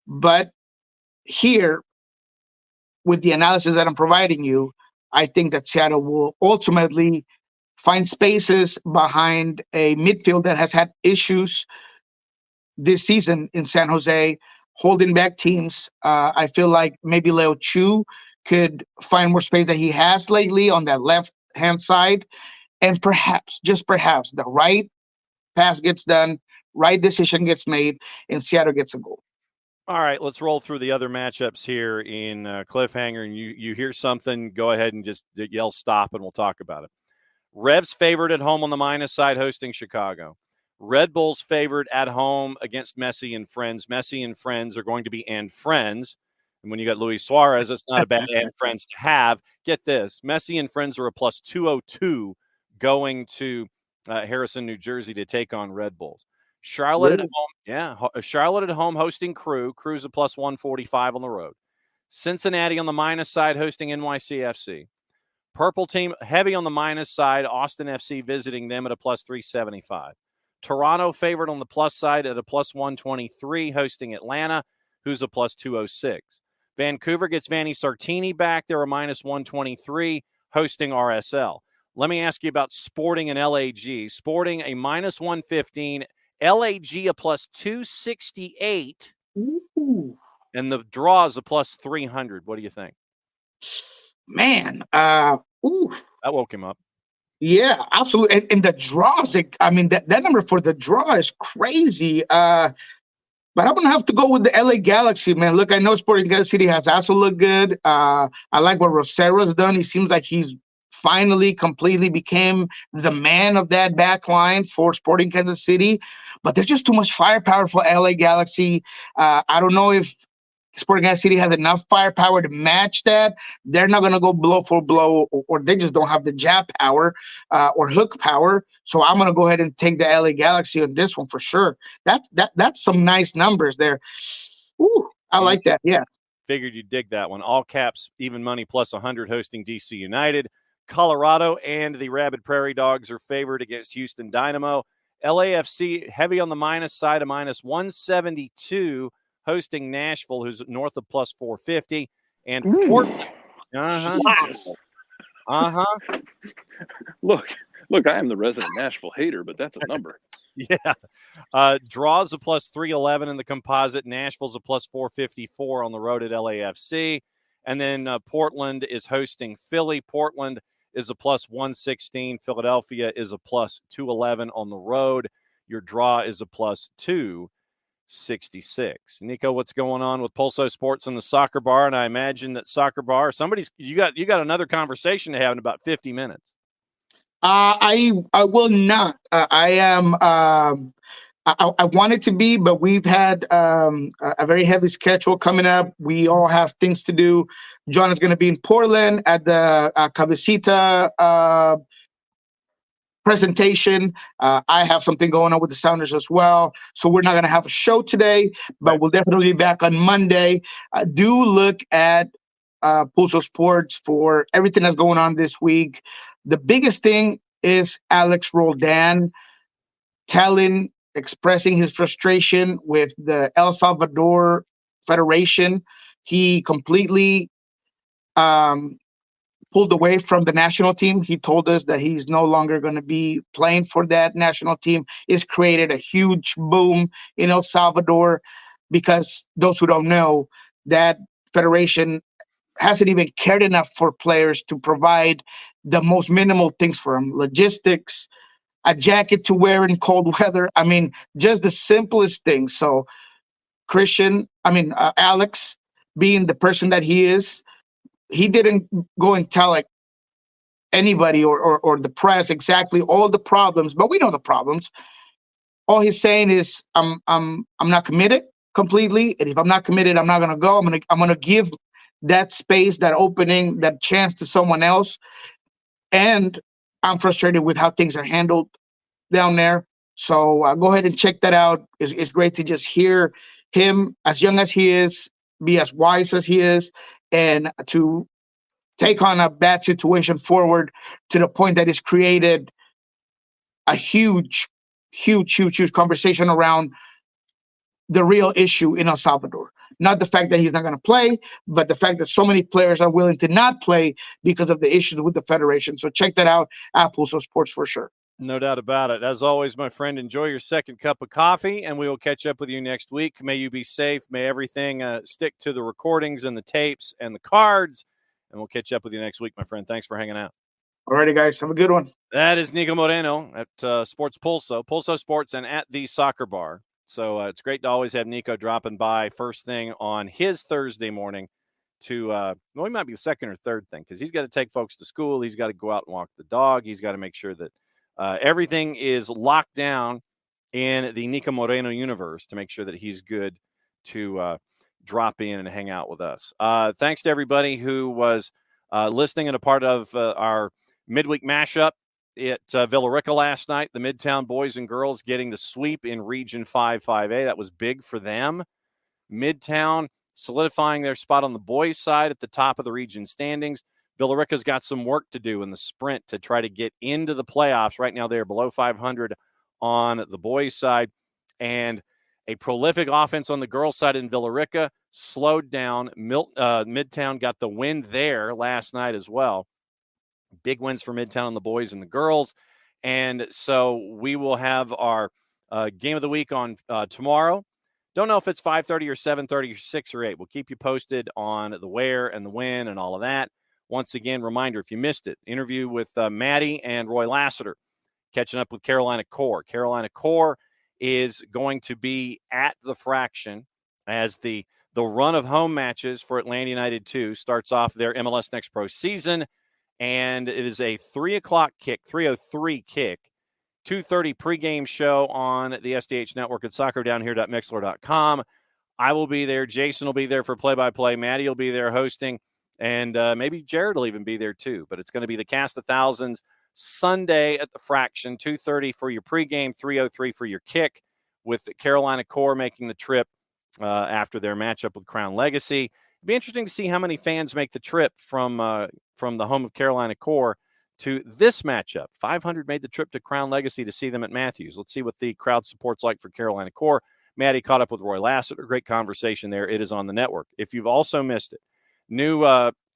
But here, with the analysis that I'm providing you, I think that Seattle will ultimately find spaces behind a midfield that has had issues this season in San Jose, holding back teams. I feel like maybe Leo Chu could find more space that he has lately on that left-hand side. And perhaps, just perhaps, the right pass gets done, right decision gets made, and Seattle gets a goal. All right, let's roll through the other matchups here in Cliffhanger. And you hear something, go ahead and just yell stop, and we'll talk about it. Revs favored at home on the minus side, hosting Chicago. Red Bulls favored at home against Messi and Friends. Messi and Friends are going to be and Friends. And when you got Luis Suarez, it's not a bad and Friends to have. Get this. Messi and Friends are a plus 202 going to Harrison, New Jersey to take on Red Bulls. Charlotte at home. Yeah. Charlotte at home hosting Crew. Crew's a plus 145 on the road. Cincinnati on the minus side hosting NYCFC. Purple team heavy on the minus side. Austin FC visiting them at a plus 375. Toronto favored on the plus side at a plus 123, hosting Atlanta, who's a plus 206. Vancouver gets Vanni Sartini back. They're a minus 123, hosting RSL. Let me ask you about Sporting and LAG. Sporting a minus 115, LAG a plus 268, and the draw is a plus 300. What do you think? Man, That woke him up. Yeah, absolutely. And the draws, I mean, that number for the draw is crazy. But I'm going to have to go with the LA Galaxy, man. Look, I know Sporting Kansas City has also looked good. I like what Rosero's done. He seems like he's finally completely became the man of that back line for Sporting Kansas City. But there's just too much firepower for LA Galaxy. I don't know if Sporting Kansas City has enough firepower to match that. They're not going to go blow for blow, or they just don't have the jab power or hook power. So I'm going to go ahead and take the LA Galaxy on this one for sure. That's some nice numbers there. Ooh, I like that. Yeah. Figured you'd dig that one. All caps, even money plus 100 hosting DC United. Colorado and the Rabid Prairie Dogs are favored against Houston Dynamo. LAFC heavy on the minus side, a minus 172. Hosting Nashville, who's north of plus 450, and Portland. Look, I am the resident Nashville hater, but that's a number. Yeah. Draws a plus 311 in the composite. Nashville's a plus 454 on the road at LAFC. And then Portland is hosting Philly. Portland is a plus 116. Philadelphia is a plus 211 on the road. Your draw is a plus 266. Niko, what's going on with Pulso Sports and the Soccer Bar? And I imagine that Soccer Bar, you got another conversation to have in about 50 minutes. I will not. I am. I want it to be, but we've had a very heavy schedule coming up. We all have things to do. John is going to be in Portland at the Cabecita presentation. I have something going on with the Sounders as well. So we're not going to have a show today, but we'll definitely be back on Monday. Do look at Pulso Sports for everything that's going on this week. The biggest thing is Alex Roldan expressing his frustration with the El Salvador Federation. He completely pulled away from the national team. He told us that he's no longer going to be playing for that national team. It's created a huge boom in El Salvador because those who don't know, that federation hasn't even cared enough for players to provide the most minimal things for them. Logistics, a jacket to wear in cold weather. I mean, just the simplest things. So Alex, being the person that he is, he didn't go and tell like anybody or the press exactly all the problems, but we know the problems. All he's saying is, I'm not committed completely, and if I'm not committed, I'm not gonna go. I'm gonna give that space, that opening, that chance to someone else. And I'm frustrated with how things are handled down there. So go ahead and check that out. It's great to just hear him, as young as he is, be as wise as he is, and to take on a bad situation forward to the point that it's created a huge conversation around the real issue in El Salvador. Not the fact that he's not going to play, but the fact that so many players are willing to not play because of the issues with the federation. So check that out at Pulso Sports for sure. No doubt about it. As always, my friend, enjoy your second cup of coffee, and we will catch up with you next week. May you be safe. May everything stick to the recordings and the tapes and the cards, and we'll catch up with you next week, my friend. Thanks for hanging out. All righty, guys. Have a good one. That is Niko Moreno at Sports Pulso Sports, and at the Soccer Bar. So it's great to always have Niko dropping by first thing on his Thursday morning to, he might be the second or third thing because he's got to take folks to school. He's got to go out and walk the dog. He's got to make sure that everything is locked down in the Niko Moreno universe to make sure that he's good to drop in and hang out with us. Thanks to everybody who was listening and a part of our midweek mashup at Villa Rica last night. The Midtown boys and girls getting the sweep in Region 5-5A. That was big for them. Midtown solidifying their spot on the boys' side at the top of the region standings. Villa Rica's got some work to do in the sprint to try to get into the playoffs. Right now they're below 500 on the boys' side. And a prolific offense on the girls' side in Villa Rica slowed down. Midtown got the win there last night as well. Big wins for Midtown on the boys and the girls. And so we will have our game of the week on tomorrow. Don't know if it's 5:30 or 7:30 or 6 or 8. We'll keep you posted on the where and the when and all of that. Once again, reminder, if you missed it, interview with Maddie and Roy Lassiter, catching up with Carolina Core. Carolina Core is going to be at the Fraction as the run of home matches for Atlanta United 2 starts off their MLS Next Pro season. And it is a 3 o'clock kick, 3:03 kick, 2:30 pregame show on the SDH network at soccerdownhere.mixler.com. I will be there. Jason will be there for play-by-play. Maddie will be there hosting. And maybe Jared will even be there too. But it's going to be the Cast of Thousands Sunday at the Fraction, 2:30 for your pregame, 3:03 for your kick, with Carolina Core making the trip after their matchup with Crown Legacy. It'd be interesting to see how many fans make the trip from the home of Carolina Core to this matchup. 500 made the trip to Crown Legacy to see them at Matthews. Let's see what the crowd support's like for Carolina Core. Maddie caught up with Roy Lassiter. Great conversation there. It is on the network. If you've also missed it, new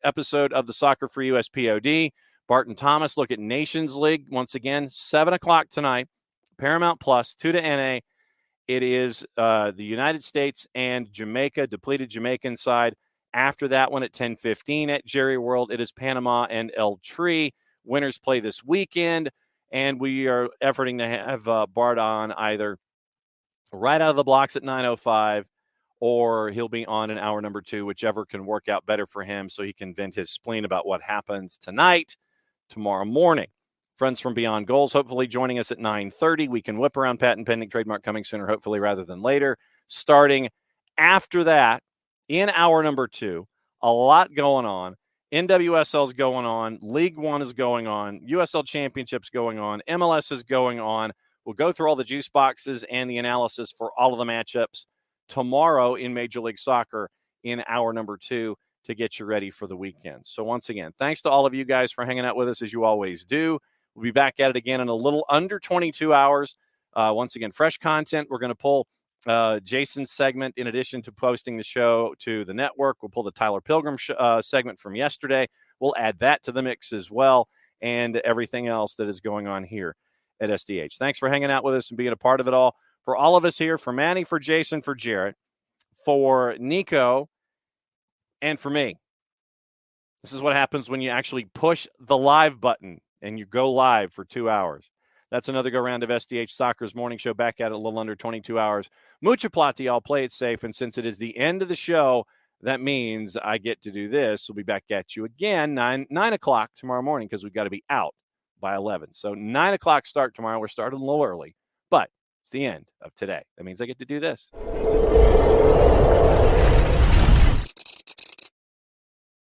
episode of the Soccer for USPOD. Barton Thomas look at Nations League. Once again, 7 o'clock tonight. Paramount Plus, 2 to NA. It is the United States and Jamaica, depleted Jamaican side. After that one at 10:15 at Jerry World, it is Panama and El Tri. Winners play this weekend, and we are efforting to have Bart on either right out of the blocks at 9:05, or he'll be on in hour number 2, whichever can work out better for him so he can vent his spleen about what happens tonight, tomorrow morning. Friends from Beyond Goals, hopefully joining us at 9:30. We can whip around patent pending trademark coming sooner, hopefully, rather than later. Starting after that, in hour number 2, a lot going on. NWSL is going on. League One is going on. USL Championship's going on. MLS is going on. We'll go through all the juice boxes and the analysis for all of the matchups tomorrow in Major League Soccer in hour number 2 to get you ready for the weekend. So once again, thanks to all of you guys for hanging out with us as you always do. We'll be back at it again in a little under 22 hours. Once again, fresh content. We're going to pull Jason's segment in addition to posting the show to the network. We'll pull the Tyler Pilgrim segment from yesterday. We'll add that to the mix as well, and everything else that is going on here at SDH. Thanks for hanging out with us and being a part of it all. For all of us here, for Manny, for Jason, for Jarrett, for Nico, and for me. This is what happens when you actually push the live button and you go live for 2 hours. That's another go-round of SDH Soccer's morning show, back at it a little under 22 hours. Mucha plati, I'll play it safe, and since it is the end of the show, that means I get to do this. We'll be back at you again 9 o'clock tomorrow morning, because we've got to be out by 11. So 9 o'clock start tomorrow. We're starting a little early, but it's the end of today. That means I get to do this.